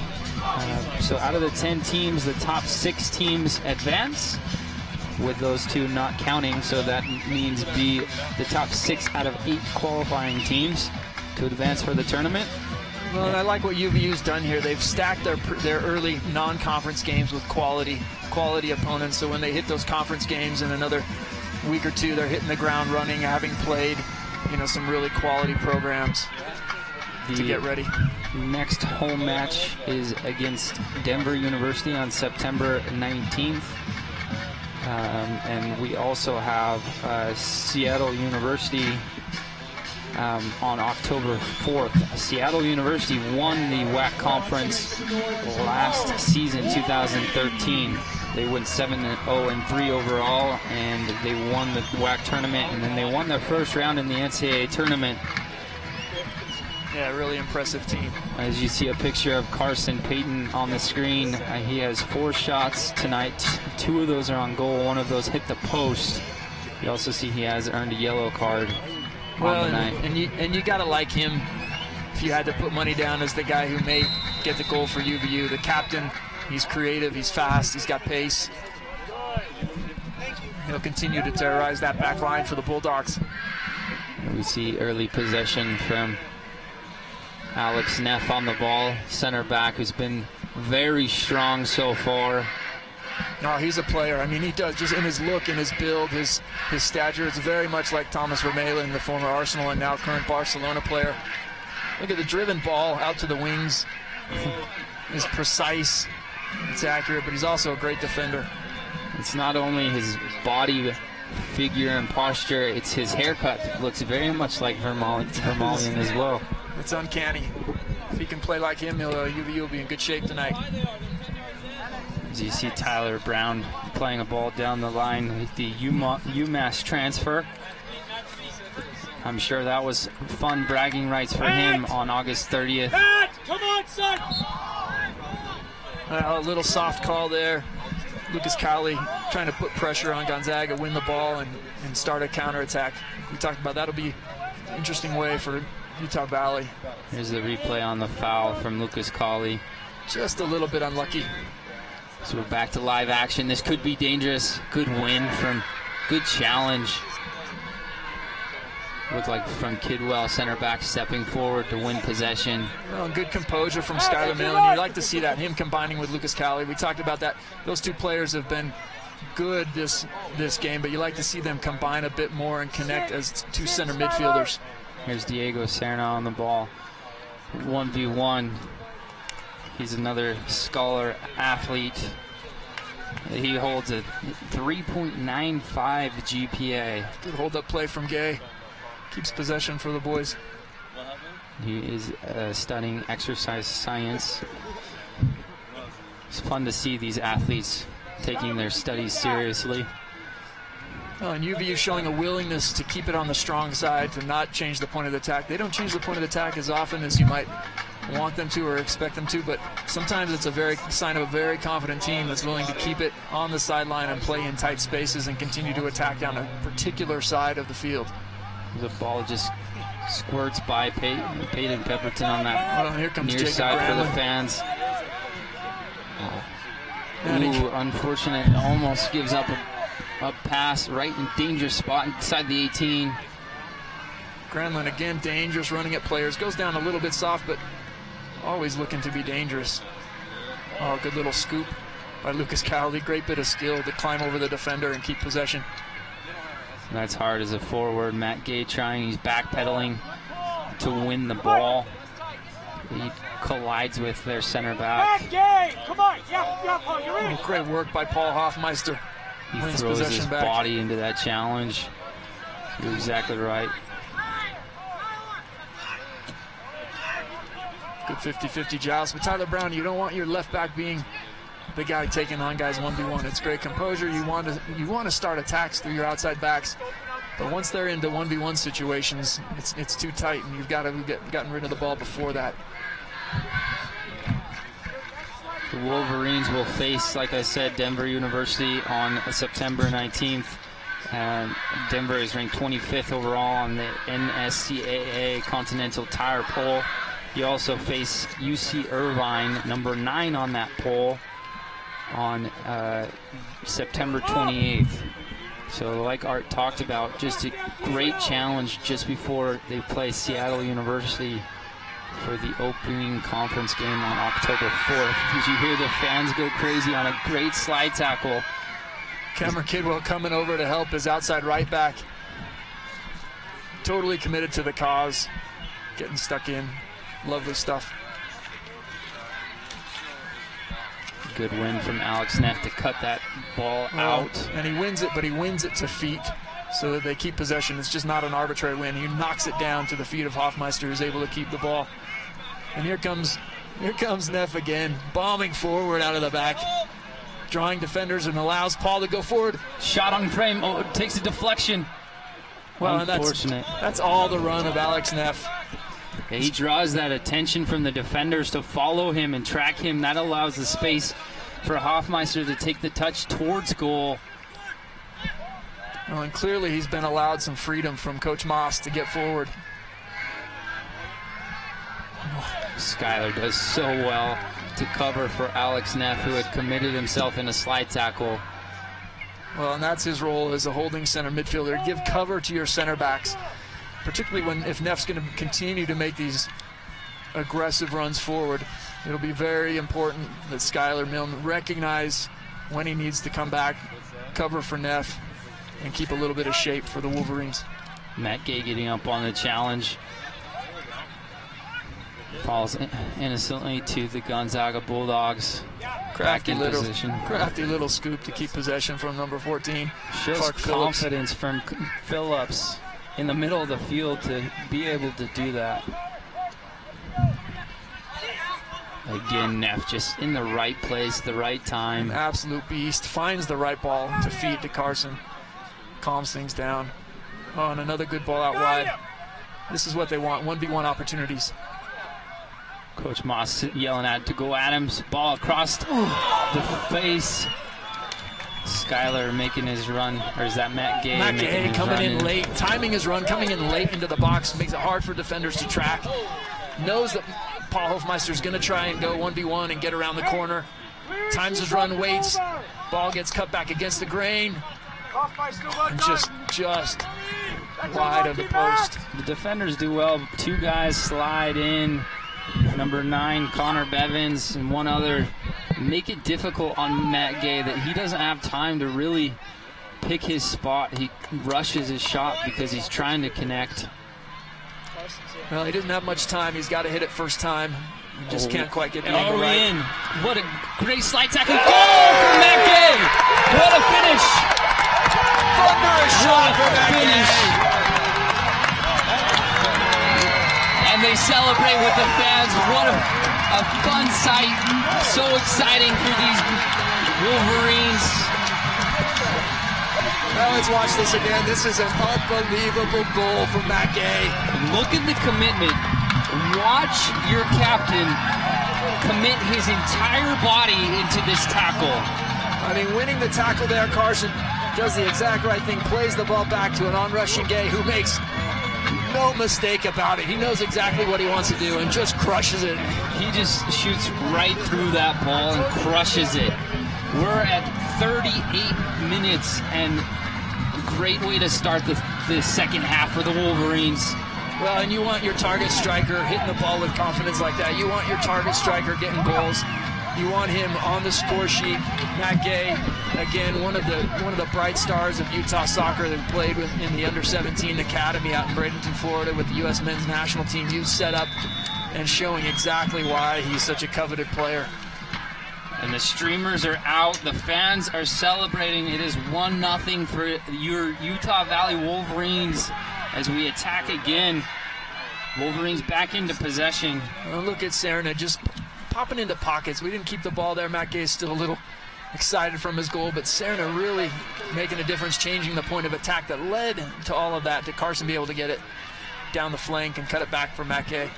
Speaker 3: So out of the 10 teams, the top 6 teams advance, with those two not counting. So that means the top 6 out of 8 qualifying teams to advance for the tournament.
Speaker 2: Well, and I like what UVU's done here. They've stacked their early non-conference games with quality opponents. So when they hit those conference games in another week or two, they're hitting the ground running, having played, some really quality programs to get ready.
Speaker 3: Next home match is against Denver University on September 19th. And we also have Seattle University on October 4th. Seattle University won the WAC conference last season, 2013. They went 7-0-3 overall, and they won the WAC tournament, and then they won their first round in the NCAA tournament.
Speaker 2: Yeah, really impressive team.
Speaker 3: As you see a picture of Carson Payton on the screen, he has 4 shots tonight. 2 of those are on goal. 1 of those hit the post. You also see he has earned a yellow card on the night.
Speaker 2: And you got to like him if you had to put money down as the guy who may get the goal for UVU. The captain, he's creative, he's fast, he's got pace. He'll continue to terrorize that back line for the Bulldogs.
Speaker 3: We see early possession from Alex Neff on the ball, center back, who's been very strong so far.
Speaker 2: Oh, he's a player. I mean, he does, just in his look, in his build, his stature. It's very much like Thomas Vermeulen, the former Arsenal and now current Barcelona player. Look at the driven ball out to the wings. It's precise, it's accurate, but he's also a great defender.
Speaker 3: It's not only his body figure and posture, it's his haircut. It looks very much like Vermeulen as well.
Speaker 2: It's uncanny. If he can play like him, UVU will be in good shape tonight.
Speaker 3: As you see Tyler Brown playing a ball down the line with the UMass transfer. I'm sure that was fun bragging rights for him on August 30th.
Speaker 1: Come on, son!
Speaker 2: A little soft call there. Lucas Cowley trying to put pressure on Gonzaga, win the ball, and start a counterattack. We talked about that'll be an interesting way for Utah Valley.
Speaker 3: Here's the replay on the foul from Lucas Cawley.
Speaker 2: Just a little bit unlucky.
Speaker 3: So we're back to live action. This could be dangerous. Good win from good challenge. Looked like from Kidwell, center back, stepping forward to win possession.
Speaker 2: Well, good composure from Skylar Millen. You like to see that, him combining with Lucas Cowley. We talked about that. Those two players have been good this game, but you like to see them combine a bit more and connect as two center midfielders.
Speaker 3: Here's Diego Serna on the ball. 1v1. He's another scholar athlete. He holds a 3.95 GPA.
Speaker 2: Good hold-up play from Gay. Keeps possession for the boys.
Speaker 3: He is studying exercise science. It's fun to see these athletes taking their studies seriously.
Speaker 2: Oh, and UVU showing a willingness to keep it on the strong side, to not change the point of attack. They don't change the point of attack as often as you might want them to or expect them to, but sometimes it's a sign of a very confident team that's willing to keep it on the sideline and play in tight spaces and continue to attack down a particular side of the field.
Speaker 3: The ball just squirts by Peyton Pepperton on that
Speaker 2: here comes
Speaker 3: near
Speaker 2: Jacob
Speaker 3: side
Speaker 2: Granlund.
Speaker 3: for the fans. Ooh, unfortunate. Almost gives up a pass right in dangerous spot inside the 18.
Speaker 2: Granlund again dangerous, running at players. Goes down a little bit soft, but always looking to be dangerous. Oh, good little scoop by Lucas Cowley. Great bit of skill to climb over the defender and keep possession.
Speaker 3: That's hard as a forward. Matt Gay trying, he's backpedaling to win the ball. He collides with their center back.
Speaker 1: Matt Gay, come on, yeah, Paul, you're in.
Speaker 2: Oh, great work by Paul Hoffmeister.
Speaker 3: He
Speaker 2: Wins
Speaker 3: throws his
Speaker 2: possession back.
Speaker 3: body into that challenge. You're exactly right.
Speaker 2: Good 50-50 joust. But Tyler Brown, you don't want your left back being the guy taking on guys 1v1. It's great composure. You want to start attacks through your outside backs, but once they're into 1v1 situations, it's too tight, and you've got to have gotten rid of the ball before that.
Speaker 3: The Wolverines will face, like I said, Denver University on September 19th. And Denver is ranked 25th overall on the NCAA Continental Tire Poll. You also face UC Irvine, number 9 on that poll, on September 28th. So like Art talked about, just a great challenge just before they play Seattle University for the opening conference game on October 4th. Did you hear the fans go crazy on a great slide tackle?
Speaker 2: Cameron Kidwell coming over to help his outside right back. Totally committed to the cause, getting stuck in. Lovely stuff.
Speaker 3: Good win from Alex Neff to cut that ball out.
Speaker 2: And he wins it, but he wins it to feet so that they keep possession. It's just not an arbitrary win. He knocks it down to the feet of Hoffmeister, who's able to keep the ball. And here comes Neff again, bombing forward out of the back, drawing defenders and allows Paul to go forward.
Speaker 3: Shot on frame, takes a deflection.
Speaker 2: Well,
Speaker 3: unfortunate.
Speaker 2: And that's all the run of Alex Neff.
Speaker 3: He draws that attention from the defenders to follow him and track him. That allows the space for Hoffmeister to take the touch towards goal.
Speaker 2: Well, and clearly he's been allowed some freedom from Coach Moss to get forward.
Speaker 3: Skylar does so well to cover for Alex Neff, who had committed himself in a slide tackle.
Speaker 2: Well, and that's his role as a holding center midfielder. Give cover to your center backs, particularly if Neff's going to continue to make these aggressive runs forward. It'll be very important that Skylar Milne recognize when he needs to come back, cover for Neff, and keep a little bit of shape for the Wolverines.
Speaker 3: Matt Gay getting up on the challenge. Falls innocently to the Gonzaga Bulldogs.
Speaker 2: Crafty
Speaker 3: Position.
Speaker 2: little scoop to keep possession from number 14.
Speaker 3: Shows
Speaker 2: Clark
Speaker 3: confidence from Phillips in the middle of the field to be able to do that. Again, Neff just in the right place, the right time.
Speaker 2: An absolute beast. Finds the right ball to feed to Carson. Calms things down. Oh, and another good ball out wide. This is what they want, 1v1 opportunities.
Speaker 3: Coach Moss yelling at to go Adams. Ball across the face. Skylar making his run, or is that Matt Gay?
Speaker 2: Matt Gay coming in late, timing his run, coming in late into the box, makes it hard for defenders to track. Knows that Paul Hofmeister's going to try and go 1v1 and get around the corner. Times his run, waits. Ball gets cut back against the grain. And just wide of the post.
Speaker 3: The defenders do well. 2 guys slide in. Number 9, Connor Bevins, and 1 other. Make it difficult on Matt Gay that he doesn't have time to really pick his spot. He rushes his shot because he's trying to connect.
Speaker 2: Well, he doesn't have much time. He's got to hit it first time. He just can't quite get the angle right.
Speaker 3: In. What a great slide tackle. Goal from Matt Gay. What a finish.
Speaker 2: Thunderous shot from Matt Gay.
Speaker 3: And they celebrate with the fans. What a fun sight. So exciting for these Wolverines.
Speaker 2: Well, let's watch this again. This is an unbelievable goal from Matt Gay.
Speaker 3: Look at the commitment. Watch your captain commit his entire body into this tackle.
Speaker 2: I mean, winning the tackle there, Carson does the exact right thing, plays the ball back to an on-rushing Gay who makes no mistake about it. He knows exactly what he wants to do and just crushes it.
Speaker 3: He just shoots right through that ball and crushes it. We're at 38 minutes, and a great way to start the second half for the Wolverines.
Speaker 2: Well, and you want your target striker hitting the ball with confidence like that. You want your target striker getting goals. You want him on the score sheet. Matt Gay, again, one of the bright stars of Utah soccer that played in the under-17 academy out in Bradenton, Florida, with the U.S. men's national team. You set up and showing exactly why he's such a coveted player.
Speaker 3: And the streamers are out. The fans are celebrating. It is 1-0 for your Utah Valley Wolverines as we attack again. Wolverines back into possession.
Speaker 2: Well, look at Serna just popping into pockets. We didn't keep the ball there. Matt Gay is still a little excited from his goal, but Serna really making a difference, changing the point of attack that led to all of that, to Carson be able to get it down the flank and cut it back for Matt Gay.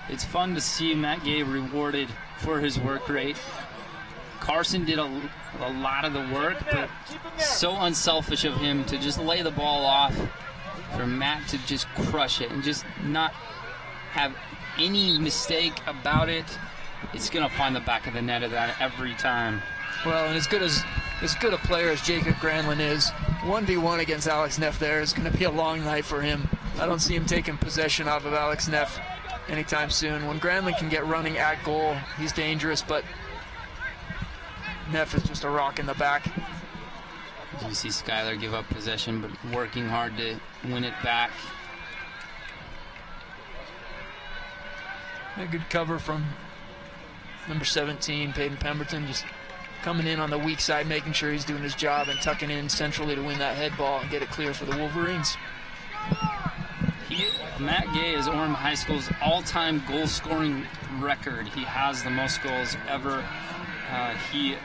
Speaker 3: It's fun to see Matt Gay rewarded for his work rate. Carson did a lot of the work, but so unselfish of him to just lay the ball off for Matt to just crush it and just not have any mistake about it. It's going to find the back of the net of that every time.
Speaker 2: Well, and as good a player as Jacob Granlund is, 1v1 against Alex Neff there is going to be a long night for him. I don't see him taking possession off of Alex Neff anytime soon. When Granlund can get running at goal, he's dangerous, but Neff is just a rock in the back.
Speaker 3: You see Skyler give up possession, but working hard to win it back.
Speaker 2: A good cover from number 17, Peyton Pemberton, just coming in on the weak side, making sure he's doing his job and tucking in centrally to win that head ball and get it clear for the Wolverines.
Speaker 3: Matt Gay is Orem High School's all-time goal-scoring record. He has the most goals ever. He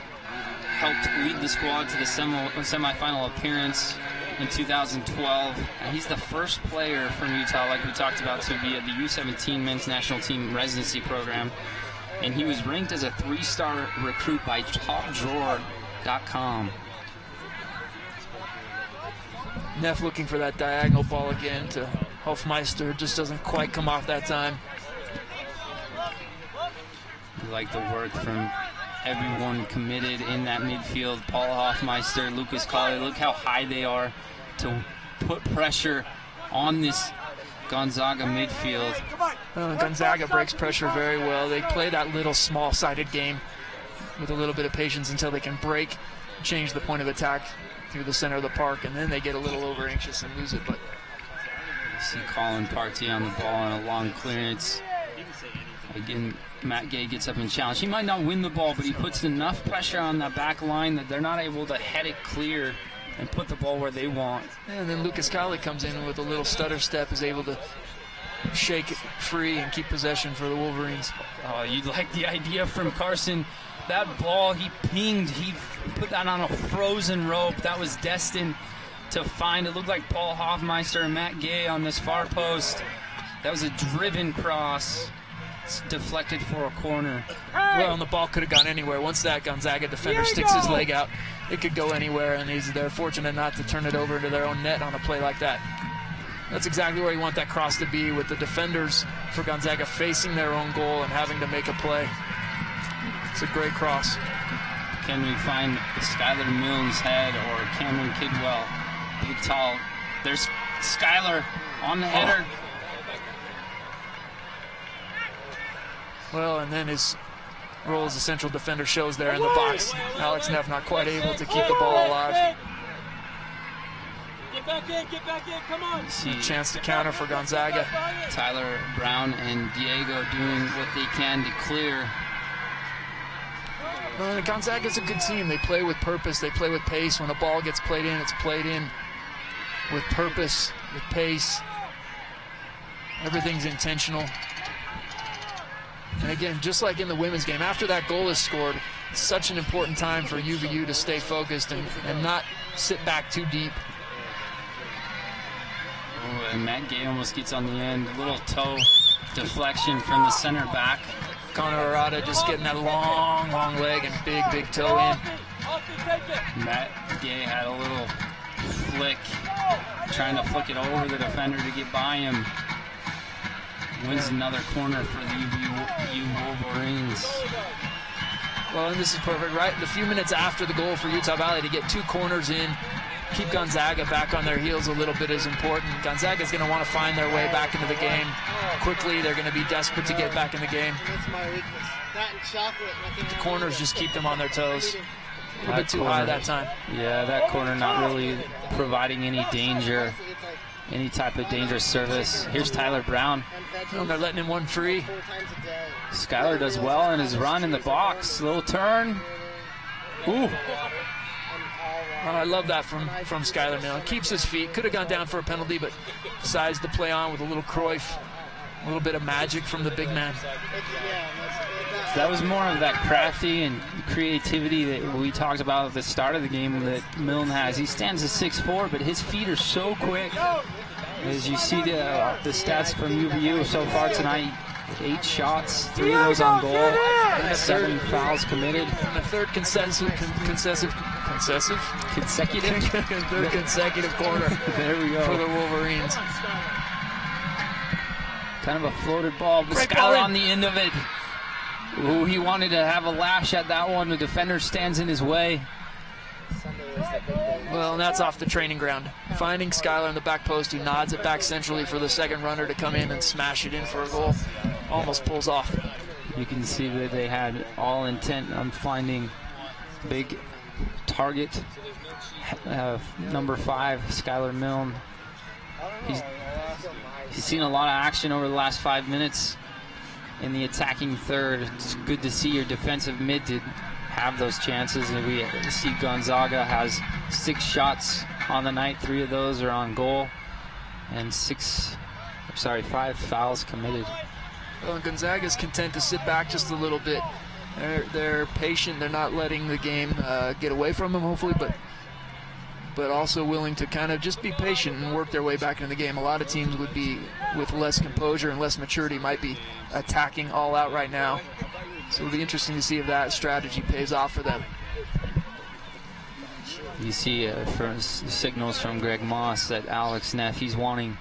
Speaker 3: helped lead the squad to the semifinal appearance in 2012. And he's the first player from Utah, like we talked about, to be at the U17 men's national team residency program. And he was ranked as a 3-star recruit by TopDrawer.com.
Speaker 2: Neff looking for that diagonal ball again to Hofmeister. Just doesn't quite come off that time.
Speaker 3: You like the work from everyone committed in that midfield. Paul Hofmeister, Lucas Colley. Look how high they are to put pressure on this Gonzaga midfield.
Speaker 2: Gonzaga breaks pressure very well. They play that little small-sided game with a little bit of patience until they can break, change the point of attack through the center of the park, and then they get a little over-anxious and lose it. But
Speaker 3: you see Colin Partey on the ball on a long clearance. Again, Matt Gay gets up and challenge. He might not win the ball, but he puts enough pressure on the back line that they're not able to head it clear and put the ball where they want.
Speaker 2: And then Lucas Colley comes in with a little stutter step, is able to shake it free and keep possession for the Wolverines.
Speaker 3: Oh, you like the idea from Carson. That ball he pinged, he put that on a frozen rope. That was destined to find. It looked like Paul Hofmeister and Matt Gay on this far post. That was a driven cross. It's deflected for a corner.
Speaker 2: Well, and the ball could have gone anywhere. Once that Gonzaga defender sticks his leg out, it could go anywhere, and they're fortunate not to turn it over into their own net on a play like that. That's exactly where you want that cross to be, with the defenders for Gonzaga facing their own goal and having to make a play. It's a great cross.
Speaker 3: Can we find Skylar Milne's head or Cameron Kidwell? Big tall. There's Skylar on the header.
Speaker 2: Well, and then his role as a central defender shows there in the box. Alex Neff not quite able to keep the ball alive.
Speaker 1: Get back in, come on.
Speaker 2: A chance to counter for Gonzaga.
Speaker 3: Tyler Brown and Diego doing what they can to clear.
Speaker 2: Well, Gonzaga's a good team. They play with purpose. They play with pace. When a ball gets played in, it's played in with purpose, with pace. Everything's intentional. And again, just like in the women's game, after that goal is scored, it's such an important time for UVU to stay focused and not sit back too deep.
Speaker 3: Oh, and Matt Gay almost gets on the end. A little toe deflection from the center back.
Speaker 2: Connor Arata just getting that long leg and big toe in.
Speaker 3: Matt Gay had a little flick, trying to flick it over the defender to get by him. Wins another corner for the UVU Wolverines.
Speaker 2: Well, and this is perfect, right? The few minutes after the goal for Utah Valley to get 2 corners in, keep Gonzaga back on their heels a little bit is important. Gonzaga's going to want to find their way back into the game quickly. They're going to be desperate to get back in the game.
Speaker 17: That's my weakness. That and chocolate.
Speaker 2: The corners just keep them on their toes. A little bit too high that time.
Speaker 3: Yeah, that corner not really providing any danger, any type of dangerous service. Here's Tyler Brown.
Speaker 2: Oh, they're letting him one free.
Speaker 3: Skylar does well in his run in the box. Little turn. Ooh.
Speaker 2: Oh, I love that from Skylar Millen. Keeps his feet. Could have gone down for a penalty, but decides to play on with a little Cruyff. A little bit of magic from the big man.
Speaker 3: That was more of that crafty and creativity that we talked about at the start of the game that Milne has. He stands at 6'4", but his feet are so quick. As you see the stats from UVU so far tonight, 8 shots, 3 of those on goal, and 7 fouls committed.
Speaker 2: And the third consecutive third consecutive corner.
Speaker 3: There we go.
Speaker 2: For the Wolverines.
Speaker 3: Kind of a floated ball, but Skylar on the end of it. Ooh, he wanted to have a lash at that one. The defender stands in his way.
Speaker 2: Well, and that's off the training ground. Finding Skylar in the back post, who nods it back centrally for the second runner to come in and smash it in for a goal. Almost pulls off.
Speaker 3: You can see that they had all intent on finding big target. Number 5, Skylar Milne. He's seen a lot of action over the last 5 minutes in the attacking third. It's good to see your defensive mid to have those chances. And we see Gonzaga has 6 shots on the night. 3 of those are on goal, and 5 fouls committed.
Speaker 2: Well, Gonzaga's content to sit back just a little bit. They're patient. They're not letting the game get away from them, hopefully, but also willing to kind of just be patient and work their way back into the game. A lot of teams would be, with less composure and less maturity, might be attacking all out right now. So it'll be interesting to see if that strategy pays off for them.
Speaker 3: You see signals from Greg Moss that Alex Neff, he's wanting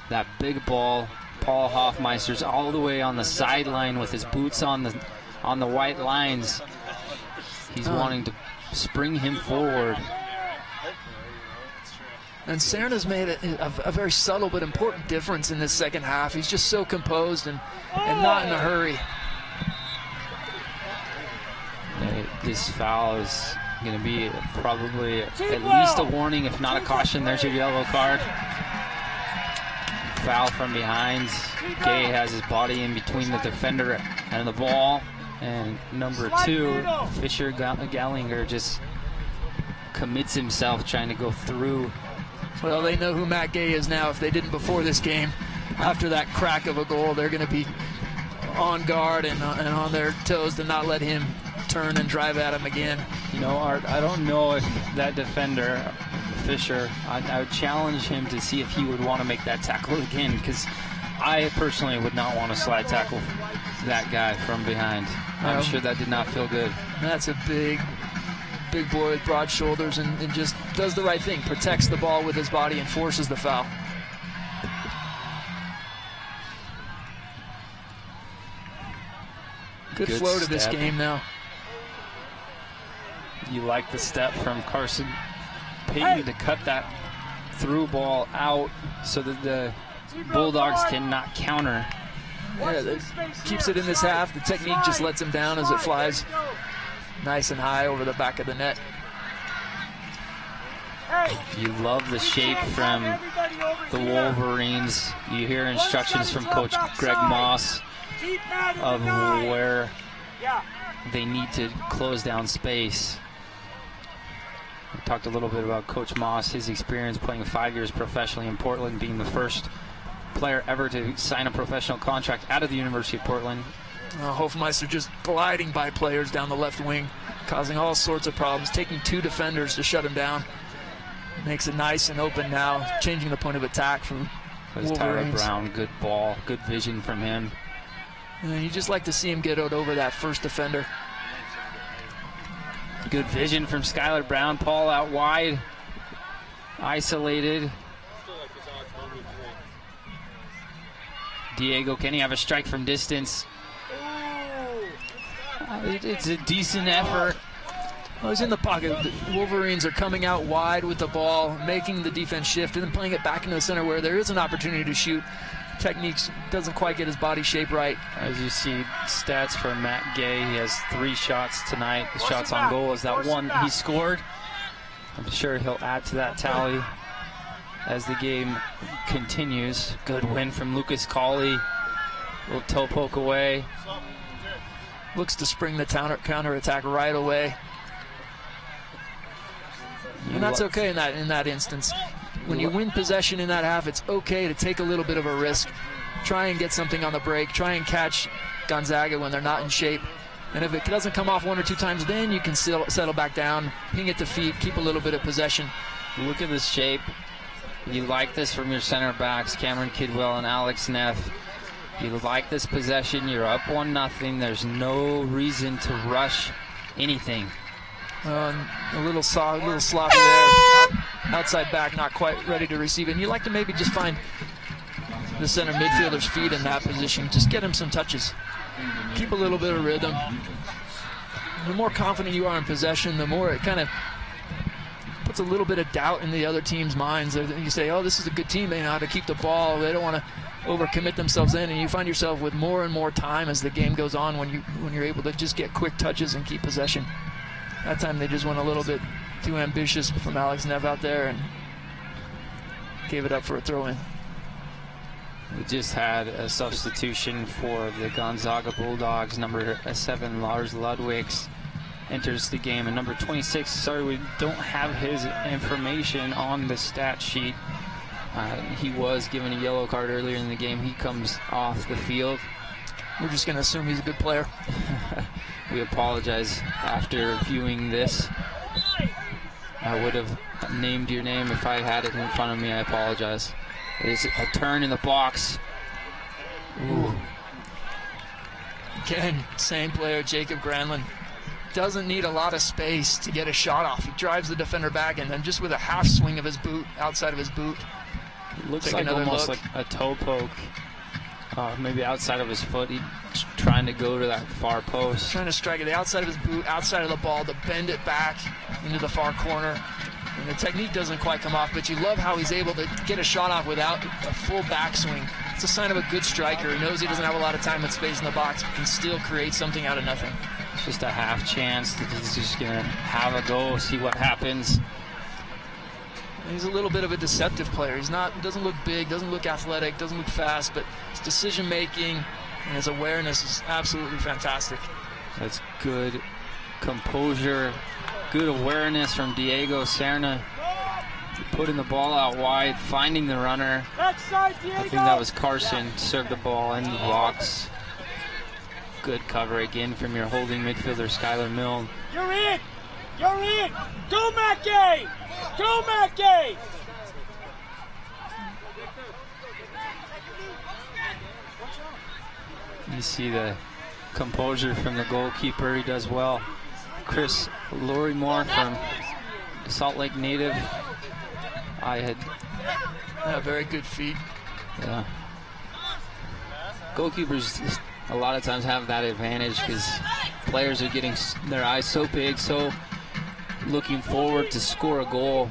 Speaker 3: that big ball. Paul Hoffmeister's all the way on the sideline with his boots on the white lines. He's wanting to spring him forward.
Speaker 2: And Serna's made a very subtle but important difference in this second half. He's just so composed and not in a hurry.
Speaker 3: This foul is going to be probably at least a warning, if not a caution. There's your yellow card. Foul from behind. Gay has his body in between the defender and the ball. And number 2, Fisher Gallinger, just commits himself trying to go through.
Speaker 2: Well, they know who Matt Gay is now. If they didn't before this game, after that crack of a goal, they're going to be on guard and on their toes to not let him turn and drive at him again.
Speaker 3: You know, Art, I don't know if that defender, Fisher, I would challenge him to see if he would want to make that tackle again, because I personally would not want to slide tackle that guy from behind. I'm sure that did not feel good.
Speaker 2: That's a big boy with broad shoulders and just does the right thing, protects the ball with his body and forces the foul. Good flow to this game now.
Speaker 3: You like the step from Carson Payton to cut that through ball out so that the Bulldogs cannot counter.
Speaker 2: Yeah, that keeps it in this half. The technique just lets him down as it flies nice and high over the back of the net.
Speaker 3: You love the shape from the Wolverines. You hear instructions from Coach Greg Moss of where they need to close down space. We talked a little bit about Coach Moss, his experience playing 5 years professionally in Portland, being the first player ever to sign a professional contract out of the University of Portland.
Speaker 2: Hofmeister just gliding by players down the left wing, causing all sorts of problems, taking 2 defenders to shut him down. Makes it nice and open now, changing the point of attack from Wolverines.
Speaker 3: Tyler Brown, good ball, good vision from him.
Speaker 2: And you just like to see him get out over that first defender.
Speaker 3: Good vision from Skylar Brown. Paul out wide, isolated. Diego, can he have a strike from distance? It's a decent effort.
Speaker 2: Well, he's in the pocket. The Wolverines are coming out wide with the ball, making the defense shift, and then playing it back into the center where there is an opportunity to shoot. Techniques doesn't quite get his body shape right.
Speaker 3: As you see stats from Matt Gay, he has 3 shots tonight. The shots on goal is that one he scored. I'm sure he'll add to that tally as the game continues. Good win from Lucas Colley. Little toe poke away.
Speaker 2: Looks to spring the counterattack right away. And that's okay in that instance. When you win possession in that half, it's okay to take a little bit of a risk. Try and get something on the break. Try and catch Gonzaga when they're not in shape. And if it doesn't come off 1 or 2 times, then you can still settle back down, ping it to feet, keep a little bit of possession.
Speaker 3: Look at this shape. You like this from your center backs, Cameron Kidwell and Alex Neff. You like this possession. You're up 1-0. There's no reason to rush anything.
Speaker 2: A little sloppy there. Outside back, not quite ready to receive it. And you like to maybe just find the center midfielder's feet in that position. Just get him some touches. Keep a little bit of rhythm. The more confident you are in possession, the more it kind of puts a little bit of doubt in the other team's minds. You say, oh, this is a good team. They know how to keep the ball. They don't want to overcommit themselves in. And you find yourself with more and more time as the game goes on when you're able to just get quick touches and keep possession. That time they just went a little bit too ambitious from Alex Neff out there and gave it up for a throw-in.
Speaker 3: We just had a substitution for the Gonzaga Bulldogs. Number 7, Lars Ludwigs, enters the game. And number 26, sorry, we don't have his information on the stat sheet. He was given a yellow card earlier in the game. He comes off the field.
Speaker 2: We're just going to assume he's a good player.
Speaker 3: We apologize after viewing this. I would have named your name if I had it in front of me. I apologize. There's a turn in the box. Ooh.
Speaker 2: Again, same player, Jacob Granlund. Doesn't need a lot of space to get a shot off. He drives the defender back and then just with a half swing of his boot, outside of his boot.
Speaker 3: Looks like almost like a toe poke. Maybe outside of his foot. He's trying to go to that far post.
Speaker 2: Trying to strike it the outside of his boot, outside of the ball, to bend it back into the far corner. And the technique doesn't quite come off, but you love how he's able to get a shot off without a full backswing. It's a sign of a good striker. He knows he doesn't have a lot of time and space in the box, but can still create something out of nothing.
Speaker 3: It's just a half chance that he's just going to have a go, see what happens.
Speaker 2: He's a little bit of a deceptive player. Doesn't look big, doesn't look athletic, doesn't look fast, but his decision making and his awareness is absolutely fantastic.
Speaker 3: That's good composure, good awareness from Diego Serna. Putting the ball out wide, finding the runner. I think that was Carson. Served the ball in the box. Good cover again from your holding midfielder, Skylar Milne.
Speaker 1: You're in! You're in! Go, Mackey! Go, Mackey!
Speaker 3: You see the composure from the goalkeeper. He does well. Chris Lorrimore from Salt Lake native.
Speaker 2: Very good feet.
Speaker 3: Yeah. Goalkeepers a lot of times have that advantage because players are getting their eyes so big, so looking forward to score a goal.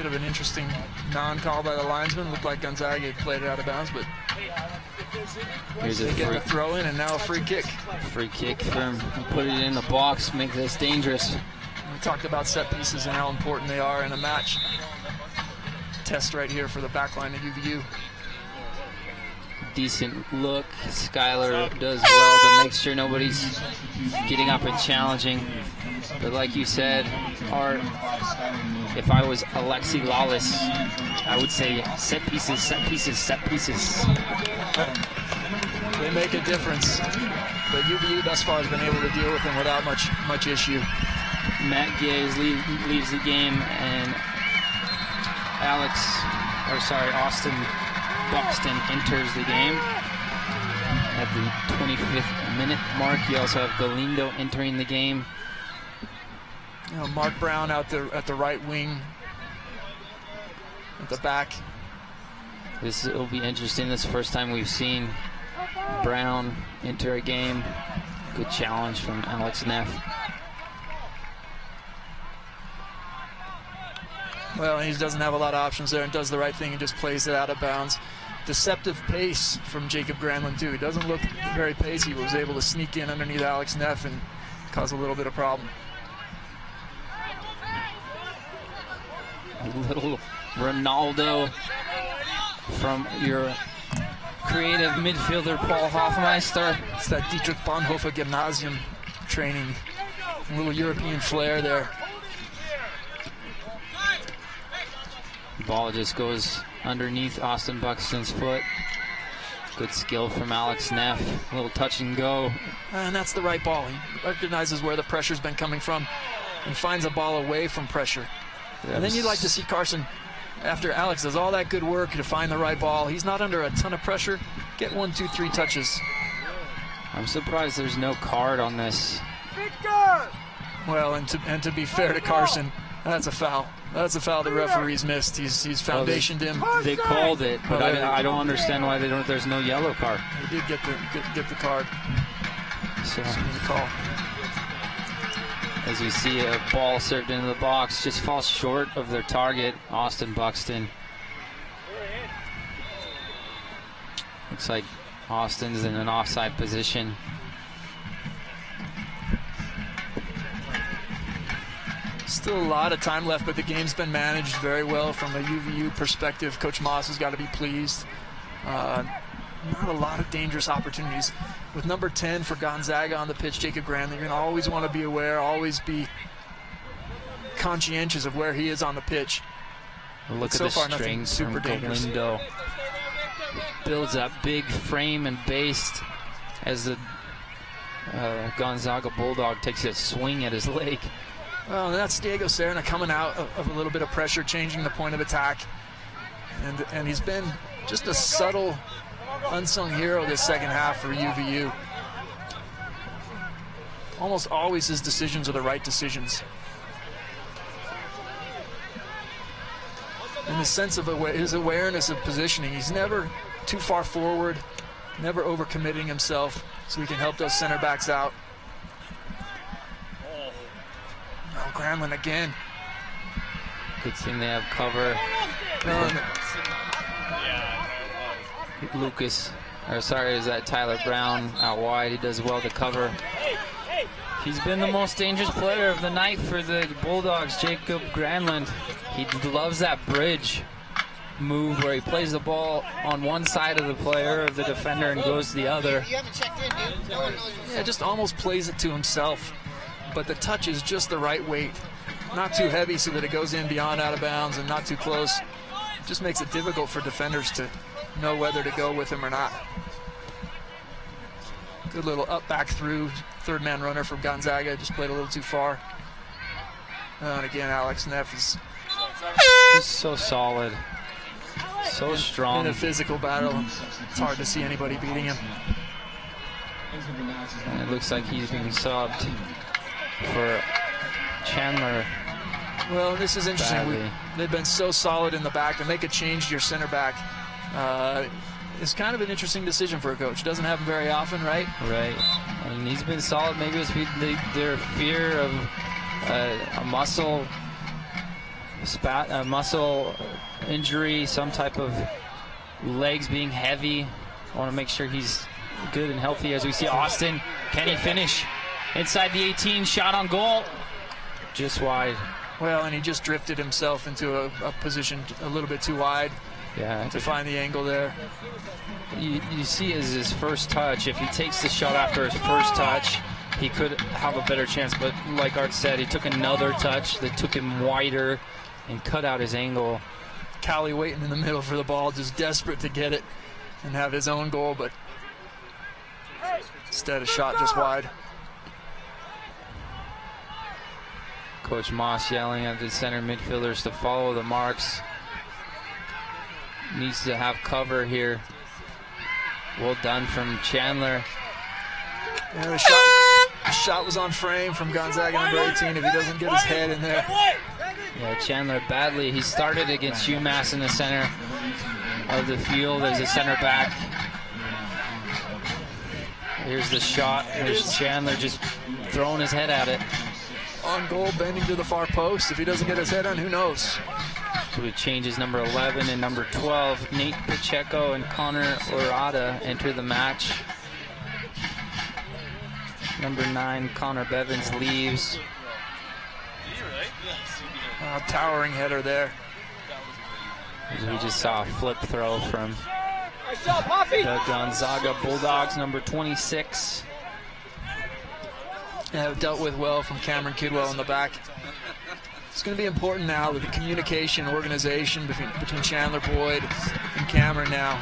Speaker 2: Bit of an interesting non-call by the linesman. Looked like Gonzaga had played it out of bounds, but
Speaker 3: here's a
Speaker 2: they get the throw in, and now a free kick.
Speaker 3: Free kick from put it in the box, make this dangerous.
Speaker 2: We talked about set pieces and how important they are in a match. Test right here for the back line of UVU.
Speaker 3: Decent look. Skylar does well to make sure nobody's getting up and challenging. But like you said, Art, if I was Alexi Lawless, I would say set pieces, set pieces, set pieces.
Speaker 2: They make a difference. But UVU thus far has been able to deal with them without much issue.
Speaker 3: Matt Gaze leaves the game, and Austin Buxton enters the game at the 25th minute mark. You also have Galindo entering the game.
Speaker 2: You know, Mark Brown out there at the right wing, at the back.
Speaker 3: This will be interesting. This is the first time we've seen Brown enter a game. Good challenge from Alex Neff.
Speaker 2: Well, he doesn't have a lot of options there and does the right thing and just plays it out of bounds. Deceptive pace from Jacob Granlund, too. He doesn't look very pacey, but was able to sneak in underneath Alex Neff and cause a little bit of problem.
Speaker 3: A little Ronaldo from your creative midfielder, Paul Hoffmeister.
Speaker 2: It's that Dietrich Bonhoeffer Gymnasium training. A little European flair there.
Speaker 3: Ball just goes underneath Austin Buxton's foot. Good skill from Alex Neff. A little touch and go.
Speaker 2: And that's the right ball. He recognizes where the pressure's been coming from and finds a ball away from pressure. And then you'd like to see Carson, after Alex does all that good work to find the right ball, he's not under a ton of pressure, get 1, 2, 3 touches.
Speaker 3: I'm surprised there's no card on this.
Speaker 2: Well, and to be fair to Carson, that's a foul. That's a foul the referee's missed. He's foundationed him.
Speaker 3: They called it, but I don't understand why there's no yellow card.
Speaker 2: They did get the card.
Speaker 3: So
Speaker 2: the call.
Speaker 3: As we see a ball served into the box, just falls short of their target, Austin Buxton. Looks like Austin's in an offside position.
Speaker 2: Still a lot of time left, but the game's been managed very well from a UVU perspective. Coach Moss has got to be pleased. Not a lot of dangerous opportunities. With number 10 for Gonzaga on the pitch, Jacob Granlund, you're going to always want to be aware, always be conscientious of where he is on the pitch.
Speaker 3: Look at the strength from Galindo. Builds up big frame and base as the Gonzaga Bulldog takes a swing at his leg.
Speaker 2: Well, that's Diego Serna coming out of a little bit of pressure, changing the point of attack. And he's been just a subtle, unsung hero this second half for UVU. Almost always his decisions are the right decisions. In the sense of his awareness of positioning, he's never too far forward, never overcommitting himself, so he can help those center backs out. Oh, Granlund again.
Speaker 3: Good thing they have cover. Lucas, or sorry, is that Tyler Brown out wide? He does well to cover. He's been the most dangerous player of the night for the Bulldogs, Jacob Granlund. He loves that bridge move where he plays the ball on one side of the player, of the defender, and goes to the other.
Speaker 17: You haven't checked in, dude. No one knows.
Speaker 2: Yeah, just almost plays it to himself. But the touch is just the right weight. Not too heavy so that it goes in beyond out of bounds, and not too close. It just makes it difficult for defenders to know whether to go with him or not. Good little up back through. Third man runner from Gonzaga. Just played a little too far. And again, Alex Neff is
Speaker 3: he's so solid. So strong.
Speaker 2: In a physical battle, it's hard to see anybody beating him.
Speaker 3: And it looks like he's being subbed for Chandler.
Speaker 2: Well, this is interesting. They've been so solid in the back to make a change to your center back. It's kind of an interesting decision for a coach. Doesn't happen very often, right?
Speaker 3: Right. And he's been solid. Maybe it's their fear of a muscle muscle injury, some type of legs being heavy. I want to make sure he's good and healthy. As we see Austin, can he finish inside the 18? Shot on goal, just wide.
Speaker 2: Well, and he just drifted himself into a position a little bit too wide.
Speaker 3: Yeah,
Speaker 2: to find the angle there.
Speaker 3: You see as his first touch, if he takes the shot after his first touch, he could have a better chance. But like Art said, he took another touch that took him wider and cut out his angle.
Speaker 2: Callie waiting in the middle for the ball, just desperate to get it and have his own goal, but instead a shot just wide.
Speaker 3: Coach Moss yelling at the center midfielders to follow the marks. Needs to have cover here. Well done from Chandler.
Speaker 2: Yeah, the shot was on frame from Gonzaga number 18 if he doesn't get his head in there.
Speaker 3: Yeah, Chandler badly. He started against UMass in the center of the field as a center back. Here's the shot. Here's Chandler just throwing his head at it.
Speaker 2: On goal, bending to the far post. If he doesn't get his head on, who knows?
Speaker 3: So it changes number 11 and number 12. Nate Pacheco and Connor Orada enter the match. Number 9, Connor Bevins leaves.
Speaker 2: Towering header there.
Speaker 3: We just saw a flip throw from the Gonzaga Bulldogs, number 26.
Speaker 2: Yeah, dealt with well from Cameron Kidwell in the back. It's going to be important now with the communication, organization between Chandler Boyd and Cameron now.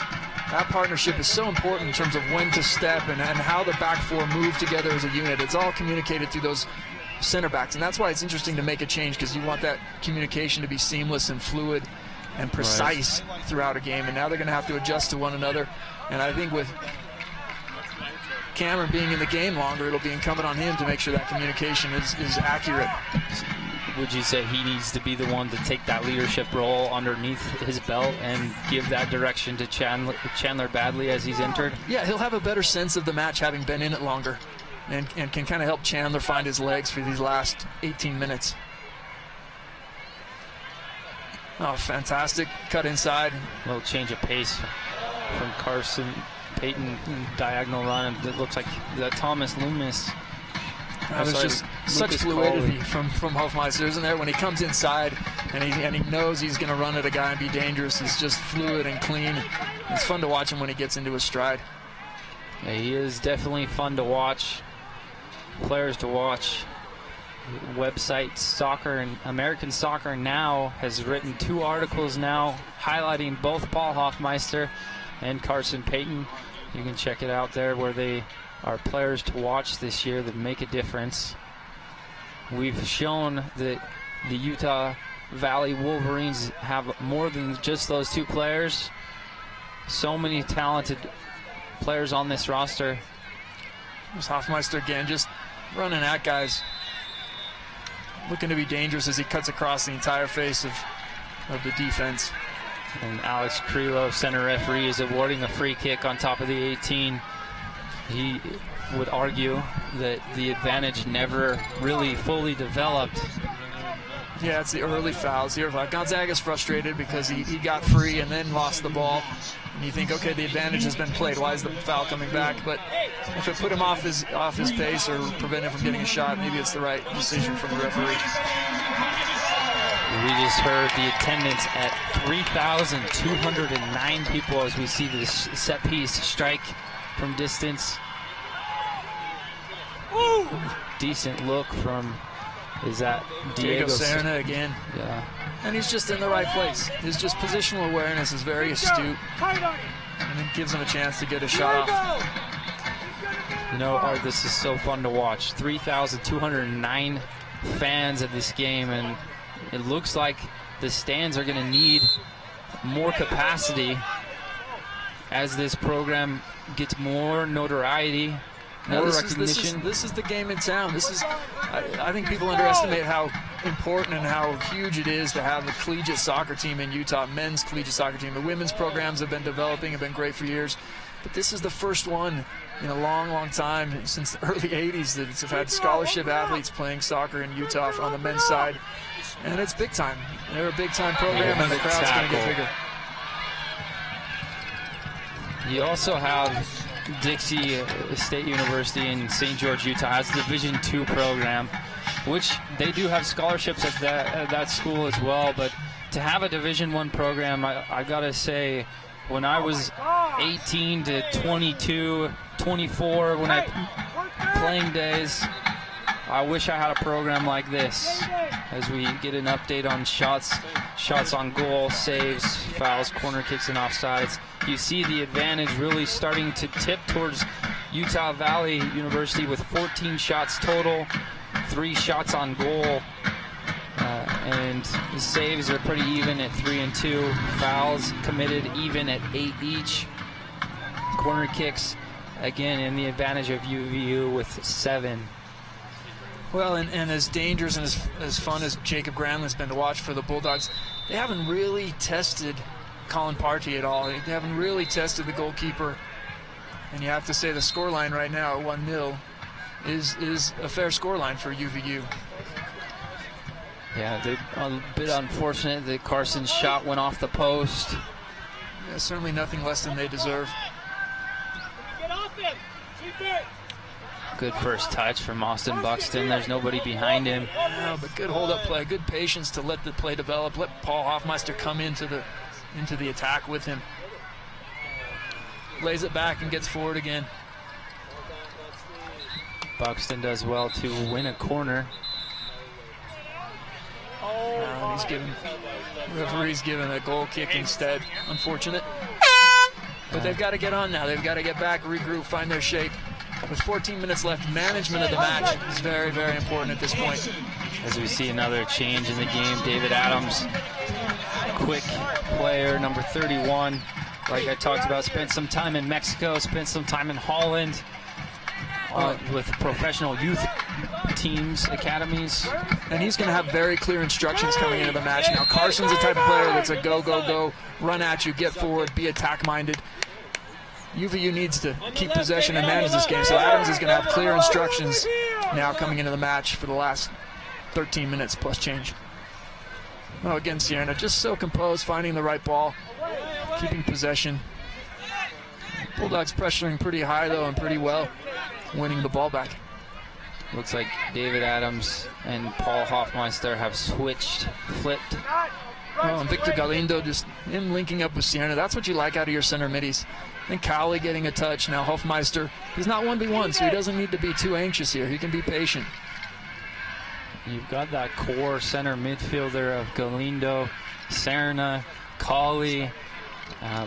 Speaker 2: That partnership is so important in terms of when to step and how the back four move together as a unit. It's all communicated through those center backs, and that's why it's interesting to make a change, because you want that communication to be seamless and fluid and precise throughout a game, and now they're going to have to adjust to one another. And I think with Cameron being in the game longer, it'll be incumbent on him to make sure that communication is accurate.
Speaker 3: Would you say he needs to be the one to take that leadership role underneath his belt and give that direction to Chandler Badley as he's entered?
Speaker 2: Yeah, he'll have a better sense of the match having been in it longer, and can kind of help Chandler find his legs for these last 18 minutes. Oh, fantastic. Cut inside.
Speaker 3: A little change of pace from Carson Payton, diagonal run. It looks like the Thomas Loomis.
Speaker 2: That was just such fluidity from Hofmeister, isn't there? When he comes inside and he knows he's going to run at a guy and be dangerous, he's just fluid and clean. It's fun to watch him when he gets into his stride.
Speaker 3: Yeah, he is definitely fun to watch. Players to watch. Website Soccer and American Soccer Now has written 2 articles now highlighting both Paul Hofmeister and Carson Payton. You can check it out there, where they are players to watch this year that make a difference. We've shown that the Utah Valley Wolverines have more than just those 2 players. So many talented players on this roster.
Speaker 2: There's Hofmeister again, just running at guys, looking to be dangerous as he cuts across the entire face of the defense.
Speaker 3: And Alex Creelo, center referee, is awarding a free kick on top of the 18. He would argue that the advantage never really fully developed.
Speaker 2: Yeah, it's the early fouls here. Gonzaga's frustrated because he got free and then lost the ball. And you think, okay, the advantage has been played. Why is the foul coming back? But if it put him off his pace or prevent him from getting a shot, maybe it's the right decision from the referee.
Speaker 3: We just heard the attendance at 3,209 people as we see this set piece strike from distance.
Speaker 2: Woo!
Speaker 3: Decent look from, is that Diego
Speaker 2: Serna again?
Speaker 3: Yeah.
Speaker 2: And he's just in the right place. His just positional awareness is very astute, and it gives him a chance to get a shot off.
Speaker 3: You know, Art, this is so fun to watch. 3,209 fans at this game, and it looks like the stands are going to need more capacity as this program gets more notoriety, more recognition.
Speaker 2: This is the game in town. I think people underestimate how important and how huge it is to have a collegiate soccer team in Utah, men's collegiate soccer team. The women's programs have been developing, have been great for years. But this is the first one in a long, long time, since the early 80s, that have had scholarship athletes playing soccer in Utah on the men's side. And it's big time. They're a big time program, and the crowd's going to get bigger.
Speaker 3: You also have Dixie State University in St. George, Utah, has a Division II program, which they do have scholarships at that school as well. But to have a Division I program, I got to say, when I was 18 to 22, 24, when playing days, I wish I had a program like this. As we get an update on shots on goal, saves, fouls, corner kicks, and offsides, you see the advantage really starting to tip towards Utah Valley University with 14 shots total, 3 shots on goal, and the saves are pretty even at 3 and 2. Fouls committed even at 8 each. Corner kicks, again, in the advantage of UVU with 7.
Speaker 2: Well, and as dangerous and as fun as Jacob Granlin's been to watch for the Bulldogs, they haven't really tested Colin Partey at all. They haven't really tested the goalkeeper. And you have to say the scoreline right now at 1-0 is a fair scoreline for UVU.
Speaker 3: Yeah, they're a bit unfortunate that Carson's shot went off the post.
Speaker 2: Yeah, certainly nothing less than they deserve.
Speaker 1: Get off him! Keep it!
Speaker 3: Good first touch from Austin Buxton. There's nobody behind him.
Speaker 2: Yeah, but good hold-up play, good patience to let the play develop. Let Paul Hoffmeister come into the attack with him. Lays it back and gets forward again.
Speaker 3: Buxton does well to win a corner.
Speaker 2: Referee's giving a goal kick instead. Unfortunate. But they've got to get on now. They've got to get back, regroup, find their shape. With 14 minutes left, management of the match is very, very important at this point.
Speaker 3: As we see another change in the game, David Adams, quick player, number 31. Like I talked about, spent some time in Mexico, spent some time in Holland with professional youth teams, academies.
Speaker 2: And he's going to have very clear instructions coming into the match. Now, Carson's the type of player that's a go, go, go, run at you, get forward, be attack-minded. UVU needs to keep possession and manage this game, so Adams is going to have clear instructions now coming into the match for the last 13 minutes plus change. Oh, again, Sierra just so composed, finding the right ball, keeping possession. Bulldogs pressuring pretty high, though, and pretty well, winning the ball back.
Speaker 3: Looks like David Adams and Paul Hoffmeister have flipped.
Speaker 2: Oh, and Victor Galindo, just him linking up with Sierra. That's what you like out of your center middies. And Cowley getting a touch. Now Hoffmeister, he's not 1v1, so he doesn't need to be too anxious here. He can be patient.
Speaker 3: You've got that core center midfielder of Galindo, Serna, Cawley,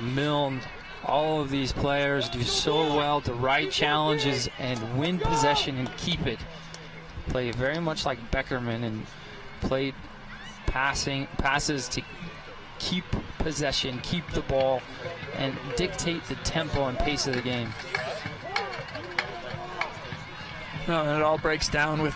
Speaker 3: Milne. All of these players do so well to ride challenges and win possession and keep it. Play very much like Beckerman and played passes to keep possession, keep the ball, and dictate the tempo and pace of the game.
Speaker 2: No, and it all breaks down with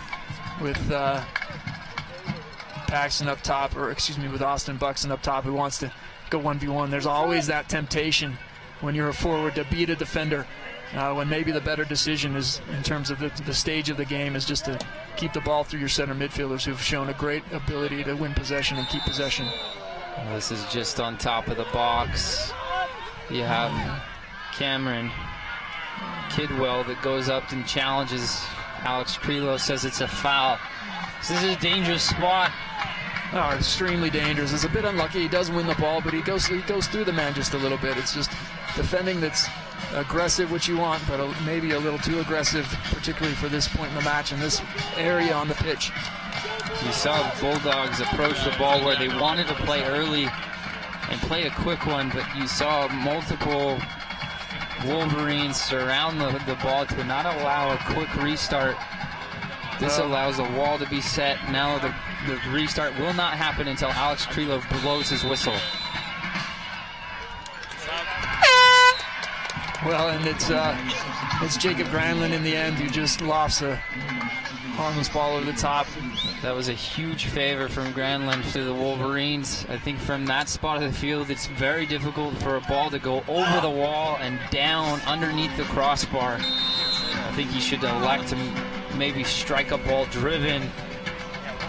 Speaker 2: Paxton up top, or excuse me, with Austin Buxton up top, who wants to go 1v1. There's always that temptation when you're a forward to beat a defender, when maybe the better decision is, in terms of the stage of the game, is just to keep the ball through your center midfielders who've shown a great ability to win possession and keep possession.
Speaker 3: This is just on top of the box. You have Cameron Kidwell that goes up and challenges. Alex Crelo says it's a foul. This is a dangerous spot.
Speaker 2: Oh, extremely dangerous. It's a bit unlucky. He does win the ball, but he goes through the man just a little bit. It's just defending that's aggressive, which you want, but maybe a little too aggressive, particularly for this point in the match and this area on the pitch.
Speaker 3: You saw the Bulldogs approach the ball where they wanted to play early and play a quick one, but you saw multiple Wolverines surround the ball to not allow a quick restart. This allows the wall to be set. Now the restart will not happen until Alex Crelo blows his whistle.
Speaker 2: Well, and it's Jacob Granlin in the end who just lofts a harmless ball over the top.
Speaker 3: That was a huge favor from Granlin to the Wolverines. I think from that spot of the field, it's very difficult for a ball to go over the wall and down underneath the crossbar. I think he should elect to maybe strike a ball driven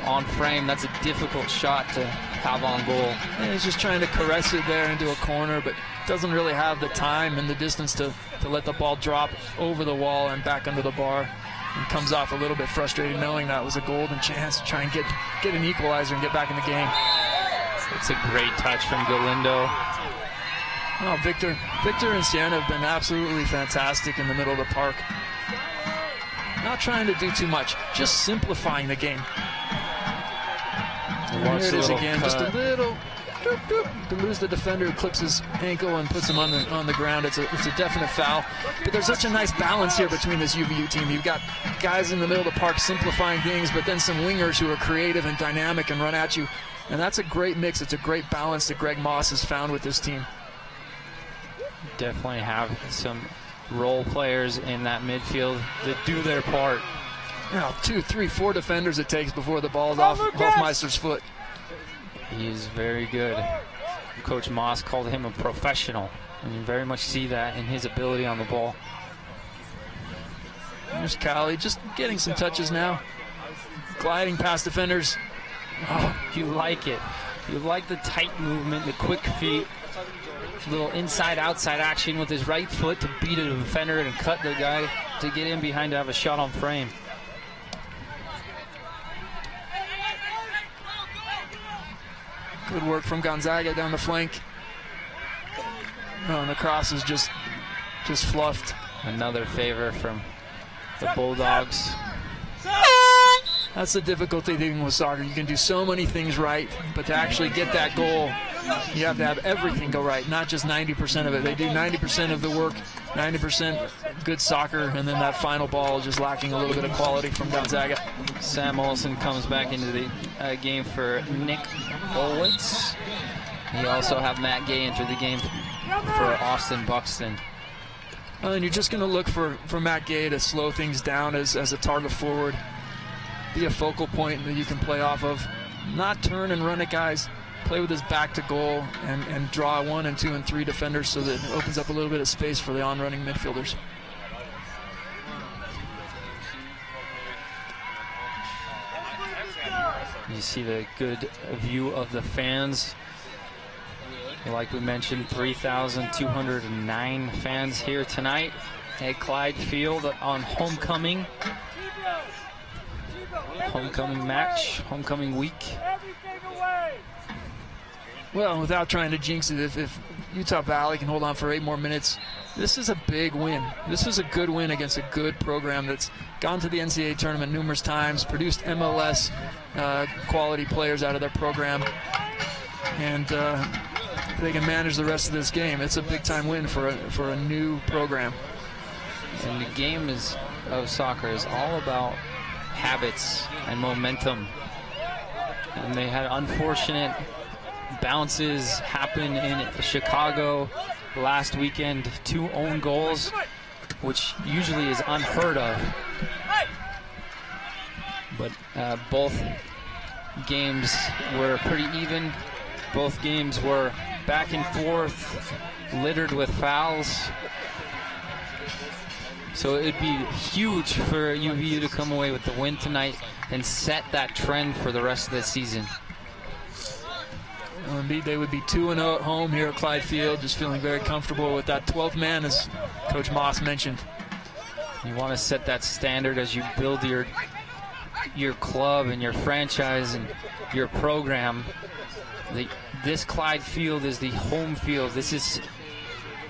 Speaker 3: on frame. That's a difficult shot to have on goal.
Speaker 2: And he's just trying to caress it there into a corner, but doesn't really have the time and the distance to let the ball drop over the wall and back under the bar. And comes off a little bit frustrated knowing that was a golden chance to try and get an equalizer and get back in the game.
Speaker 3: It's a great touch from Galindo.
Speaker 2: Oh, Victor and Sienna have been absolutely fantastic in the middle of the park. Not trying to do too much, just simplifying the game. And here it is again, just a little doop, doop, to lose the defender who clips his ankle and puts him on the ground. It's a definite foul. But there's such a nice balance here between this UVU team. You've got guys in the middle of the park simplifying things, but then some wingers who are creative and dynamic and run at you. And that's a great mix. It's a great balance that Greg Moss has found with this team.
Speaker 3: Definitely have some role players in that midfield that do their part.
Speaker 2: Now, 2, 3, 4 defenders it takes before the ball's off Hofmeister's foot.
Speaker 3: He is very good. Coach Moss called him a professional, and you very much see that in his ability on the ball.
Speaker 2: There's Callie just getting some touches now. Gliding past defenders.
Speaker 3: Oh, you like it. You like the tight movement, the quick feet. Little inside-outside action with his right foot to beat a defender and cut the guy to get in behind to have a shot on frame.
Speaker 2: Good work from Gonzaga down the flank. Oh, and the cross is just fluffed.
Speaker 3: Another favor from the Bulldogs.
Speaker 2: That's the difficulty dealing with soccer. You can do so many things right, but to actually get that goal, you have to have everything go right, not just 90% of it. They do 90% of the work, 90% good soccer, and then that final ball is just lacking a little bit of quality from Gonzaga.
Speaker 3: Sam Olsen comes back into the game for Nick Olwitz. You also have Matt Gay enter the game for Austin Buxton.
Speaker 2: And you're just going to look for Matt Gay to slow things down as a target forward. Be a focal point that you can play off of. Not turn and run at guys. Play with his back to goal and draw 1 and 2 and 3 defenders so that it opens up a little bit of space for the on-running midfielders.
Speaker 3: You see the good view of the fans. Like we mentioned, 3,209 fans here tonight at Clyde Field on homecoming. Homecoming match, homecoming week.
Speaker 2: Well, without trying to jinx it, if Utah Valley can hold on for 8 more minutes, this is a big win. This is a good win against a good program that's gone to the NCAA tournament numerous times, produced MLS quality players out of their program, and they can manage the rest of this game. It's a big-time win for a new program.
Speaker 3: And the game of soccer is all about habits and momentum. And they had unfortunate bounces happen in Chicago last weekend. 2 own goals, which usually is unheard of. But both games were pretty even. Both games were back and forth, littered with fouls. So it'd be huge for UVU to come away with the win tonight and set that trend for the rest of the season.
Speaker 2: Well, indeed, they would be 2-0 at home here at Clyde Field, just feeling very comfortable with that 12th man, as Coach Moss mentioned.
Speaker 3: You want to set that standard as you build your club and your franchise and your program. This Clyde Field is the home field. This is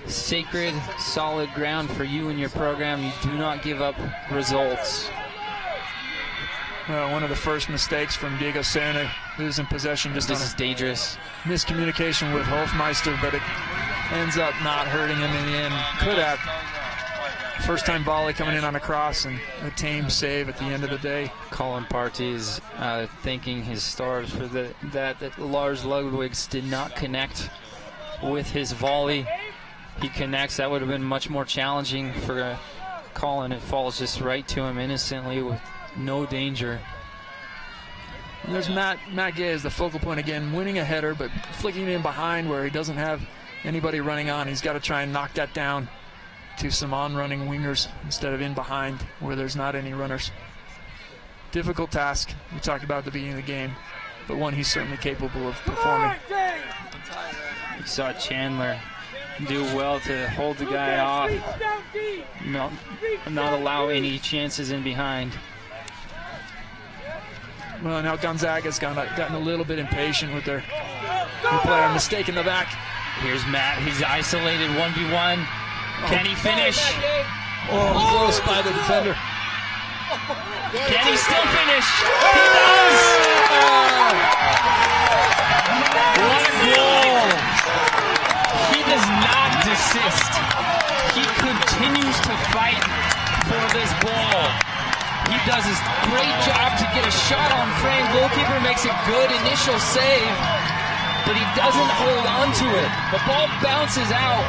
Speaker 3: sacred, solid ground for you and your program. You do not give up results.
Speaker 2: One of the first mistakes from Diego Serna, losing possession. This
Speaker 3: is dangerous.
Speaker 2: Miscommunication with Hofmeister, but it ends up not hurting him in the end. Could have. First time volley coming in on a cross and a tame save at the end of the day.
Speaker 3: Colin Partey is thanking his stars for that Lars Ludwigs did not connect with his volley. He connects. That would have been much more challenging for Colin. It falls just right to him innocently with no danger.
Speaker 2: And there's Matt Gay as the focal point again, winning a header, but flicking it in behind where he doesn't have anybody running on. He's got to try and knock that down to some on-running wingers instead of in behind where there's not any runners. Difficult task we talked about at the beginning of the game, but one he's certainly capable of performing.
Speaker 3: You saw Chandler do well to hold the guy off, not allow any chances in behind.
Speaker 2: Well, now Gonzaga's gotten a little bit impatient with their player. Mistake in the back.
Speaker 3: Here's Matt. He's isolated 1v1. Can he finish?
Speaker 2: Oh, close by the defender.
Speaker 3: Can he still finish? He does! What a goal! He does not desist. He continues to fight for this ball. He does his great job to get a shot on frame. Goalkeeper makes a good initial save, but he doesn't hold on to it. The ball bounces out,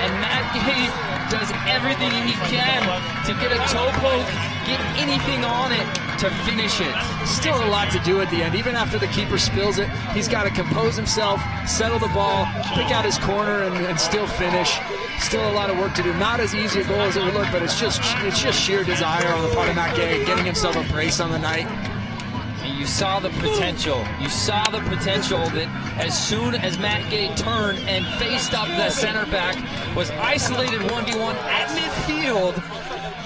Speaker 3: and Matt Gay does everything he can to get a toe poke, get anything on it to finish it.
Speaker 2: Still a lot to do at the end. Even after the keeper spills it, he's got to compose himself, settle the ball, pick out his corner, and still finish. Still a lot of work to do. Not as easy a goal as it would look, but it's just sheer desire on the part of Matt Gay, getting himself a brace on the night.
Speaker 3: And you saw the potential. You saw the potential that as soon as Matt Gay turned and faced up the center back, was isolated 1v1 at midfield,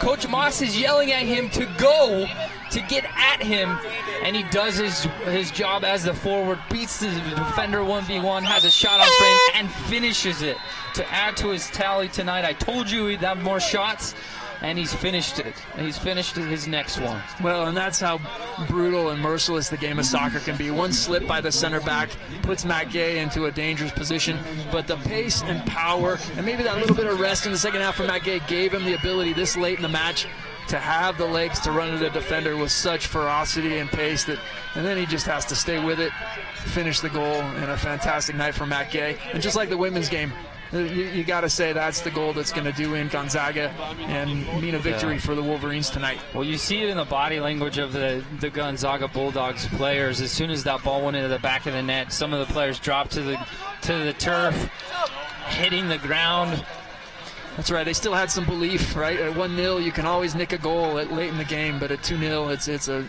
Speaker 3: Coach Moss is yelling at him to go, to get at him, and he does his job as the forward, beats the defender 1v1, has a shot on frame, and finishes it to add to his tally tonight. I told you he'd have more shots, and he's finished it. And he's finished his next one.
Speaker 2: Well, and that's how brutal and merciless the game of soccer can be. One slip by the center back puts Matt Gay into a dangerous position, but the pace and power, and maybe that little bit of rest in the second half from Matt Gay gave him the ability this late in the match to have the legs to run at the defender with such ferocity and pace that, and then he just has to stay with it, finish the goal, and a fantastic night for Matt Gay. And just like the women's game, you got to say that's the goal that's going to do in Gonzaga and mean a victory for the Wolverines tonight.
Speaker 3: Well, you see it in the body language of the Gonzaga Bulldogs players. As soon as that ball went into the back of the net, some of the players dropped to the turf, hitting the ground.
Speaker 2: That's right. They still had some belief, right? At 1-0, you can always nick a goal late in the game, but at 2-0, it's a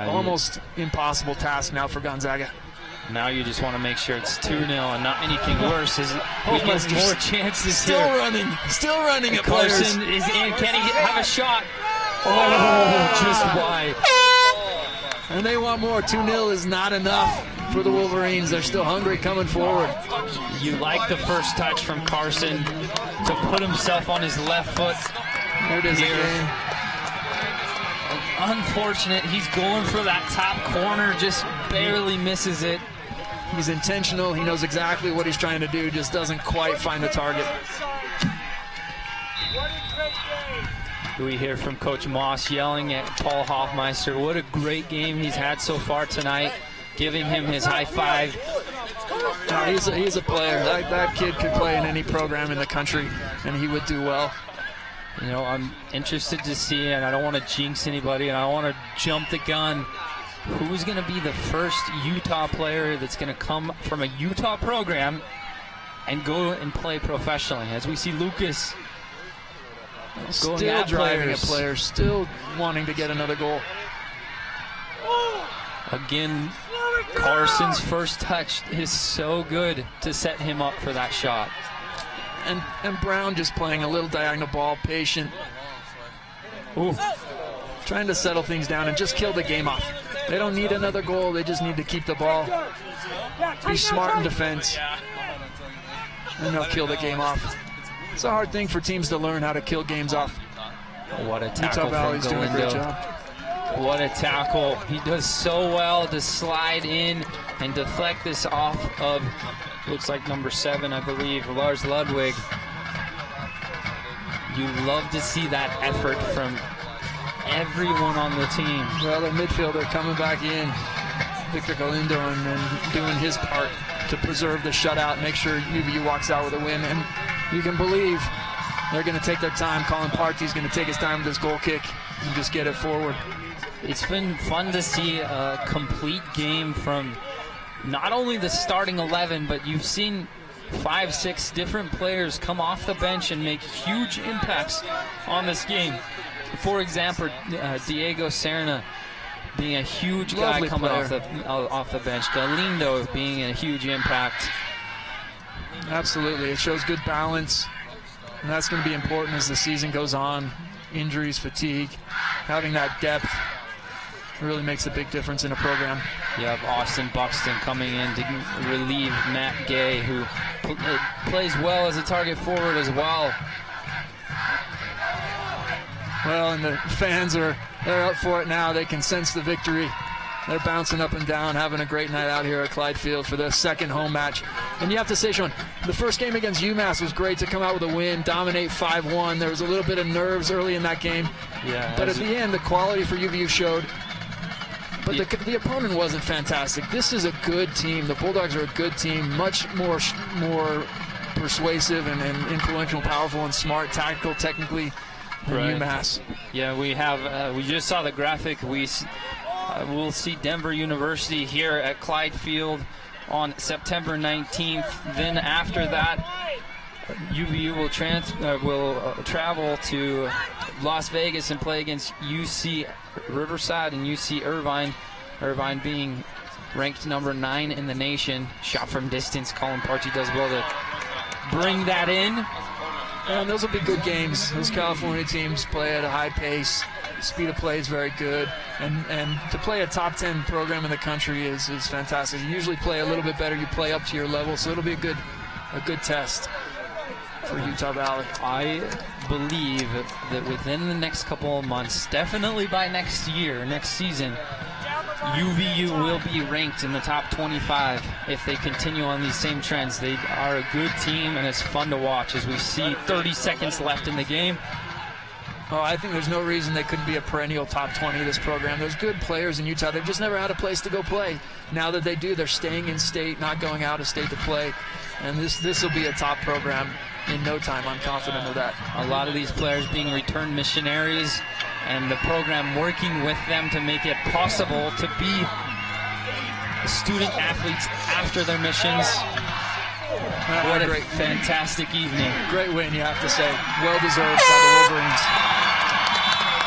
Speaker 2: almost impossible task now for Gonzaga.
Speaker 3: Now you just want to make sure it's 2-0 and not anything worse. As we get more chances
Speaker 2: still
Speaker 3: here.
Speaker 2: Still running at
Speaker 3: Carson
Speaker 2: players.
Speaker 3: is in. Can he have a shot? Oh, just wide.
Speaker 2: And they want more. 2-0 is not enough for the Wolverines. They're still hungry coming forward.
Speaker 3: You like the first touch from Carson to put himself on his left foot.
Speaker 2: There it is again.
Speaker 3: Unfortunate. He's going for that top corner, just barely misses it.
Speaker 2: He's intentional. He knows exactly what he's trying to do, just doesn't quite find the target.
Speaker 3: We hear from Coach Moss yelling at Paul Hoffmeister. What a great game he's had so far tonight, giving him his high five.
Speaker 2: No, he's a player. That kid could play in any program in the country, and he would do well.
Speaker 3: You know, I'm interested to see, and I don't want to jinx anybody, and I don't want to jump the gun. Who's going to be the first Utah player that's going to come from a Utah program and go and play professionally? As we see Lucas
Speaker 2: still driving at players, still wanting to get another goal.
Speaker 3: Again, Carson's first touch is so good to set him up for that shot.
Speaker 2: And Brown just playing a little diagonal ball, patient. Ooh. Trying to settle things down and just kill the game off. They don't need another goal, they just need to keep the ball. Be smart in defense. And they'll kill the game off. It's a hard thing for teams to learn how to kill games off.
Speaker 3: What a tackle
Speaker 2: Utah Valley's
Speaker 3: from
Speaker 2: doing a great
Speaker 3: Galindo.
Speaker 2: job.
Speaker 3: What a tackle. He does so well to slide in and deflect this off of, looks like number 7, I believe, Lars Ludwig. You love to see that effort from everyone on the team.
Speaker 2: Well, the midfielder coming back in, Victor Galindo, and doing his part to preserve the shutout, make sure UVU walks out with a win. And you can believe they're going to take their time. Colin Party's going to take his time with this goal kick and just get it forward.
Speaker 3: It's been fun to see a complete game from not only the starting 11, but you've seen 5-6 different players come off the bench and make huge impacts on this game. for example, Diego Serna being a huge guy coming off the bench. Galindo being a huge impact.
Speaker 2: Absolutely. It shows good balance, and that's going to be important as the season goes on. Injuries, fatigue, having that depth really makes a big difference in a program.
Speaker 3: You have Austin Buxton coming in to relieve Matt Gay, who plays well as a target forward as well.
Speaker 2: Well, and the fans they're up for it now. They can sense the victory. They're bouncing up and down, having a great night out here at Clyde Field for the second home match. And you have to say, Sean, the first game against UMass was great to come out with a win, dominate 5-1. There was a little bit of nerves early in that game.
Speaker 3: Yeah.
Speaker 2: But at the end, the quality for UVU showed. But the opponent wasn't fantastic. This is a good team. The Bulldogs are a good team, much more persuasive and influential, powerful, and smart, tactical, technically than UMass.
Speaker 3: Yeah, we just saw the graphic. We'll see Denver University here at Clyde Field on September 19th. Then after that, UVU will travel to Las Vegas and play against UC Riverside and UC Irvine. Irvine being ranked number 9 in the nation. Shot from distance. Colin Parchi does well to bring that in.
Speaker 2: And those will be good games. Those California teams play at a high pace. Speed of play is very good. And to play a top 10 program in the country is fantastic. You usually play a little bit better. You play up to your level. So it'll be a good test for Utah Valley.
Speaker 3: I believe that within the next couple of months, definitely by next season, UVU will be ranked in the top 25 if they continue on these same trends. They are a good team, and it's fun to watch as we see 30 seconds left in the game.
Speaker 2: Oh, I think there's no reason they couldn't be a perennial top 20 of this program. There's good players in Utah. They've just never had a place to go play. Now that they do, they're staying in state, not going out of state to play. And this will be a top program in no time. I'm confident of that.
Speaker 3: A lot of these players being returned missionaries, and the program working with them to make it possible to be student athletes after their missions. What a fantastic evening.
Speaker 2: Great win, you have to say. Well-deserved by the Wolverines.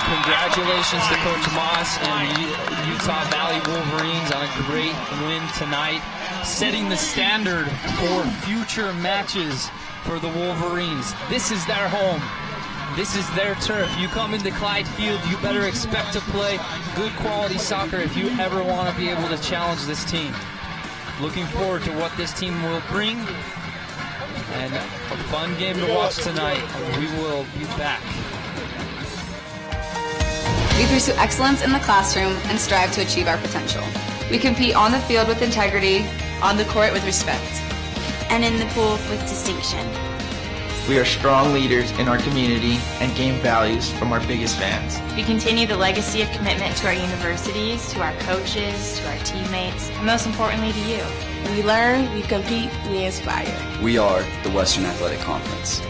Speaker 3: Congratulations to Coach Moss and the Utah Valley Wolverines on a great win tonight, setting the standard for future matches for the Wolverines. This is their home. This is their turf. You come into Clyde Field, you better expect to play good quality soccer if you ever want to be able to challenge this team. Looking forward to what this team will bring, and a fun game to watch tonight. We will be back.
Speaker 5: We pursue excellence in the classroom and strive to achieve our potential. We compete on the field with integrity, on the court with respect,
Speaker 6: and in the pool with distinction.
Speaker 7: We are strong leaders in our community and gain values from our biggest fans.
Speaker 6: We continue the legacy of commitment to our universities, to our coaches, to our teammates, and most importantly to you.
Speaker 17: We learn, we compete, we inspire.
Speaker 9: We are the Western Athletic Conference.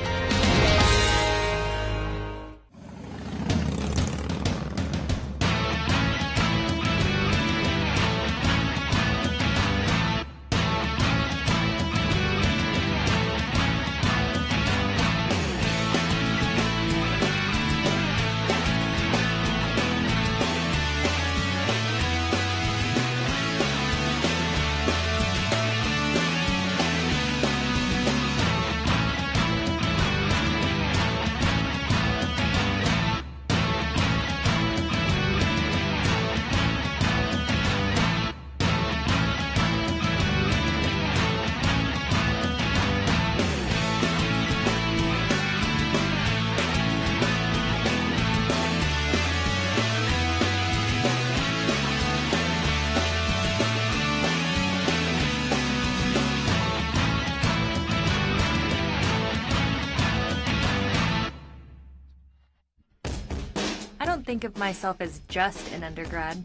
Speaker 4: Think of myself as just an undergrad.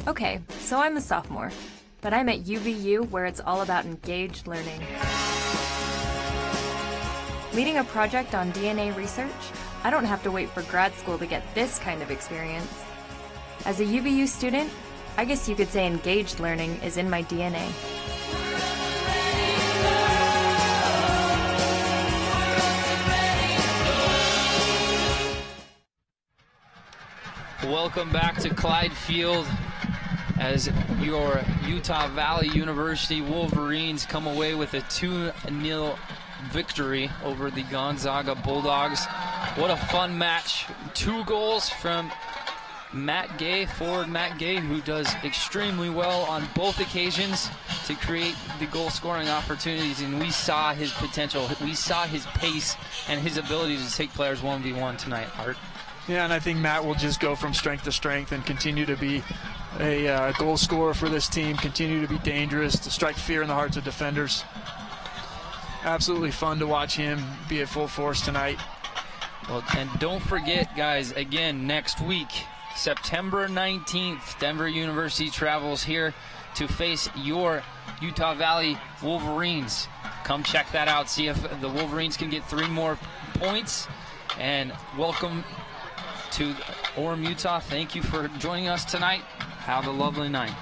Speaker 4: Okay, so I'm a sophomore, but I'm at UVU where it's all about engaged learning. Leading a project on DNA research, I don't have to wait for grad school to get this kind of experience. As a UVU student, I guess you could say engaged learning is in my DNA.
Speaker 3: welcome back to Clyde Field as your Utah Valley University Wolverines come away with a 2-0 victory over the Gonzaga Bulldogs. What a fun match. 2 goals from Matt Gay, forward Matt Gay, who does extremely well on both occasions to create the goal-scoring opportunities, and we saw his potential. We saw his pace and his ability to take players 1v1 tonight, Art.
Speaker 18: Yeah, and I think Matt will just go from strength to strength and continue to be a goal scorer for this team, continue to be dangerous, to strike fear in the hearts of defenders. Absolutely fun to watch him be at full force tonight.
Speaker 3: Well, and don't forget, guys, again, next week, September 19th, Denver University travels here to face your Utah Valley Wolverines. Come check that out, see if the Wolverines can get 3 more points. And welcome to Orem, Utah. Thank you for joining us tonight. Have a lovely night.